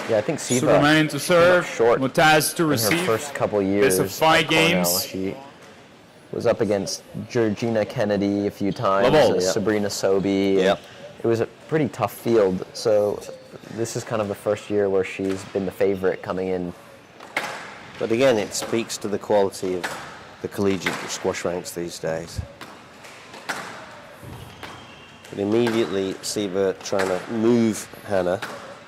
Yeah, I think Siva Subramanian to serve, short Moataz to in her receive. first couple years. Best of 5 at Cornell. games. She was up against Georgina Kennedy a few times, Level. Sabrina Sobey. Yep. It was a pretty tough field, so this is kind of the first year where she's been the favorite coming in. But again, it speaks to the quality of the collegiate squash ranks these days. But immediately, Siva trying to move Hannah,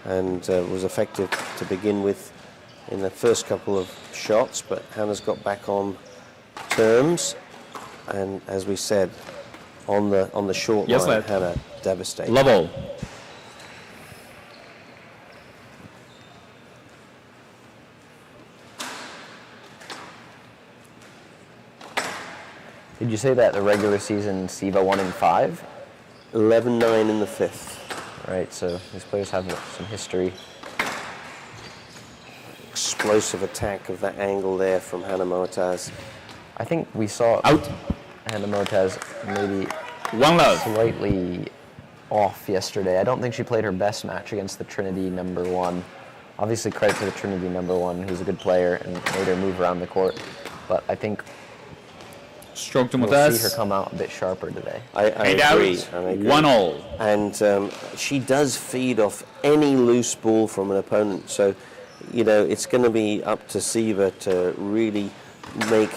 and was effective to begin with in the first couple of shots, but Hannah's got back on terms, and as we said, on the short Yes, line, lad. Hannah devastating. Level. Did you say that the regular season Siva won in 5? 11-9 in the fifth. Right, so these players have some history. Explosive attack of that angle there from Hannah Moataz. I think we saw Out. Hannah Moataz maybe 1 love. slightly off yesterday. I don't think she played her best match against the Trinity #1. Obviously credit to the Trinity #1, who's a good player and made her move around the court. But I think Stroke to we'll see her Moataz. come out a bit sharper today. I And agree. out. I agree. 1-all. And she does feed off any loose ball from an opponent. So, you know, it's going to be up to Siva to really make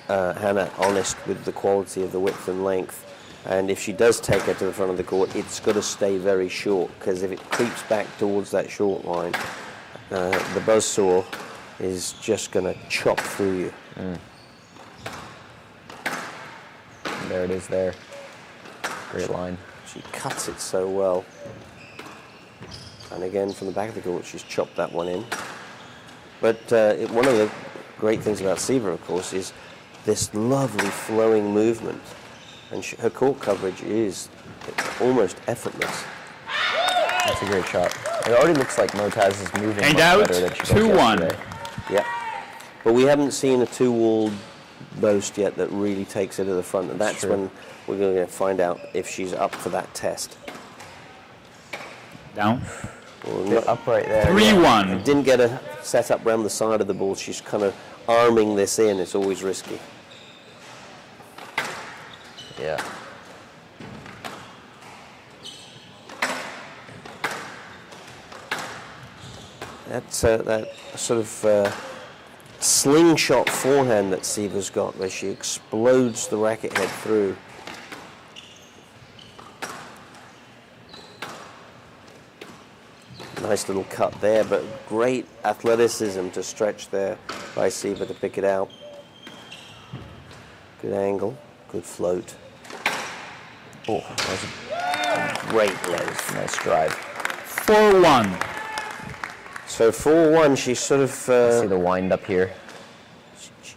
Hannah honest with the quality of the width and length. And if she does take her to the front of the court, it's got to stay very short, because if it creeps back towards that short line, the buzzsaw is just going to chop through you. There it is there. Great line. She cuts it so well. And again, from the back of the court, she's chopped that one in. But one of the great things about Siva, of course, is this lovely flowing movement. And her court coverage is almost effortless. That's a great shot. It already looks like Moataz is moving And much out. better than she was 2-1. yesterday. Yeah. But we haven't seen a two-walled boast yet that really takes her to the front. And that's True. when we're going to find out if she's up for that test. Down. Or Get not. up right there. 3-1. Didn't get her set up around the side of the ball. She's kind of arming this in. It's always risky. Yeah. that sort of slingshot forehand that Siva's got, where she explodes the racket head through. Nice little cut there, but great athleticism to stretch there by Siva to pick it out. Good angle, good float. Oh, that was a great length. Nice drive. 4-1. So 4-1, she's sort of... See the wind up here.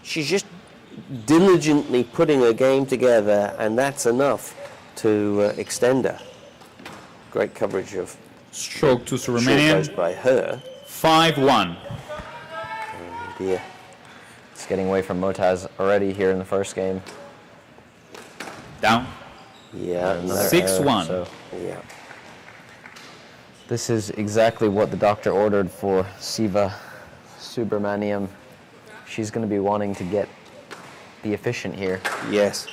she's just diligently putting her game together, and that's enough to extend her. Great coverage of Stroke to short Romanian. post by her. 5-1. Oh dear. It's getting away from Motaz already here in the first game. Down. Yeah. Another 6-1. error, so Yeah. this is exactly what the doctor ordered for Siva Subramaniam. She's going to be wanting to be efficient here. Yes.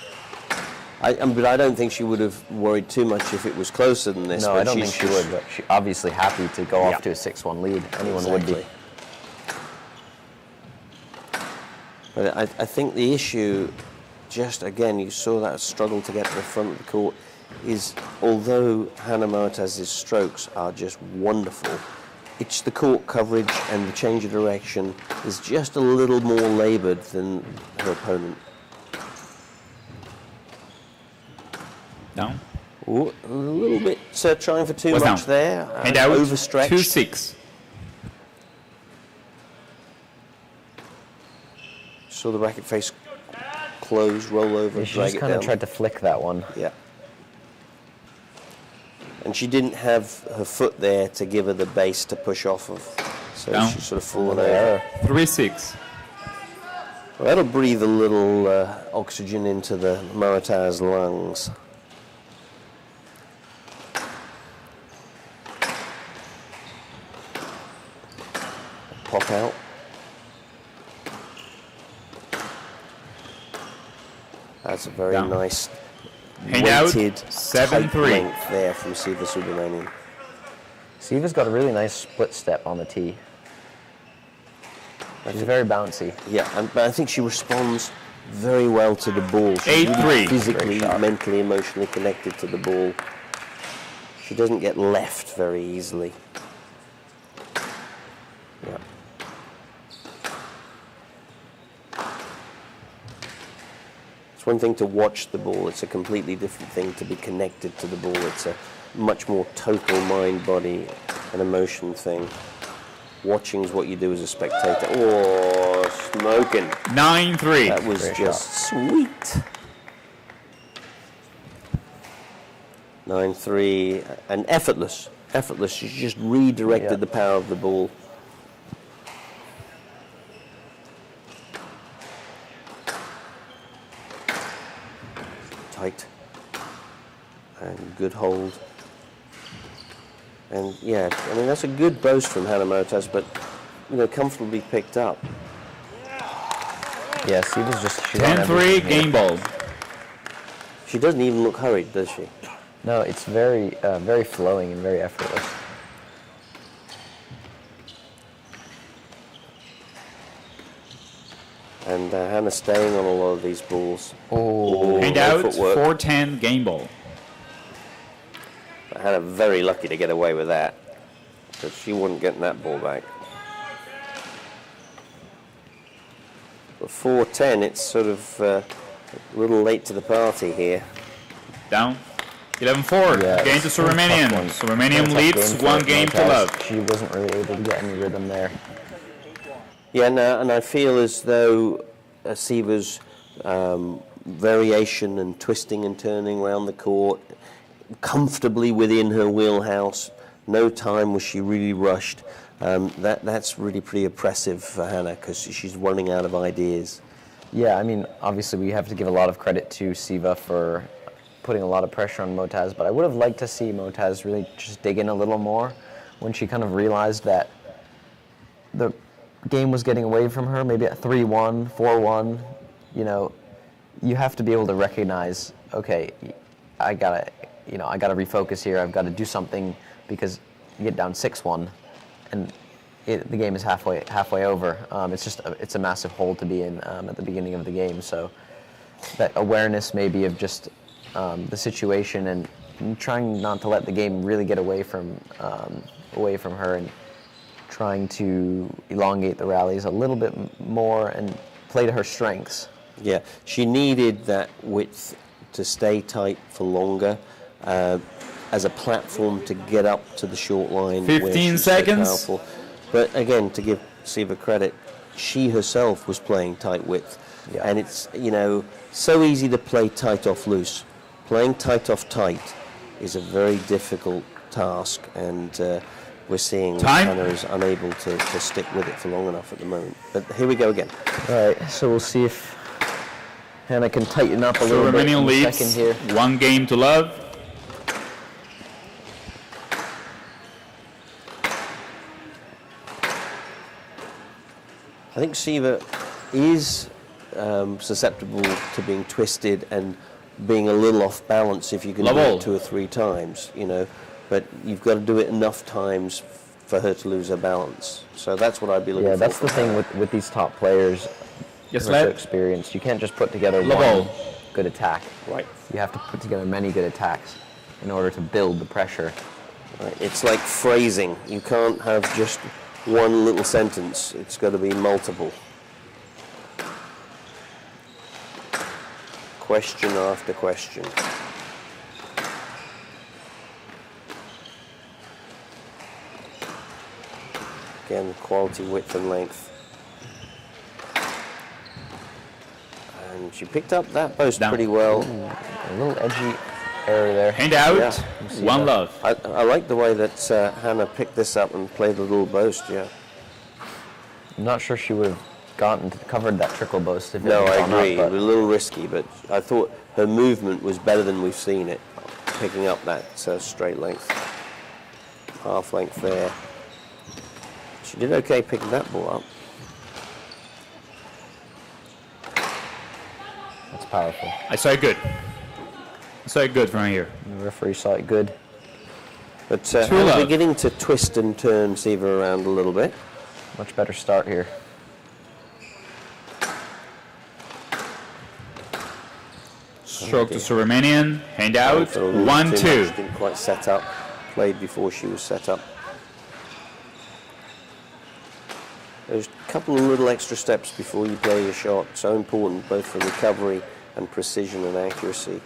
But I don't think she would have worried too much if it was closer than this. No, but I don't she's think she would, but she's obviously happy to go Yeah. off to a 6-1 lead. Anyone would be. Exactly. But I think the issue, just again, you saw that struggle to get to the front of the court, is although Hannah Motaz's strokes are just wonderful, it's the court coverage and the change of direction is just a little more laboured than her opponent. Down. Ooh, a little bit trying for too What's much down? there. Hand out. Overstretched. 2-6. Saw the racket face close, roll over, She drag just it kind of down. tried to flick that one. Yeah. And she didn't have her foot there to give her the base to push off of. So Down. she's sort of fallen Another over. error. 3-6. Well, that'll breathe a little oxygen into the Motaz lungs. Pop out. That's a very Down. nice Hand out. weighted 7-3. tight length there from Siva Subramanian. Siva's got a really nice split step on the tee. She's very bouncy. Yeah, but I think she responds very well to the ball. She's 8-3. really physically, Great shot. mentally, emotionally connected to the ball. She doesn't get left very easily. Yeah. It's one thing to watch the ball. It's a completely different thing to be connected to the ball. It's a much more total mind, body, and emotion thing. Watching is what you do as a spectator. Oh, smoking. 9-3. That was Great just sweet. 9-3 and effortless. Effortless. She just redirected Yeah. the power of the ball. Tight. And good hold. And yeah, I mean, that's a good boast from Hannah Motaz, but, comfortably picked up. Yeah, Siva's just... she's on 10-3. everything here. Game ball. She doesn't even look hurried, does she? No, it's very, very flowing and very effortless. And Hannah's staying on a lot of these balls. Oh, Hand no out. footwork. 4-10. Game ball. Hannah very lucky to get away with that, because she wasn't getting that ball back. But 4-10, it's sort of a little late to the party here. Down. 11-4. yeah, Game to it's a tough Romanian. one. So Romanian Tough leads for 1 game to Motaz. love. She wasn't really able to get any rhythm there. Yeah, no, and I feel as though Siva's variation and twisting and turning around the court, comfortably within her wheelhouse, no time was she really rushed. That's really pretty oppressive for Hannah, because she's running out of ideas. Yeah, I mean, obviously we have to give a lot of credit to Siva for putting a lot of pressure on Motaz, but I would have liked to see Motaz really just dig in a little more when she kind of realized that the game was getting away from her, maybe at 3-1, 4-1, you have to be able to recognize, okay, I gotta refocus here, I've got to do something, because you get down 6-1, and the game is halfway over. It's a massive hole to be in at the beginning of the game. So that awareness maybe of just the situation and trying not to let the game really get away from her, and trying to elongate the rallies a little bit more and play to her strengths. Yeah, she needed that width to stay tight for longer as a platform to get up to the short line. 15 seconds. So powerful. But again, to give Siva credit, she herself was playing tight width. Yeah. And it's, so easy to play tight off loose. Playing tight off tight is a very difficult task, and we're seeing Hannah is unable to stick with it for long enough at the moment. But here we go again. All right, so we'll see if Hannah can tighten up a little bit in Romanian the leads. second here. 1 game to love. I think Siva is susceptible to being twisted and being a little off balance if you can do it 2 or 3 times, but you've got to do it enough times for her to lose her balance. So that's what I'd be looking for. Yeah, that's the thing with these top players. Yes, They're so lad. experienced. You can't just put together one Level. good attack. Right. You have to put together many good attacks in order to build the pressure. Right. It's like phrasing. You can't have just one little sentence. It's got to be multiple. Question after question. Again, quality, width and length. And she picked up that post Down. pretty well. A little edgy error there. Hand out. Yeah. 1 love. I like the way that Hannah picked this up and played a little boast, yeah. I'm not sure she would have covered that trickle boast if it No, had I gone up, agree. but It was a little risky, but I thought her movement was better than we've seen it, picking up that straight length. Half length there. She did okay picking that ball up. that's powerful. I saw it good. I saw it good from here. The referee saw it good. But True Hannah's love. beginning to twist and turn Siva around a little bit. Much better start here. Stroke to Romanian. Hand out. For a little 1, too 2. much, didn't quite set up. Played before she was set up. There's a couple of little extra steps before you play your shot. So important, both for recovery and precision and accuracy.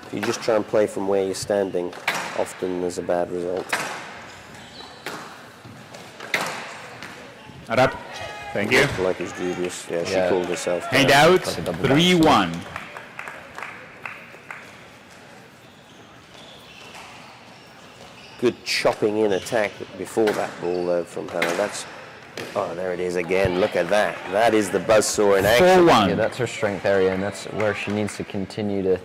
If you just try and play from where you're standing, often there's a bad result. Not up. Thank you. Like it's dubious. Yeah, she Yeah. called herself. Hand down. out. Like a double 3-1. Good chopping in attack before that ball though from Hannah. Oh, there it is again. Look at that. That is the buzzsaw in action. 4-1. Yeah, that's her strength area, and that's where she needs to continue to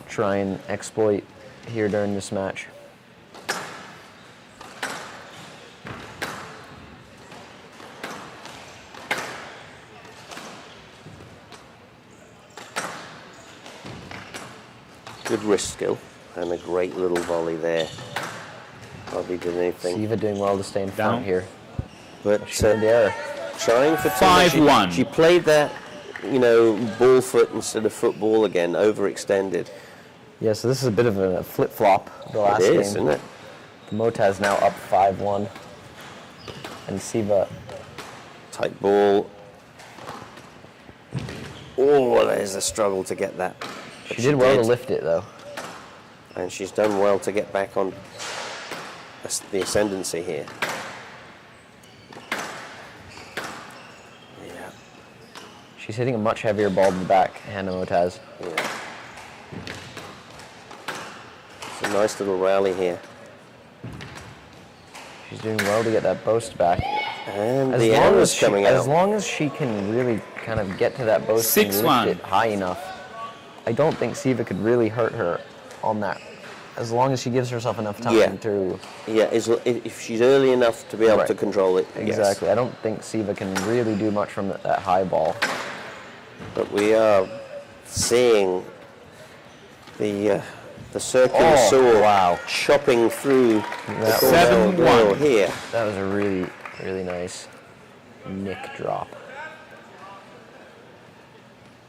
try and exploit here during this match. Good wrist skill and a great little volley there. Hardly did anything. Siva doing well to stay in front Down. here. But She made the error. trying for too much. 5-1. She played that, ball foot instead of football again, overextended. Yeah, so this is a bit of a flip-flop the last It game. is, isn't it? Motaz now up 5-1. And Siva, Tight ball. Oh, there's a struggle to get that. But she did well to did. lift it, though. And she's done well to get back on the ascendancy here. Yeah, She's hitting a much heavier ball to the back, Hannah Motaz. yeah. It's a nice little rally here. She's doing well to get that boast back. And the arrow's coming as out. long as she can really kind of get to that boast and 6-1. lift it high enough, I don't think Siva could really hurt her on that. As long as she gives herself enough time Yeah. to... Yeah, if she's early enough to be able Right. to control it. yes. Exactly. I don't think Siva can really do much from that high ball. But we are seeing the circular saw wow. chopping through the That corner of the 7-1. wall here. That was a really Really nice nick drop.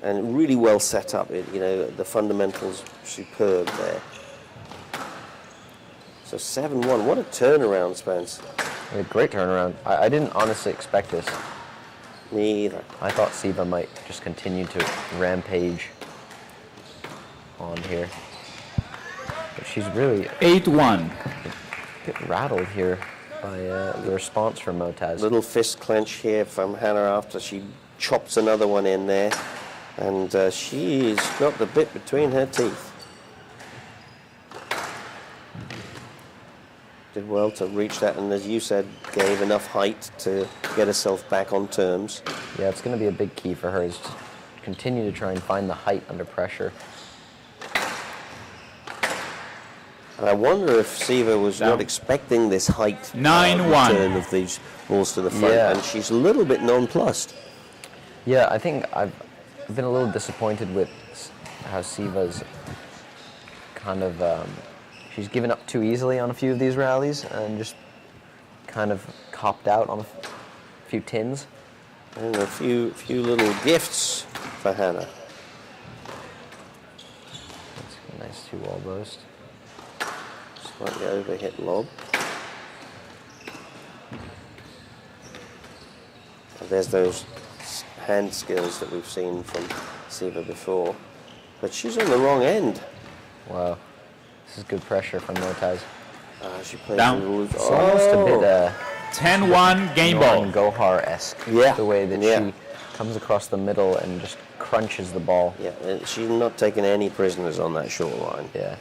And really well set up. The fundamentals superb there. So 7-1. What a turnaround, Spence. A great turnaround. I didn't honestly expect this. Me either. I thought Siva might just continue to rampage on here. But she's really 8-1. a bit rattled here by the response from Motaz. Little fist clench here from Hannah after she chops another one in there. And she's got the bit between her teeth. Did well to reach that, and as you said, gave enough height to get herself back on terms. Yeah, it's going to be a big key for her is to continue to try and find the height under pressure. And I wonder if Siva was not expecting this height 9-1. return of these balls to the front, Yeah. and she's a little bit nonplussed. Yeah, I think I've been a little disappointed with how Siva's kind of she's given up too easily on a few of these rallies and just kind of copped out on a few tins. And a few little gifts for Hannah. That's a nice 2-wall boast. Slightly overhit lob. And there's those hand skills that we've seen from Siva before. But she's on the wrong end. Wow. This is good pressure from Motaz. She plays Down. in the loose. It's almost a bit 10-1 game ball. Norman Gohar-esque. Yeah. The way that Yeah. she comes across the middle and just crunches the ball. Yeah, and she's not taking any prisoners on that short line. Yeah.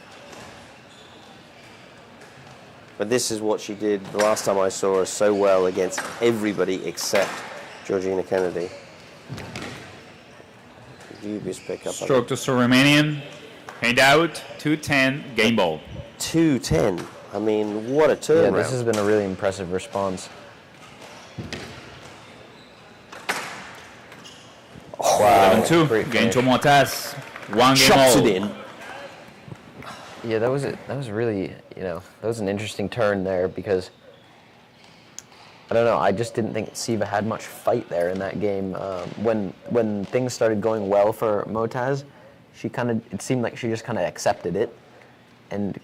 But this is what she did the last time I saw her so well against everybody except Georgina Kennedy. Dubious pickup. Stroke to Romanian. Hand out. 2-10 game ball. 2-10. I mean, what a Yeah, turnaround. this has been a really impressive response. Wow. 11-2. Great Game finish. to Motaz. 1 game Chops all. it in. Yeah, that was really, that was an interesting turn there because I don't know, I just didn't think Siva had much fight there in that game. When things started going well for Motaz, it seemed like she just kind of accepted it and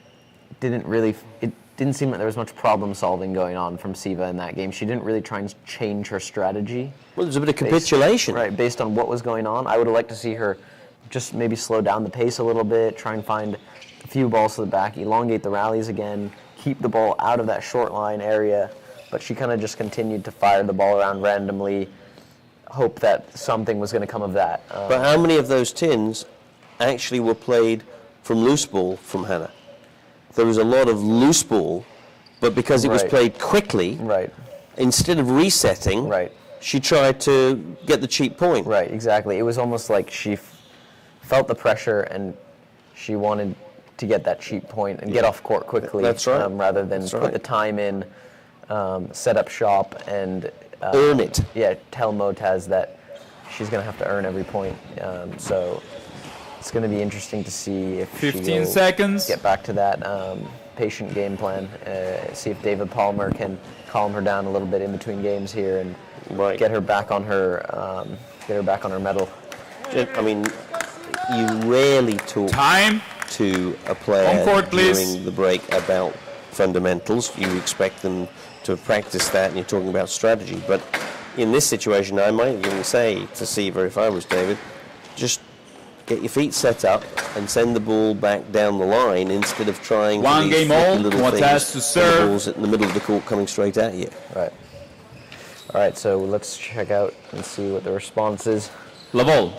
it didn't seem like there was much problem solving going on from Siva in that game. She didn't really try and change her strategy. Well, there's a bit of capitulation. Right, based on what was going on. I would have liked to see her just maybe slow down the pace a little bit, try and find a few balls to the back, elongate the rallies again, keep the ball out of that short line area. But she kind of just continued to fire the ball around randomly, hope that something was going to come of that. But how many of those tins actually were played from loose ball from Hannah? There was a lot of loose ball, but because it was Right. played quickly, Right, instead of resetting, right, she tried to get the cheap point. right, exactly. It was almost like she felt the pressure and she wanted to get that cheap point and get off court quickly. That's right. Rather than That's put right. the time in, set up shop and Earn it. Yeah, tell Motaz that she's going to have to earn every point. So it's going to be interesting to see if 15 she'll seconds. get back to that patient game plan. See if David Palmer can calm her down a little bit in between games here and Right. get her back on her medal. I mean, you rarely talk Time. to a player On court, please. during the break about fundamentals. You expect them to practice that, and you're talking about strategy. But in this situation, I might even say to Siva, if I was David, just get your feet set up and send the ball back down the line instead of trying One to these game all, little Motaz things. to when serve. The ball's in the middle of the court coming straight at you. Right. All right, so let's check out and see what the response is. Level.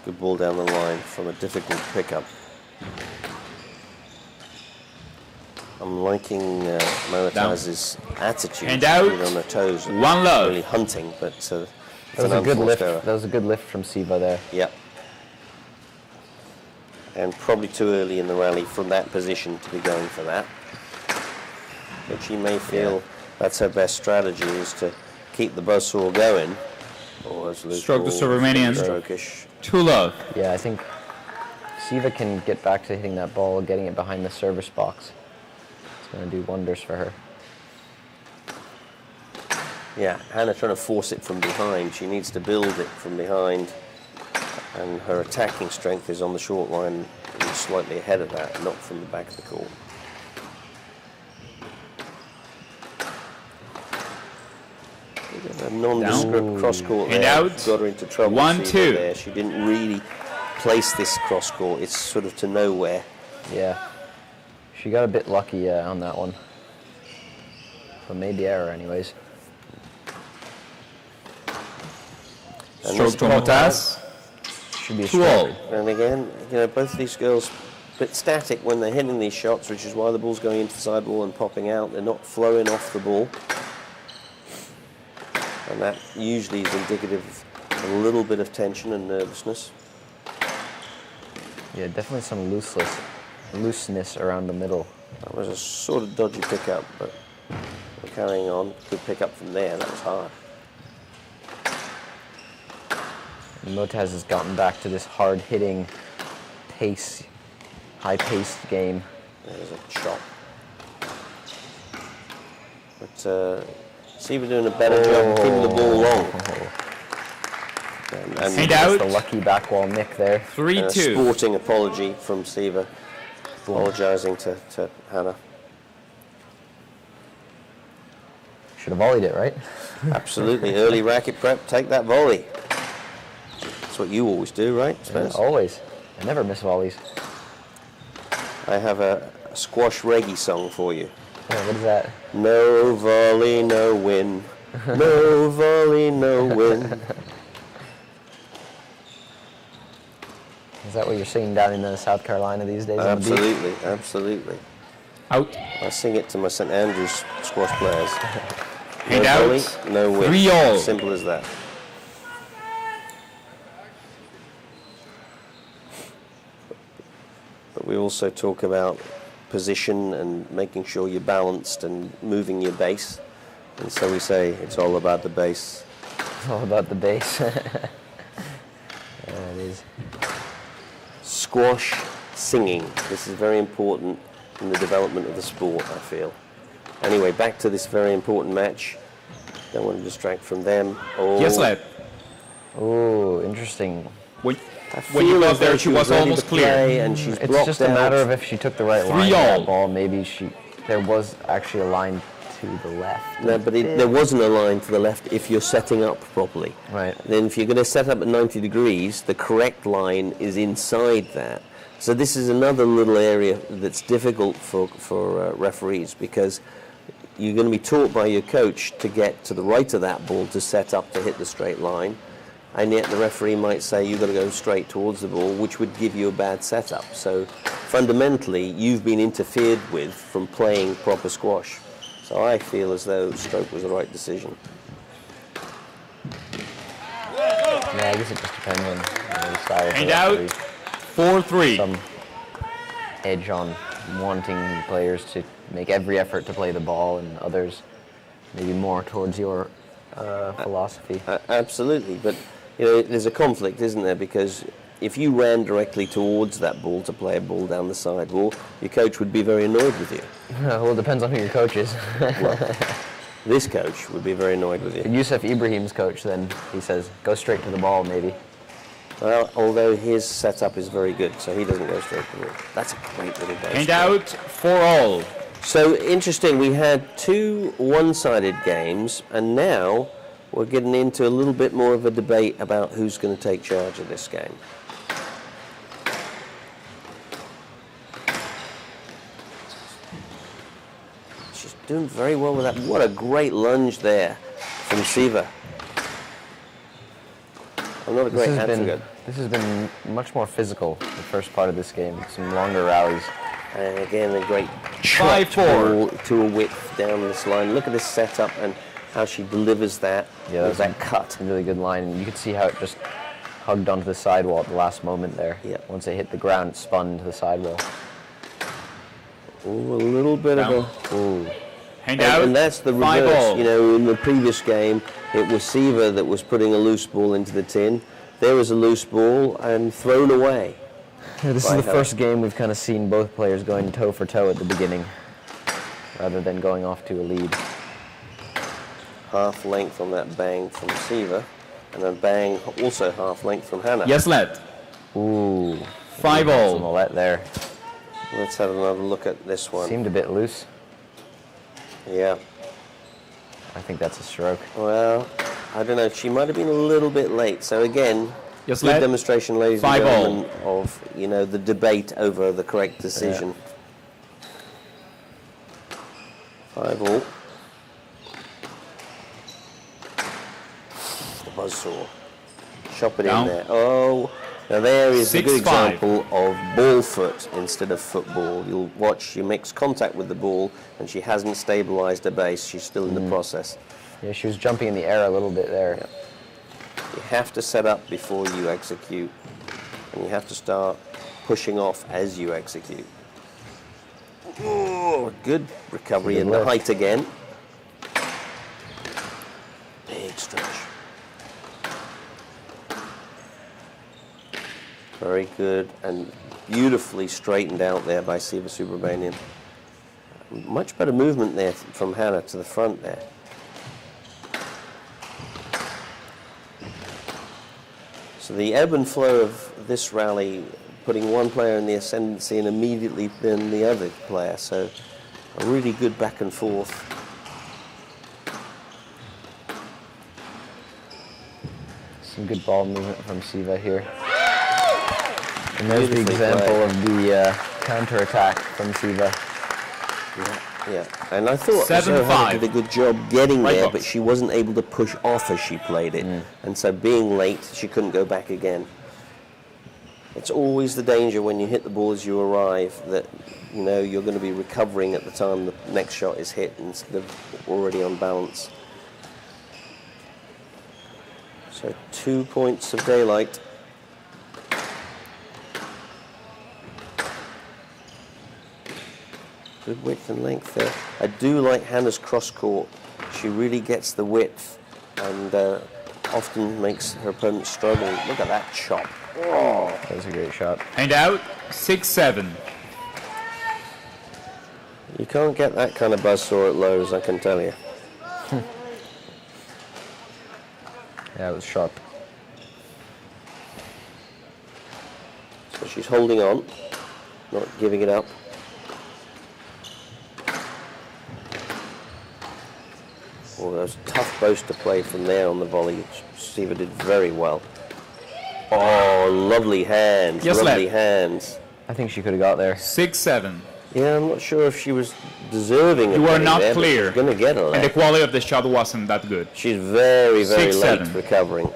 Good ball down the line from a difficult pickup. I'm liking Monetaz's attitude. Hand out. Being on her toes. One love. Really hunting, but it's That was an a good unforced lift. error. That was a good lift from Siva there. Yeah. and probably too early in the rally from that position to be going for that. But she may feel that's her best strategy, is to keep the buzzsaw going. Or as Luke Stroke the calls, Romanian. stroke-ish. 2-love. Yeah, I think Siva can get back to hitting that ball, getting it behind the service box. It's going to do wonders for her. Yeah, Hannah trying to force it from behind. She needs to build it from behind. And her attacking strength is on the short line, slightly ahead of that, not from the back of the court. A nondescript cross-court And there out. got her into trouble. 1-2. There. She didn't really place this cross-court. It's sort of to nowhere. Yeah. She got a bit lucky on that one. But made the error anyways. And Stroke this to Motas. Should be a 2-all. stroke. And again, both these girls a bit static when they're hitting these shots, which is why the ball's going into the sideball and popping out. They're not flowing off the ball. And that usually is indicative of a little bit of tension and nervousness. Yeah, definitely some looseness around the middle. That was a sort of dodgy pickup, but we're carrying on. Good pickup from there. That was hard. Motaz has gotten back to this hard-hitting, high-paced game. There's a chop. But Siva doing a better job keeping the ball long. And And out. The lucky back wall nick there. a 3-2. sporting apology from Siva, apologising to Hannah. Should have volleyed it, right? Absolutely. Early racket prep, take that volley. That's what you always do, right, Spence? Always. I never miss volleys. I have a squash reggae song for you. Yeah, what is that? No volley, no win. No volley, no win. Is that what you're singing down in South Carolina these days? on the beach? Absolutely, absolutely. Out. I sing it to my St Andrews squash players. And No out. volley, no win. 3-all. Simple as that. But we also talk about position and making sure you're balanced and moving your base. And so we say it's all about the base. It's all about the base. Yeah, it is. Squash singing. This is very important in the development of the sport, I feel. Anyway, back to this very important match. Don't want to distract from them. Oh, Yes, lad. Oh, interesting. When I you feel got as though there, she was ready almost to clear. play and she's It's blocked just a out. matter of if she took the right line to 3-all. that ball. Maybe there was actually a line to the left. No, but there wasn't a line to the left if you're setting up properly. Right. Then if you're going to set up at 90 degrees, the correct line is inside that. So this is another little area that's difficult for referees, because you're going to be taught by your coach to get to the right of that ball to set up to hit the straight line, and yet the referee might say you've got to go straight towards the ball, which would give you a bad setup. So fundamentally, you've been interfered with from playing proper squash. So I feel as though stroke was the right decision. Yeah, I guess it just depends on the style of the And out. referee. 4-3. Some edge on wanting players to make every effort to play the ball, and others maybe more towards your philosophy. Absolutely, but there's a conflict, isn't there? Because if you ran directly towards that ball to play a ball down the sidewall, your coach would be very annoyed with you. Well, it depends on who your coach is. This coach would be very annoyed with you. Yusuf Ibrahim's coach, then he says, go straight to the ball, maybe. Well, although his setup is very good, so he doesn't go straight to the ball. That's a great little base. And out. 4-all. So interesting, we had two one-sided games, and now we're getting into a little bit more of a debate about who's going to take charge of this game. She's doing very well with that. What a great lunge there from Siva. I'm not a great hand figure. This has been much more physical, the first part of this game. Some longer rallies. And again, a great chopped 5-4. ball to a width down this line. Look at this setup and how she delivers that. Yeah, with that cut. A really good line. And you can see how hugged onto the sidewall at the last moment there. Yeah. Once it hit the ground, it spun to the sidewall. Ooh, a little bit Down. of a... Ooh. Hand out. And that's the 5 reverse. all. You know, in the previous game, it was Siva that was putting a loose ball into the tin. There was a loose ball and thrown away. Yeah, this by is the her. first game we've kind of seen both players going toe for toe at the beginning, rather than going off to a lead. Half length on that bang from Siva, and a bang also half length from Hannah. Yes, let. Ooh. 5 Some all. let there. Let's have another look at this one. Seemed a bit loose. Yeah. I think that's a stroke. Well, I don't know. She might have been a little bit late. So again, Yes, good lad. demonstration, ladies 5 and all. gentlemen, of the debate over the correct decision. 5 all. The buzzsaw. Chop it Down. in there. Oh, now there is a good 6-5. example of ball foot instead of football. You'll watch she makes contact with the ball and she hasn't stabilized her base. She's still in the process. Yeah, she was jumping in the air a little bit there. You have to set up before you execute, and you have to start pushing off as you execute. Oh, good recovery Good in the lift. height again. Big stretch. Very good and beautifully straightened out there by Siva Subramanian. Much better movement there from Hannah to the front there. So the ebb and flow of this rally, putting one player in the ascendancy and immediately then the other player. So a really good back and forth. Some good ball movement from Siva here. And there's the Beautifully example played. of the counter-attack from Siva. Yeah, and I thought 7-5. Hannah did a good job getting Right there, box. but she wasn't able to push off as she played it. And so being late, she couldn't go back again. It's always the danger when you hit the ball as you arrive that, you know, you're going to be recovering at the time the next shot is hit instead of already on balance. So 2 points of daylight. Good width and length there. I do like Hannah's cross court. She really gets the width and often makes her opponent struggle. Look at that chop. Oh. That was a great shot. Hand out. 6-7. You can't get that kind of buzzsaw at lows, I can tell you. Yeah, it was sharp. So she's holding on, not giving it up. Oh, that was a tough post to play from there on the volley. Siva did very well. Oh, lovely hands, Yes, lovely lad. hands. I think she could have got there. 6-7. Yeah, I'm not sure if she was deserving of You were getting not there, but clear. she's going to get a And the left. quality of the shot wasn't that good. She's very, very 6-7. late recovering.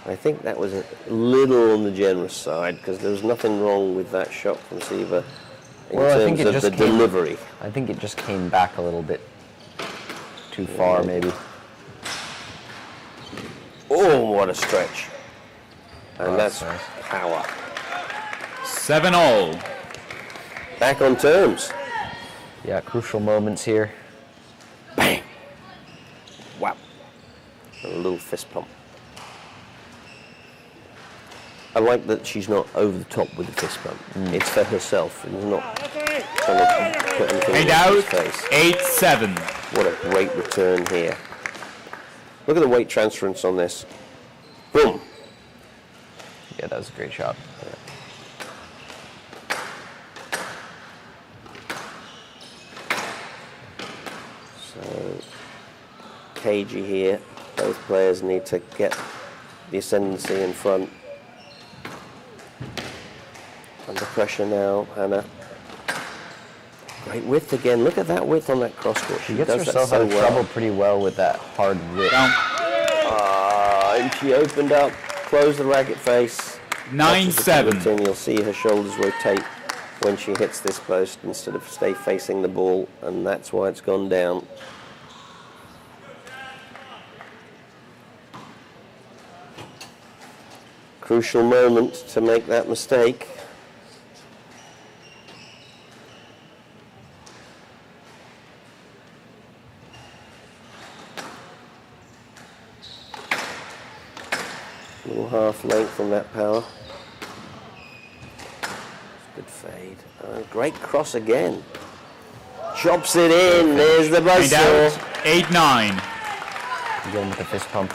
I think that was a little on the generous side because there was nothing wrong with that shot from Siva in Well, I think terms it of the just came- delivery. I think it just came back a little bit too far, maybe. Oh, what a stretch. And Oh, that's nice. power. 7 all. Back on terms. Yeah, crucial moments here. Bang. Wow. And a little fist pump. I like that she's not over the top with the fist pump. It's for herself. It's not trying to put anything Hand in out. his face. 8-7. What a great return here. Look at the weight transference on this. Boom. Yeah, that was a great shot. So, cagey here. Both players need to get the ascendancy in front. Under pressure now, Hannah. Great width again. Look at that width on that cross court. She gets does that herself so out of well. trouble pretty well with that hard width. Down. And she opened up, closed the racket face. 9-7. And you'll see her shoulders rotate when she hits this post instead of stay facing the ball, and that's why it's gone down. Crucial moment to make that mistake. Little half length on that power. Good fade. Great cross again. Chops it in. There's the Paint out, buzzsaw. 8-9. Again with the fist pump.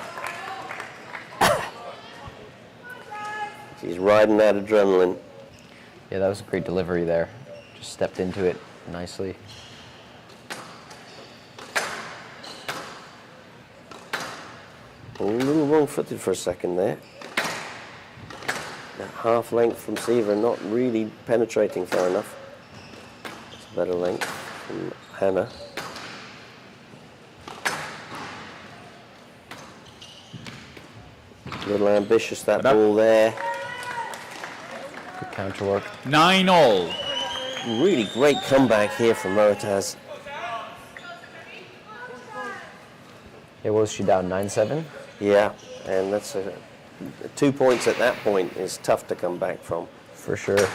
She's riding that adrenaline. Yeah, that was a great delivery there. Just stepped into it nicely. A little wrong-footed for a second there. That half length from Siva not really penetrating far enough. It's a better length from Hannah. A little ambitious, that ball there. Good counter work. 9-all. Really great comeback here from Moritaz. Yeah, was she down 9-7? Yeah, and that's 2 points at that point is tough to come back from. For sure.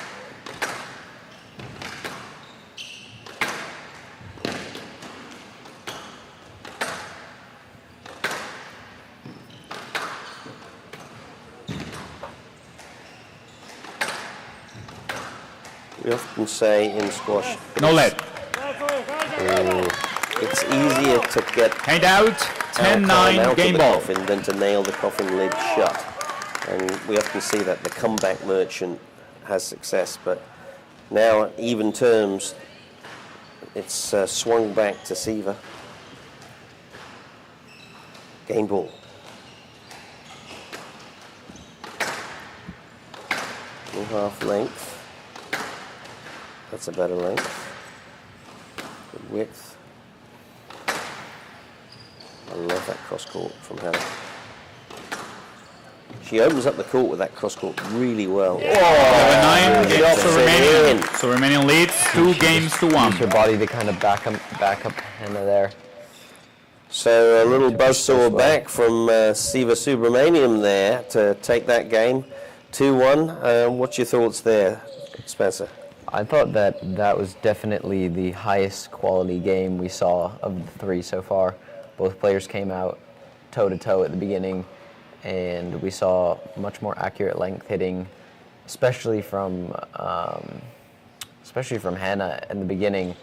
We often say in squash, No let. it's easier to get Paint out, time 10-9 out game of the ball. coffin than to nail the coffin lid shut. And we often see that the comeback merchant has success, but now even terms, it's swung back to Siva. Game ball. Little half length. That's a better length. Good width. I love that cross court from Hannah. She opens up the court with that cross court really well. 11-9 games Drops to it remaining. in. So remaining leads 2 games to 1. Use her body to kind of back up Hannah there. So a little buzzsaw well. back from Siva Subramaniam there to take that game 2-1. What's your thoughts there, Spencer? I thought that was definitely the highest quality game we saw of the 3 so far. Both players came out toe-to-toe at the beginning, and we saw much more accurate length hitting, especially from Hannah in the beginning.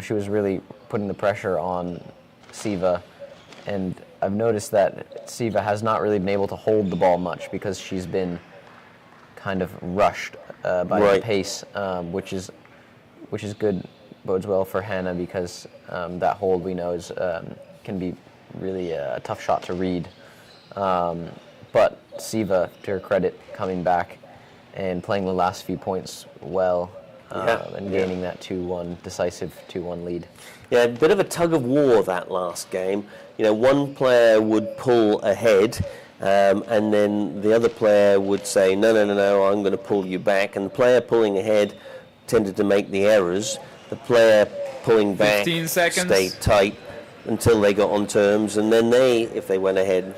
She was really putting the pressure on Siva, and I've noticed that Siva has not really been able to hold the ball much because she's been kind of rushed by the pace, which is good, bodes well for Hannah because that hold we know is can be really a tough shot to read. But Siva, to her credit, coming back and playing the last few points well and gaining that 2-1 decisive 2-1 lead. Yeah, a bit of a tug of war that last game. You know, one player would pull ahead, and then the other player would say, no, I'm going to pull you back. And the player pulling ahead tended to make the errors. The player pulling back 15 seconds. stayed tight until they got on terms, and then they, if they went ahead,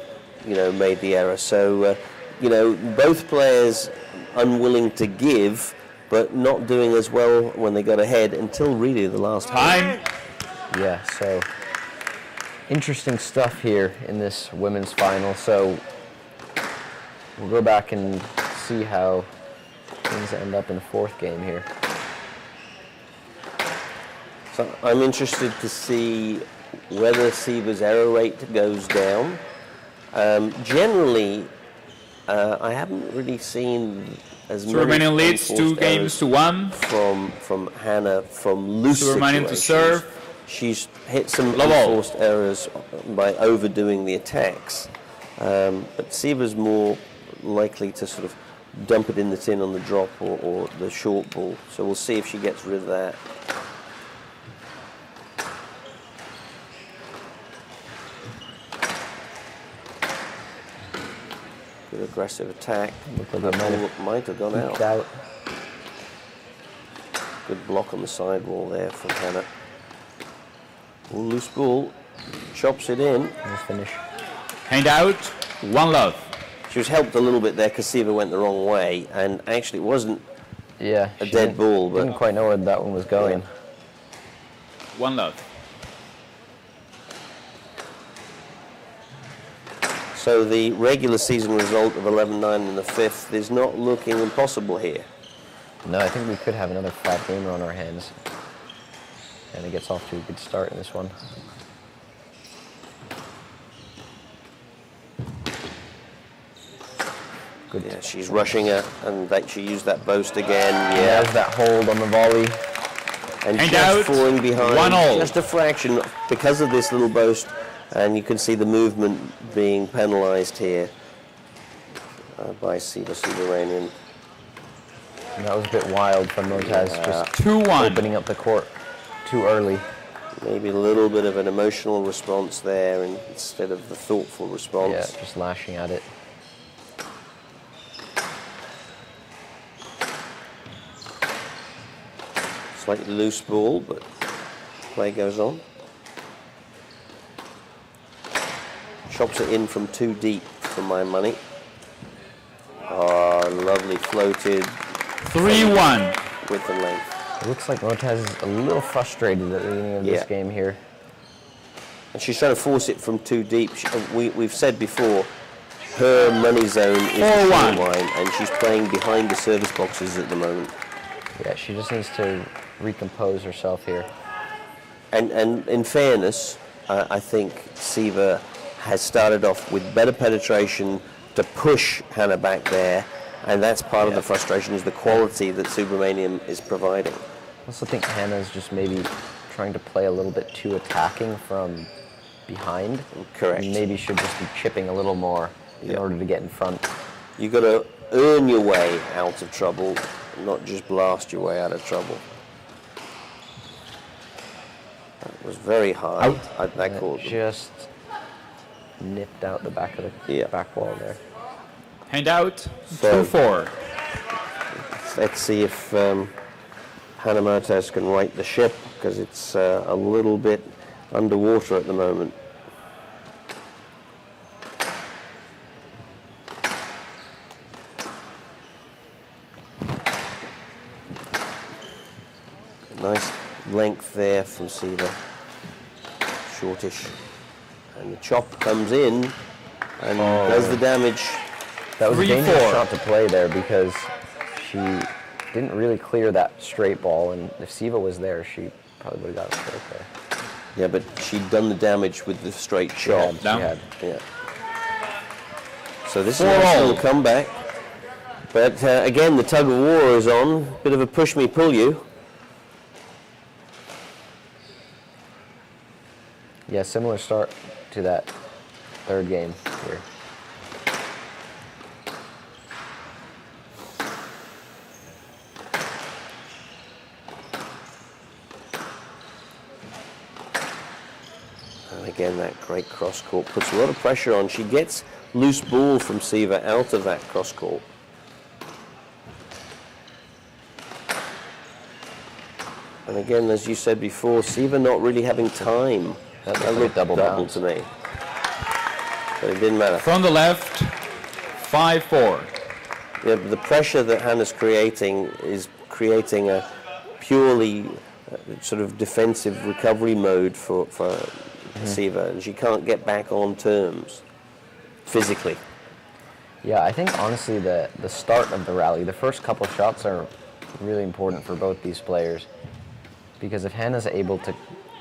made the error. So, both players unwilling to give, but not doing as well when they got ahead until really the last Time. Yeah, so interesting stuff here in this women's final. So we'll go back and see how things end up in the 4th game here. So I'm interested to see whether Siva's error rate goes down. Generally, I haven't really seen as So many remaining leads unforced 2 games errors to 1. from Hannah from loose So remaining to situations. serve. She's hit some Low ball. unforced errors by overdoing the attacks, but Siva's more likely to sort of dump it in the tin on the drop or the short ball. So we'll see if she gets rid of that. Good aggressive attack. Looked like it Might have gone leaked out. out. Good block on the sidewall there from Hannah. Ooh, loose ball. Chops it in. Nice finish. Hand out, 1 love. She was helped a little bit there because Siva went the wrong way, and actually it wasn't Yeah. a she dead didn't- ball, but Didn't quite know where that one was going. 1 love. so the regular season result of 11-9 in the fifth is not looking impossible here. No, I think we could have another flat gamer on our hands. And it gets off to a good start in this one. Good. Yeah, she's rushing her, and she used that boast again. Yeah, There's that hold on the volley. and Hand just out. falling behind, 1-all. just a fraction because of this little boast, and you can see the movement being penalised here by Siva Subramanian. And that was a bit wild from Motaz, just 2-1. opening up the court too early. Maybe a little bit of an emotional response there instead of the thoughtful response. Yeah, just lashing at it. Slightly loose ball, but play goes on. Chops it in from too deep for my money. Oh, lovely floated 3-1. width and length. It looks like Motaz is a little frustrated at the beginning of this Yeah. game here. And she's trying to force it from too deep. We've said before, her money zone is the 4-1. line, and she's playing behind the service boxes at the moment. Yeah, she just needs to recompose herself here. And in fairness, I think Siva has started off with better penetration to push Hannah back there, and that's part of the frustration, is the quality that Subramanian is providing. I also think Hannah's just maybe trying to play a little bit too attacking from behind. Correct. And maybe should just be chipping a little more in Yeah. order to get in front. You've got to earn your way out of trouble, not just blast your way out of trouble. That was very high. That And caught it them. just nipped out the back of the Yeah. back wall there. Hand out. So- 2-4. Let's see if Hannah Motaz can right the ship, because it's a little bit underwater at the moment. Nice length there from Siva. Shortish. And the chop comes in and does the damage. That was a 3-4. dangerous shot to play there because she didn't really clear that straight ball, and if Siva was there, she probably would have got it straight there. Yeah, but she'd done the damage with the straight She chop. had, she Down. had. Yeah. So this is 4-all. a little comeback. But again, the tug of war is on. Bit of a push me, pull you. Yeah, similar start to that third game here. And again, that great cross court puts a lot of pressure on. She gets loose ball from Siva out of that cross court. And again, as you said before, Siva not really having time. That That looked like a double bounce. to me. But it didn't matter. From the left. 5-4. Yeah, but the pressure that Hannah's creating is creating a purely sort of defensive recovery mode for Siva, and she can't get back on terms physically. Yeah, I think honestly the start of the rally, the first couple shots are really important for both these players, because if Hannah's able to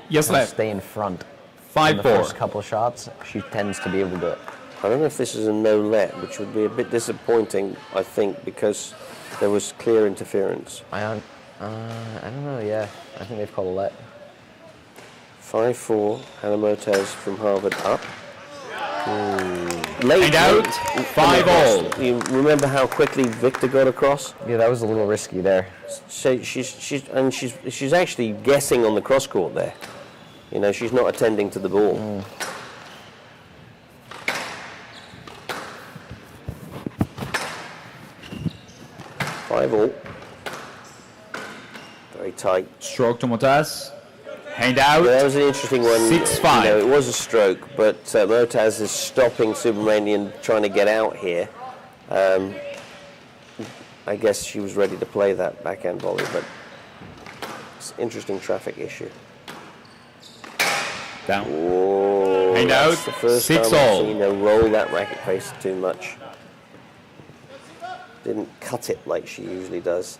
Yes, kind of left. stay in front in the 5-4. first couple shots, she tends to be able to. I don't know if this is a no-let, which would be a bit disappointing, I think, because there was clear interference. I don't know. Yeah, I think they've called a let. 5-4, Hannah Motaz from Harvard up. Late, And out, late. 5-all. You remember how quickly Victor got across? Yeah, that was a little risky there. So she's actually guessing on the cross court there. You know, she's not attending to the ball. 5-all. Very tight. Stroke to Motaz. Hand out. That was an interesting one. 6-5. You know, it was a stroke, but Motaz is stopping Subramanian trying to get out here. I guess she was ready to play that backhand volley, but it's an interesting traffic issue. Down. Oh, And that's out. the first 6 time I've all. seen her roll that racket face too much. Didn't cut it like she usually does.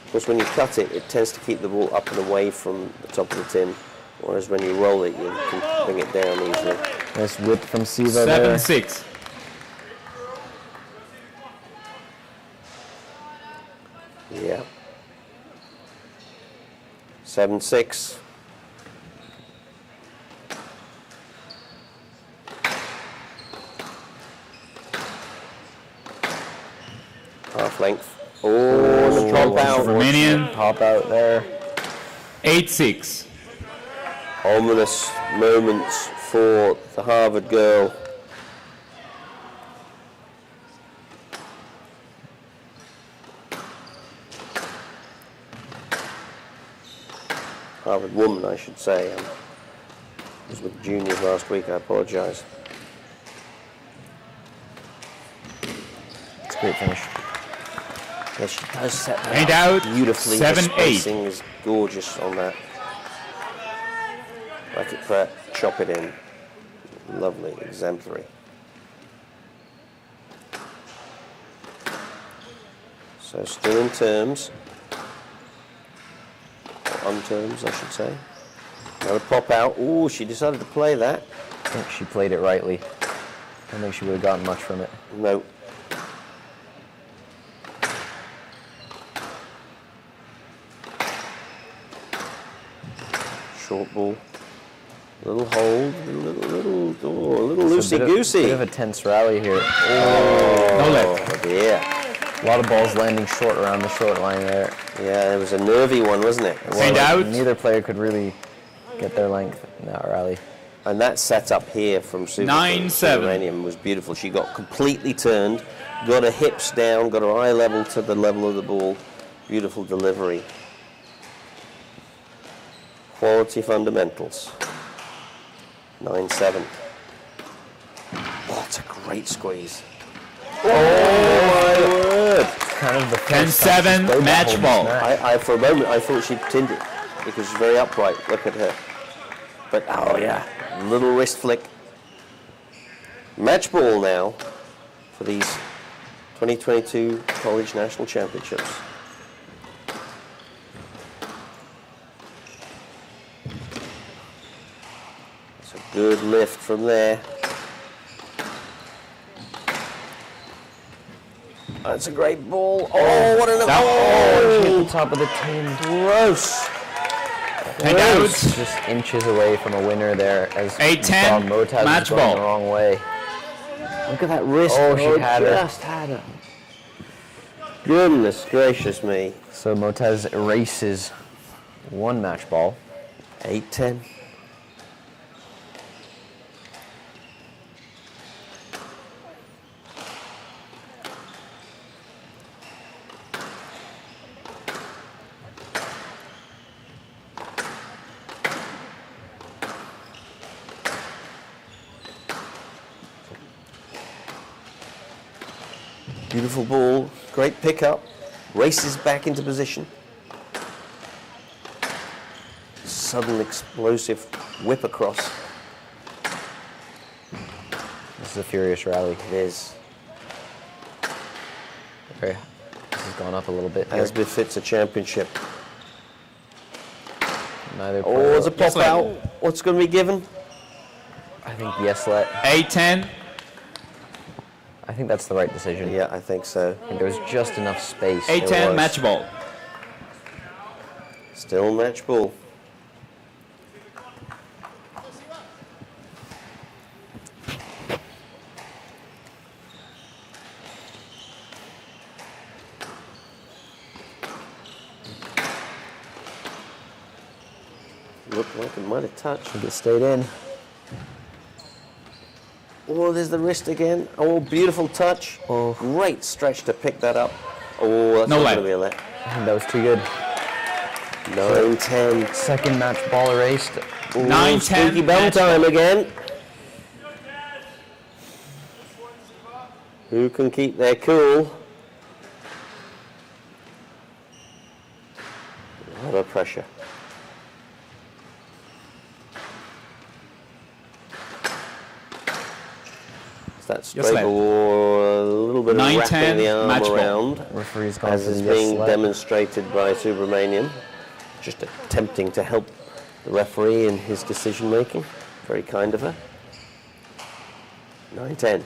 Of course, when you cut it, it tends to keep the ball up and away from the top of the tin, whereas when you roll it, you can bring it down easily. Nice whip from Siva there. 7-6. Yeah. 7-6. Half length. Oh, the drop out. Romanian. Pop out there. 8-6. Ominous moments for the Harvard girl. Harvard woman, I should say. I was with juniors last week, I apologise. It's a great finish. Yeah, she does set that And up out. beautifully. The 7-8. spacing is gorgeous on that. Racket prep, chop it in. Lovely, exemplary. So still in terms. Or unterms, I should say. Another pop out. Ooh, she decided to play that. I think she played it rightly. I don't think she would have gotten much from it. No. Short ball. Little hold, a little It's a bit loosey-goosey. of a tense rally here. No left. Oh, yeah. A lot of balls landing short around the short line there. Yeah, it was a nervy one, wasn't it? And out. Neither player could really get their length in that rally. And that setup here from 9-7. Uranium was beautiful. She got completely turned, got her hips down, got her eye level to the level of the ball. Beautiful delivery. Quality fundamentals. 9-7. Oh, it's a great squeeze. Oh my word! Kind of the first time 10-7 she's played match that ball. whole snap. I for a moment I thought she'd tinned it because she's very upright. Look at her. But oh yeah, little wrist flick. Match ball now for these 2022 College National Championships. It's a good lift from there. That's a great ball. Oh, what an Oh, she hit oh, the top of the tin. gross. And out. Just inches away from a winner there as 8-10, you saw Motaz match was going ball. the wrong way. Look at that wrist. Oh, she had her. Just had her. Goodness gracious me. So Motaz erases one match ball. 8-10. Beautiful ball, great pickup, races back into position. Sudden explosive whip across. This is a furious rally. It is, Okay. This has gone up a little bit here. as befits a championship. Neither Oh, player. there's a pop Yes, let. out. What's going to be given? I think yes, let. 8-10. I think that's the right decision. Yeah, I think so. I think there was just enough space. 8-10 was. match ball. Still match ball. Looked like it might have touched. Should have stayed in. Oh, there's the wrist again. Oh, beautiful touch. Oh. Great stretch to pick that up. Oh, that's No not let. going to be a let. I think that was too good. 9-10. Second match ball erased. Ooh, 9-10 Squeaky bum match time again. Who can keep their cool? A lot of pressure. That straight left. or a little bit of 9-10, wrapping the arm match ball. around, Referee's gone as for is the yes being left. demonstrated by Subramanian. Just attempting to help the referee in his decision making. Very kind of her. 9-10.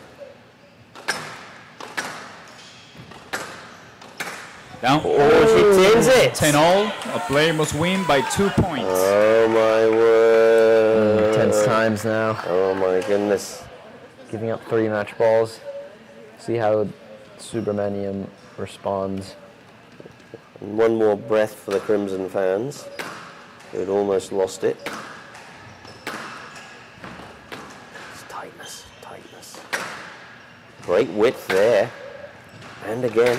Down. Oh, she tins it! 10 all. A player must win by 2 points. Oh my word! Tense times now. Oh my goodness! Giving up 3 match balls. See how Subramaniam responds. And one more breath for the Crimson fans, who had almost lost it. It's tightness, tightness. Great width there. And again,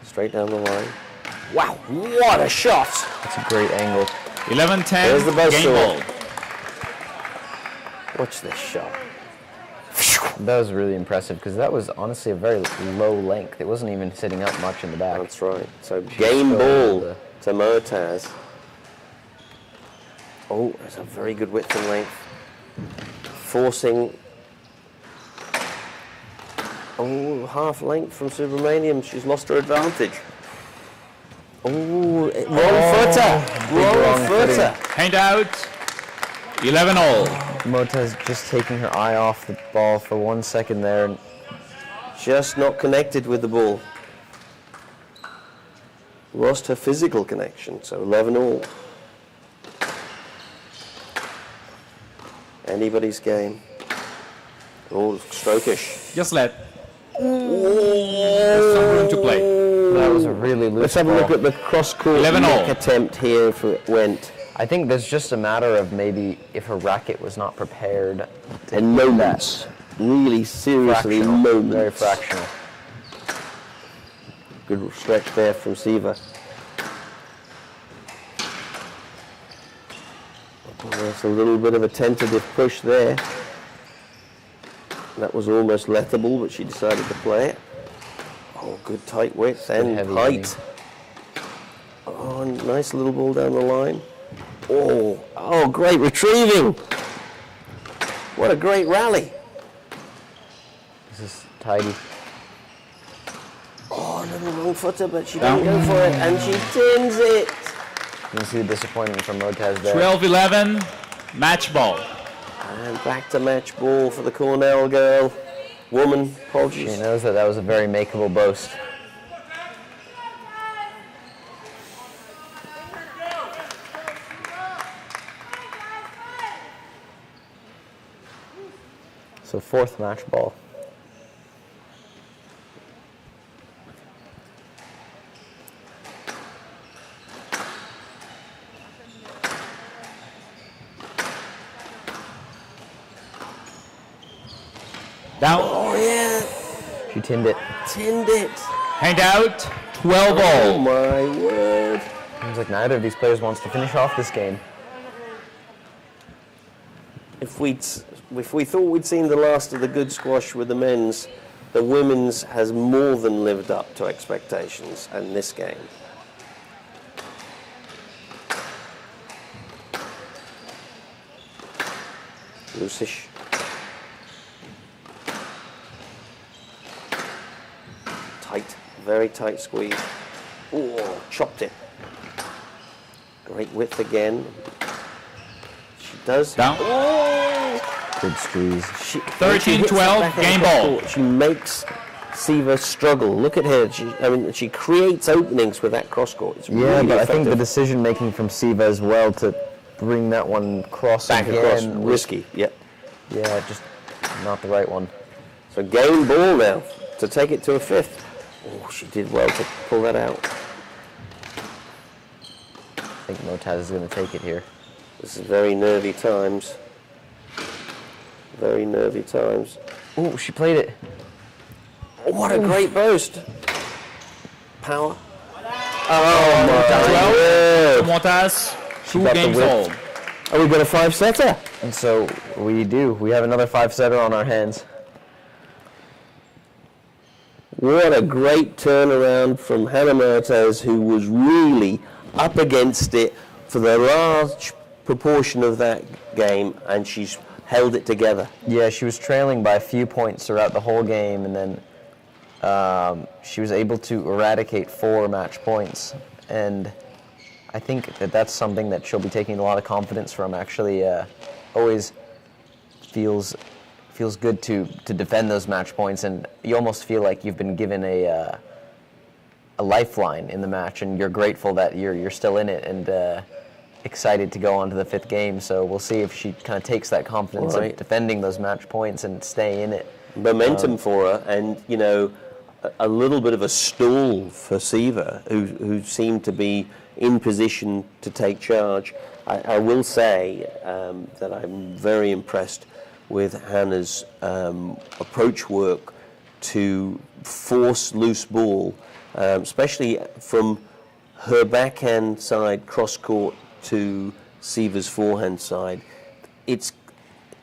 straight down the line. Wow, what a shot! That's a great angle. 11-10. There's the buzz Game saw. ball. Watch this shot. That was really impressive because that was honestly a very low length. It wasn't even sitting up much in the back. That's right. So game still ball the- to Motaz. Oh, that's a very good width and length. Forcing. Oh, half length from Subramaniam. She's lost her advantage. Oh, wrong footer. Wrong footer. Hand out. 11 all. Motaz just taking her eye off the ball for 1 second there. And Just not connected with the ball. Lost her physical connection, so 11 all. Anybody's game. Oh, strokish. Just let. There's some room to play. that was a really loose Let's have a ball. look at the cross-court 11 all. neck attempt here if it went. I think there's just a matter of maybe if her racket was not prepared. And moments. Really seriously Fractional. moments. Very fractional. Good stretch there from Siva. Oh, there's a little bit of a tentative push there. That was almost lettable, but she decided to play it. Oh, good tight width and heavy height. Oh, nice little ball down the line. Oh, great retrieving. What a great rally. This is tidy. Oh, a little wrong footer, but she didn't go for it, and she tins it. You can see the disappointment from Motaz there. 12-11. Match ball. And back to match ball for the Cornell girl. Woman, She apologies. knows that that was a very makeable boast. So 4th match ball. Down. Oh, yeah. She tinned it. Tinned it. Hand out. 12 Oh, all. my word. Seems like neither of these players wants to finish off this game. If we thought we'd seen the last of the good squash with the men's, the women's has more than lived up to expectations in this game. Loosish. Tight, very tight squeeze. Oh, chopped it. Great width again. She does. Down. Good squeeze. She, 13-12, game ball. She makes Siva struggle. Look at her. She creates openings with that cross court. It's Yeah, really but I think the effective. decision making from Siva as well to bring that one cross Back again across, was- risky. Yeah. Yeah, just not the right one. So game ball now to take it to a 5th. Oh, she did well to pull that out. I think Motaz is going to take it here. This is very nervy times. Very nervy times. Oh, she played it. Oh, what a great boast. Power. Oh, my word. Motaz. 2 got the games width. all. Oh, we've got a 5-setter. And so we do. We have another 5-setter on our hands. What a great turnaround from Hannah Mertes, who was really up against it for the large proportion of that game, and she's held it together. Yeah, she was trailing by a few points throughout the whole game, and then she was able to eradicate 4 match points. And I think that that's something that she'll be taking a lot of confidence from. Actually, always feels good to defend those match points, and you almost feel like you've been given a lifeline in the match, and you're grateful that you're still in it and excited to go on to the 5th game. So we'll see if she kind of takes that confidence of defending those match points and stay in it. Momentum for her, and you know, a little bit of a stall for Siva, who seemed to be in position to take charge. I will say that I'm very impressed with Hannah's approach work to force loose ball, especially from her backhand side cross court to Siva's forehand side. It's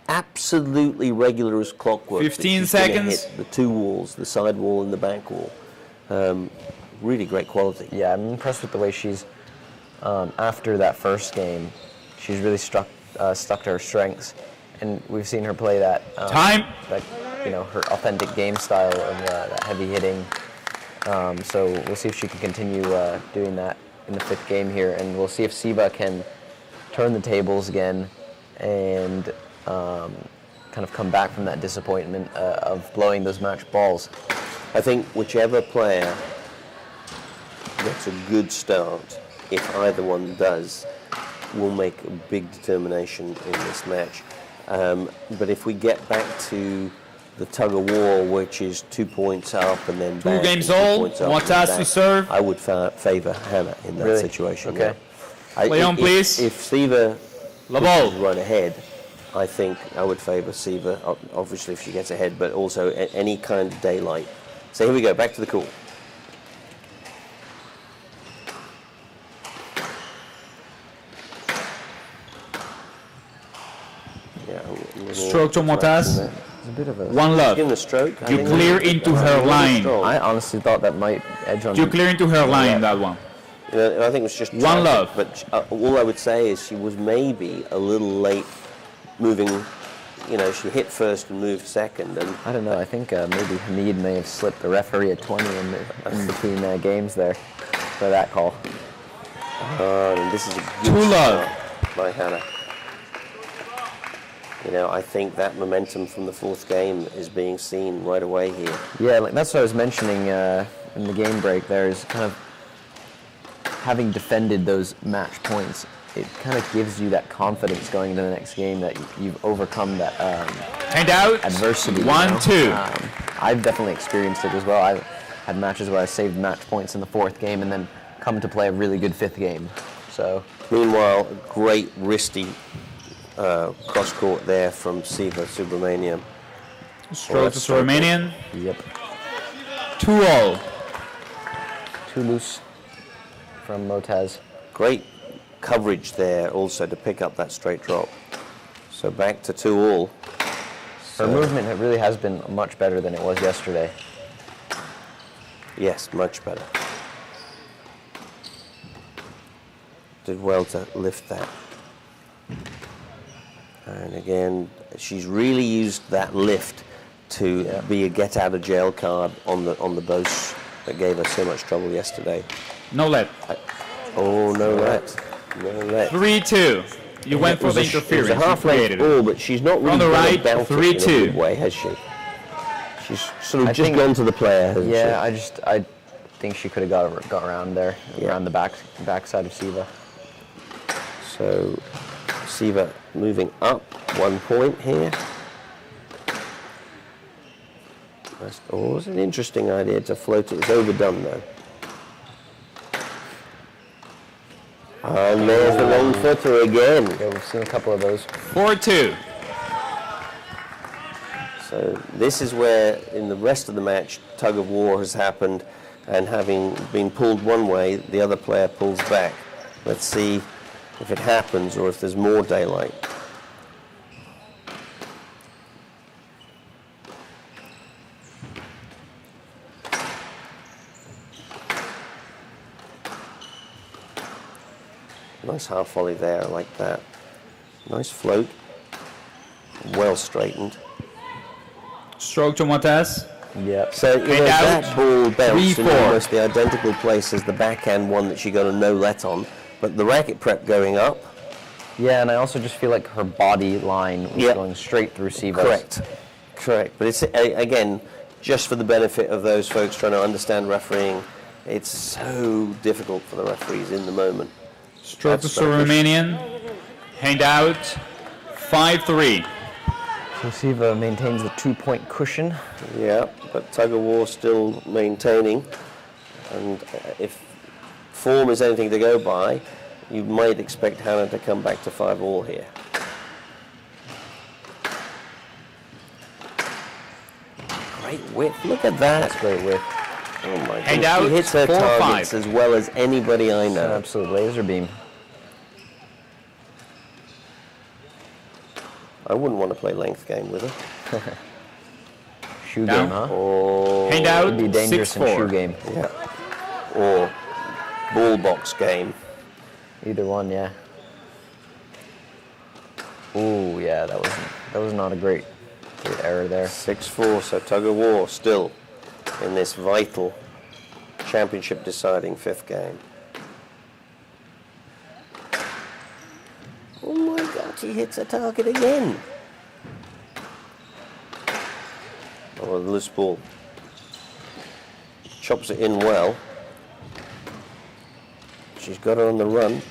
absolutely regular as clockwork. 15 she's gonna seconds. hit the 2 walls, the side wall and the back wall. Really great quality. Yeah, I'm impressed with the way she's, after that first game, she's really stuck to her strengths. And we've seen her play that, Time. that, you know, her authentic game style of that heavy hitting. So we'll see if she can continue doing that in the 5th game here, and we'll see if Siva can turn the tables again and kind of come back from that disappointment of blowing those match balls. I think whichever player gets a good start, if either one does, will make a big determination in this match. But if we get back to the tug of war, which is 2 points up and then back, 2 games and 2 all, points up one and task to back, serve. I would favor Hannah in that Really? situation. Okay. Yeah. Play on, please. If Siva La ball. run ahead, I think I would favor Siva, obviously if she gets ahead, but also any kind of daylight. So here we go, back to the court. Yeah, Stroke to Montaz. It's a bit of a... One love. Give him a stroke. I You think clear that's- into that's her really line. strong. I honestly thought that might edge on... You clear into her line, that one. You know, I think it was just One traffic, love. But all I would say is she was maybe a little late moving. You know, she hit first and moved second, and I don't know, I think maybe Hamid may have slipped the referee a 20 in between games there for that call. and this is a good 2 love. start by Hannah. You know, I think that momentum from the 4th game is being seen right away here. Yeah, like that's what I was mentioning in the game break there, is kind of having defended those match points, it kind of gives you that confidence going into the next game that you've overcome that Hand out. adversity. 1-2. I've definitely experienced it as well. I've had matches where I saved match points in the 4th game and then come to play a really good 5th game. So Meanwhile, a great wristy cross court there from Siva Subramaniam. Stroke to that's so Romanian. yep, 2 all. too loose from Motaz. Great coverage there also to pick up that straight drop. So back to 2 all. Her movement really has been much better than it was yesterday. Yes, much better. Did well to lift that. And again, she's really used that lift to be a get out of jail card on the boast that gave her so much trouble yesterday. No let. Oh, no let. No let. 3-2. You went for the It interference. was a You half-length created it. ball, but she's not really On the gone right, about it in a 3-2. good way, has she? She's sort of I just think- gone to the player, hasn't Yeah, I think she could have got around there, Yeah. around the backside of Siva. she? So Siva moving up 1 point here. That's always an interesting idea to float it. It's overdone though. And there's the long footer again. Yeah, we've seen a couple of those. 4-2. So this is where, in the rest of the match, tug of war has happened, and having been pulled one way, the other player pulls back. Let's see if it happens or if there's more daylight. Nice half volley there, I like that. Nice float. Well straightened. Stroke to Montez. Yep. So you know, And out. that ball bounced in 3-4. almost the identical place as the backhand one that she got a no-let on, but the racket prep going up. Yeah, and I also just feel like her body line was Yep. going straight through Siva's. Correct. But it's, again, just for the benefit of those folks trying to understand refereeing, it's so difficult for the referees in the moment. Stroke to That's very Romanian. Hand out. 5-3. So Siva maintains the 2-point cushion. Yeah, but tug of war still maintaining. And if form is anything to go by, you might expect Hannah to come back to 5-all here. Great width. Look at that. That's great width. Oh my Hand goodness. out, She hits her 4-5. targets as well as anybody I An know. absolute laser beam. I wouldn't want to play length game with her. Shoe Down. game, huh? Or, Hand out. Would be dangerous in 6-4. shoe game. yeah. Or ball box game. Either one, yeah. Ooh, yeah, that was not a great error there. 6-4, so tug of war still in this vital championship deciding 5th game. Oh my God, she hits a target again. Oh, the loose ball. Chops it in well. She's got her on the run,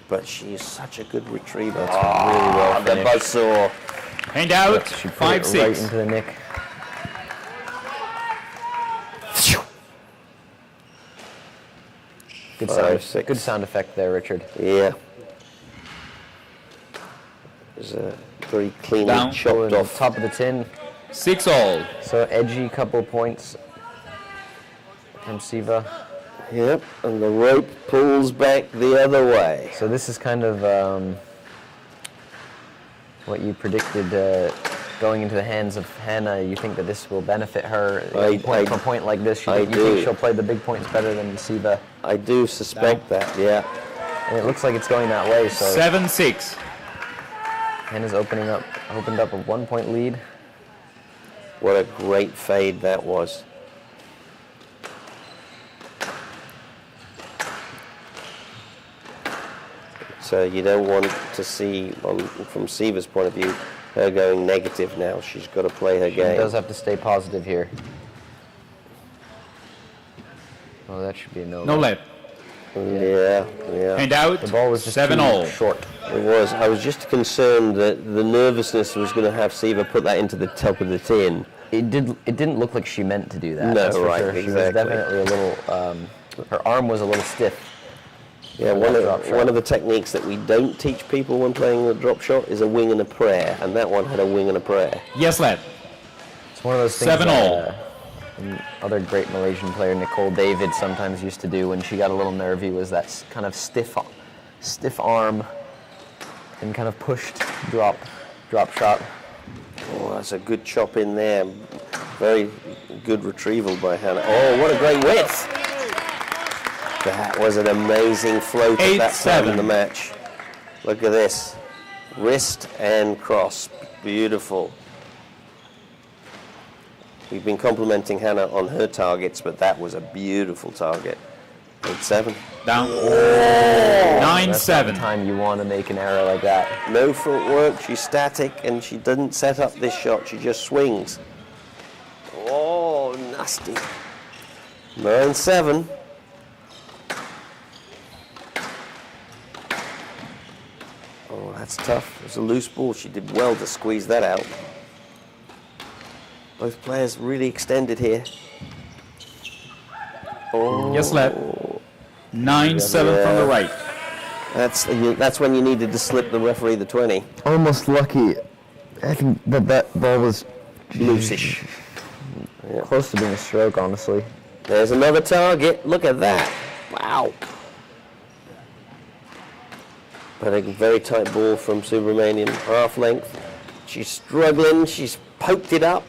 but she is such a good retriever. Really well The finished. buzzsaw. Hand out. She put it 5-6. right into the nick. Good 5-6. good sound effect there, Richard. Yeah. There's a very cleanly Down. chopped Oh, off. top of the tin. 6-all. So edgy couple points from Siva. Yep, and the rope pulls back the other way. So this is kind of what you predicted going into the hands of Hannah. You think that this will benefit her point for point like this? You do. think she'll play the big points better than Siva? I do suspect that, yeah. And it looks like it's going that way. So 7-6. Hannah's opened up a 1-point lead. What a great fade that was. So you don't want to see, from Siva's point of view, her going negative now. She's got to play her She game. does have to stay positive here. Oh, that should be a no. No let. Yeah. Hand out. The ball was just 7-all. too short. It was. I was just concerned that the nervousness was going to have Siva put that into the top of the tin. It didn't look like she meant to do that. No, that's for right, sure. She was exactly. definitely a little. Her arm was a little stiff. Yeah, Drop shot. one of the techniques that we don't teach people when playing the drop shot is a wing and a prayer, and that one had a wing and a prayer. Yes, let. It's one of those things 7-all. Other great Malaysian player Nicole David sometimes used to do when she got a little nervy was that kind of stiff arm and kind of pushed drop shot. Oh, that's a good chop in there. Very good retrieval by Hannah. Oh, what a great width! That was an amazing float at that time in the 8-7. match. Look at this. Wrist and cross. Beautiful. We've been complimenting Hannah on her targets, but that was a beautiful target. 8-7. Down. That's not the 9-7. time you want to make an error like that. No front work, she's static, and she doesn't set up this shot, she just swings. Oh, nasty. 9-7. Oh, that's tough. It's a loose ball. She did well to squeeze that out. Both players really extended here. Oh, Yes, let. 9-7 from the right. that's when you needed to slip the referee the 20. Almost lucky. I think that ball was Loosish. close to being a stroke, honestly. There's another target. Look at that. Wow. But a very tight ball from Subramanian, half length. She's struggling. She's poked it up.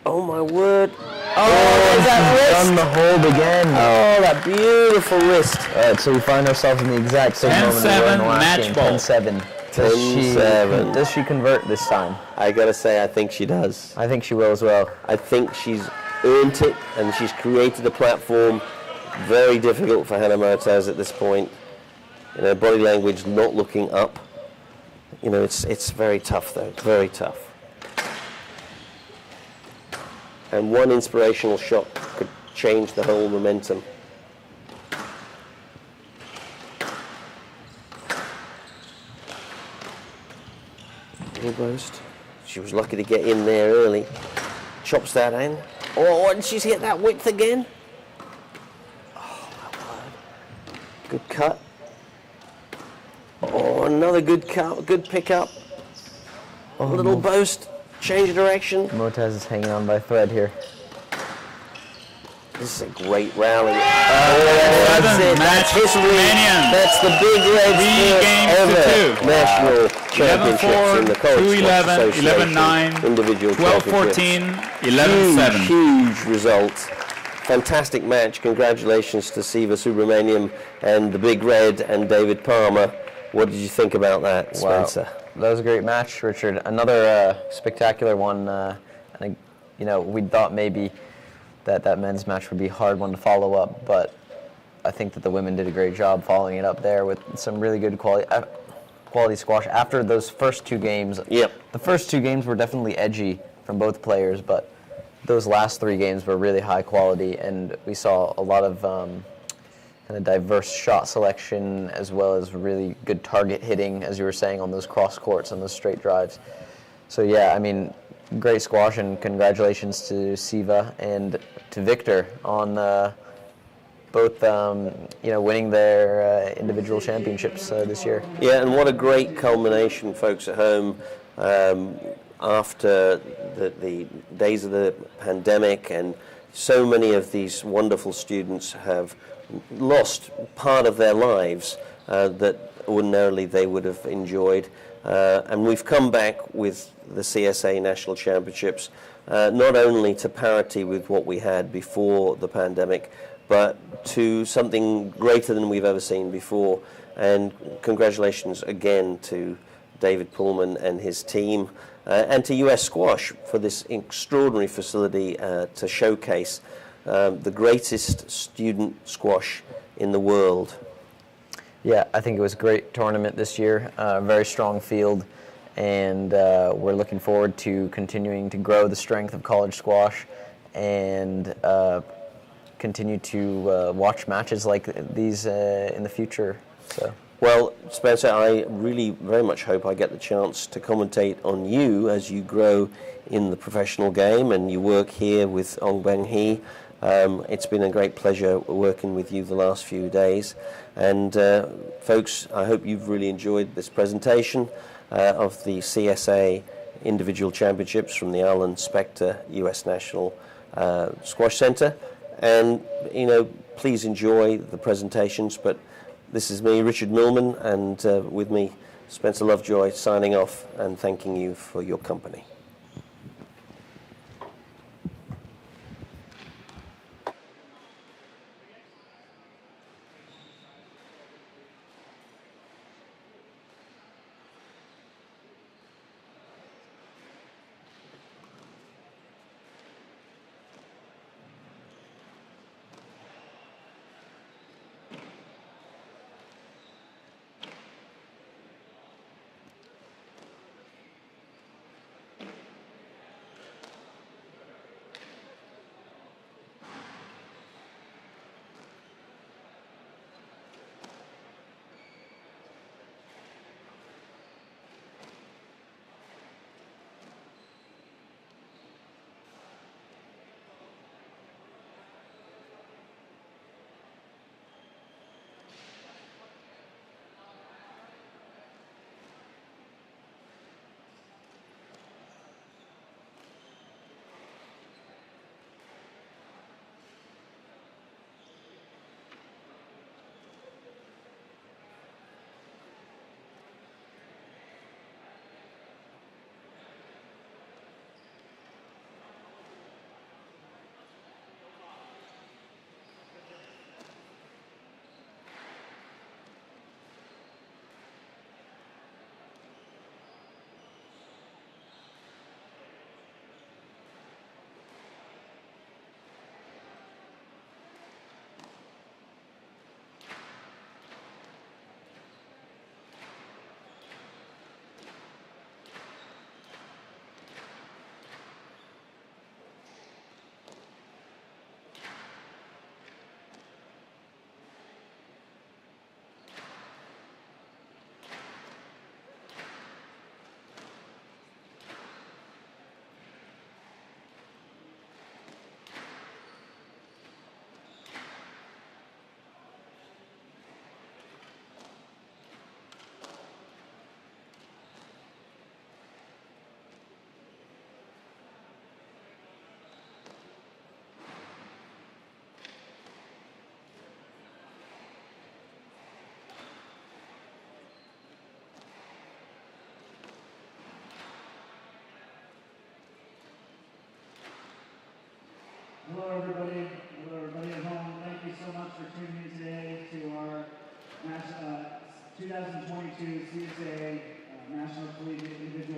Oh my word. there's that wrist. Done the hold again. Oh, that beautiful wrist. All right, so we find ourselves in the exact same moment we were in the 10-7 last match game. ball. 10-7. 10-7. Does she convert this time? I gotta say, I think she does. I think she will as well. I think she's earned it, and she's created a platform very difficult for Hannah Martez at this point. You know, body language not looking up. You know, it's very tough though, very tough. And one inspirational shot could change the whole momentum. Almost. She was lucky to get in there early. Chops that in. Oh, and she's hit that width again. Oh, my word. Good cut. Oh, another good cut, good pickup. A little boast, change of direction. Motez is hanging on by a thread here. This is a great rally. That's it. That's history. Romanian. That's the big red 3 games ever to 2. national championships in the 11-4, College Squash 2-11, Association 11-9, individual 12-14, championships. 11-7. Huge result. Fantastic match. Congratulations to Siva Subramaniam and the Big Red and David Palmer. What did you think about that, Spencer? Wow. That was a great match, Richard. Another spectacular one. And you know, we thought maybe that men's match would be a hard one to follow up, but I think that the women did a great job following it up there with some really good quality squash. After those first 2 games, Yep. the first 2 games were definitely edgy from both players, but those last 3 games were really high quality, and we saw a lot of kind of diverse shot selection as well as really good target hitting, as you were saying, on those cross courts and those straight drives. So yeah, I mean, great squash, and congratulations to Siva and to Victor on both winning their individual championships this year. Yeah, and what a great culmination, folks at home, after the days of the pandemic, and so many of these wonderful students have lost part of their lives that ordinarily they would have enjoyed. And we've come back with the CSA National Championships, not only to parity with what we had before the pandemic, but to something greater than we've ever seen before. And congratulations again to David Pullman and his team, and to US Squash for this extraordinary facility to showcase the greatest student squash in the world. Yeah, I think it was a great tournament this year, very strong field, and we're looking forward to continuing to grow the strength of college squash and continue to watch matches like these in the future. So. Well, Spencer, I really very much hope I get the chance to commentate on you as you grow in the professional game and you work here with Ong Beng Hee. It's been a great pleasure working with you the last few days. And folks, I hope you've really enjoyed this presentation of the CSA Individual Championships from the Arlen Specter US National Squash Center. And, you know, please enjoy the presentations. But this is me, Richard Millman, and with me, Spencer Lovejoy, signing off and thanking you for your company.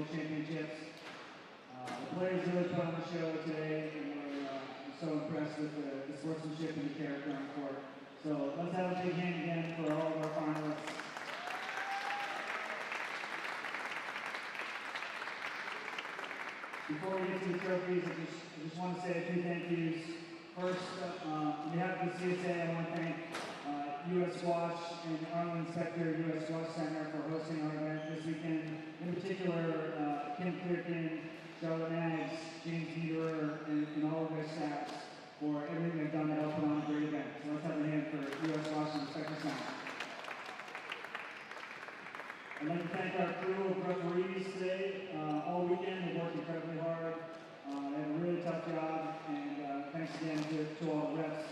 World Championships. The players really put on the show today, and we're so impressed with the sportsmanship and the character on the court. So let's have a big hand again for all of our finalists. Before we get to the trophies, I just want to say a few thank yous. First, on behalf of the CSA, I want to thank U.S. Squash and Arlen Specter U.S. Squash Center for hosting our event this weekend. In particular, Kim Clearkin, Charlotte Nags, James Dederer, and all of their staffs for everything they've done to help put on a great event. So let's have a hand for U.S. Squash and the Specter Center. I'd like to thank our crew of referees today. All weekend, they worked incredibly hard. They have a really tough job, and thanks again to all the refs.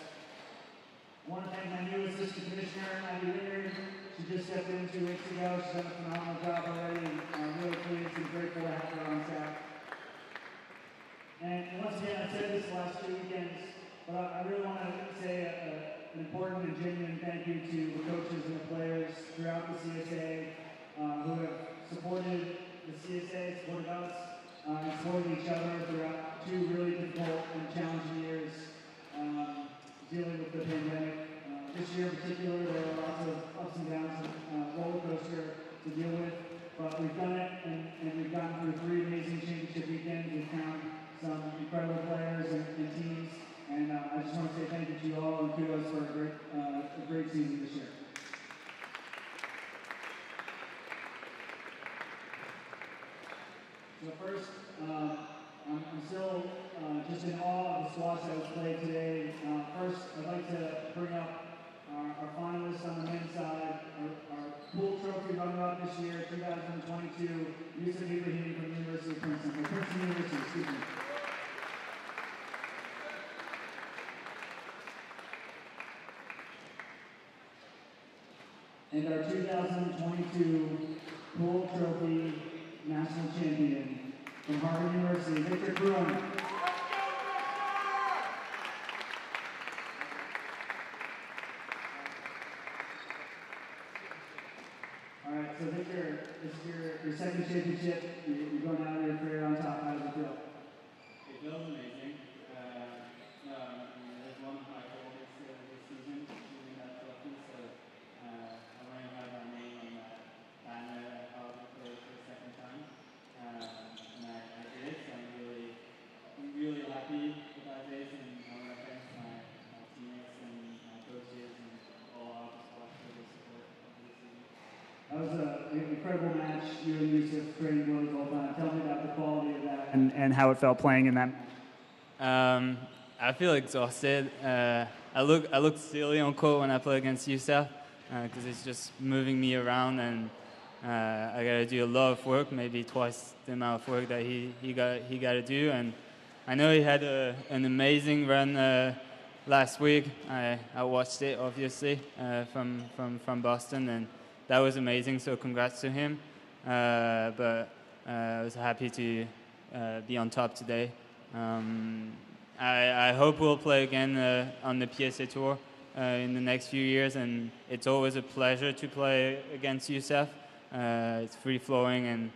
I want to thank my new assistant commissioner, Abby Leonard. She just stepped in 2 weeks ago. She's done a phenomenal job already, and I'm really pleased and grateful to have her on staff. And once again, I've said this the last 2 weekends, but I really want to say an important and genuine thank you to the coaches and the players throughout the CSA who have supported the CSA, supported us, and supported each other throughout 2 really difficult and challenging years dealing with the pandemic. This year in particular, there were lots of ups and downs, roller coaster to deal with, but we've done it, and we've gotten through 3 amazing championship weekends. We've found some incredible players and teams, and I just want to say thank you to you all, and kudos for a great season this year. So first, I'm still just in awe of the squash that was played today. First, I'd like to bring up our finalists on the men's side. Our pool trophy runner-up this year, 2022, Yusuf Ibrahim from the University of Princeton. Princeton University, excuse me. And our 2022 pool trophy national champion from Harvard University, Victor Bruin. All right, so Victor, this is your second championship. You're going out of your career on top. How does it feel? It feels amazing. There's one of my goals this season, winning that trophy, so I want to have my name on that banner for the second time. And I did it, so I'm really happy with that race, and I want to thank my teammates and my coaches and all our squash for the support of this season. That was an incredible match. You and Yusuf trading blows all the time. Tell me about the quality of that and how it felt playing in that match. I feel exhausted. I look silly on court when I play against Yusuf because it's just moving me around, and I got to do a lot of work, maybe twice the amount of work that he got to do. And I know he had an amazing run last week. I watched it obviously from Boston, and that was amazing. So congrats to him. But I was happy to be on top today. I hope we'll play again on the PSA Tour in the next few years, and it's always a pleasure to play against Yusuf. It's free-flowing and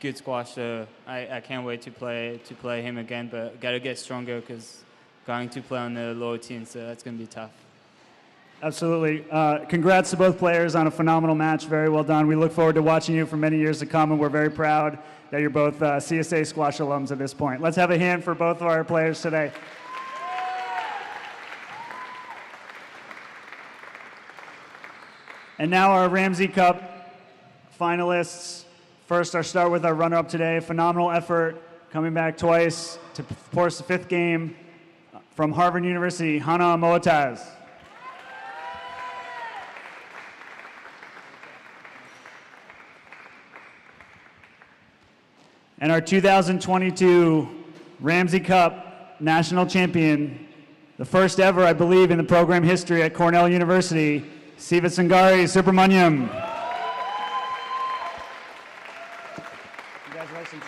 good squash, so I can't wait to play him again, but got to get stronger because going to play on the lower teens, so that's going to be tough. Absolutely. Congrats to both players on a phenomenal match. Very well done. We look forward to watching you for many years to come, and we're very proud that you're both CSA squash alums at this point. Let's have a hand for both of our players today. And now our Ramsey Cup finalists. First, I'll start with our runner-up today. Phenomenal effort, coming back twice to force the 5th game from Harvard University, Hana Moataz. And our 2022 Ramsey Cup national champion, the first ever, I believe, in the program history at Cornell University, Siva Sangari Subramaniam. Congratulations.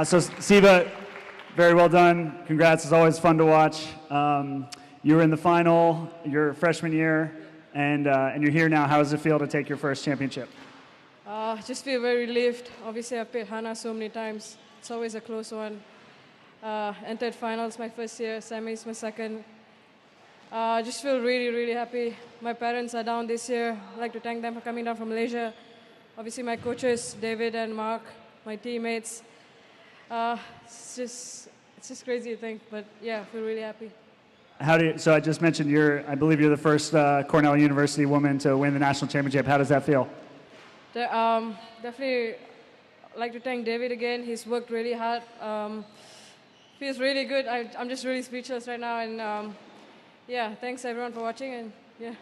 So Siva, very well done. Congrats, it's always fun to watch. You were in the final your freshman year, and you're here now. How does it feel to take your first championship? Just feel very relieved. Obviously, I've played Hannah so many times. It's always a close one. Entered finals my first year, semis my second. Just feel really, really happy. My parents are down this year. I'd like to thank them for coming down from Malaysia. Obviously, my coaches, David and Mark, my teammates. It's just crazy to think, but yeah, I feel really happy. So I just mentioned I believe you're the first Cornell University woman to win the national championship. How does that feel? Definitely like to thank David again. He's worked really hard. Feels really good. I'm just really speechless right now. And yeah, thanks everyone for watching. And yeah.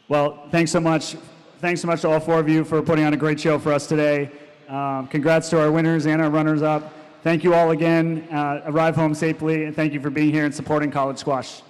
Well, thanks so much. Thanks so much to all four of you for putting on a great show for us today. Congrats to our winners and our runners-up. Thank you all again. Arrive home safely, and thank you for being here and supporting college squash.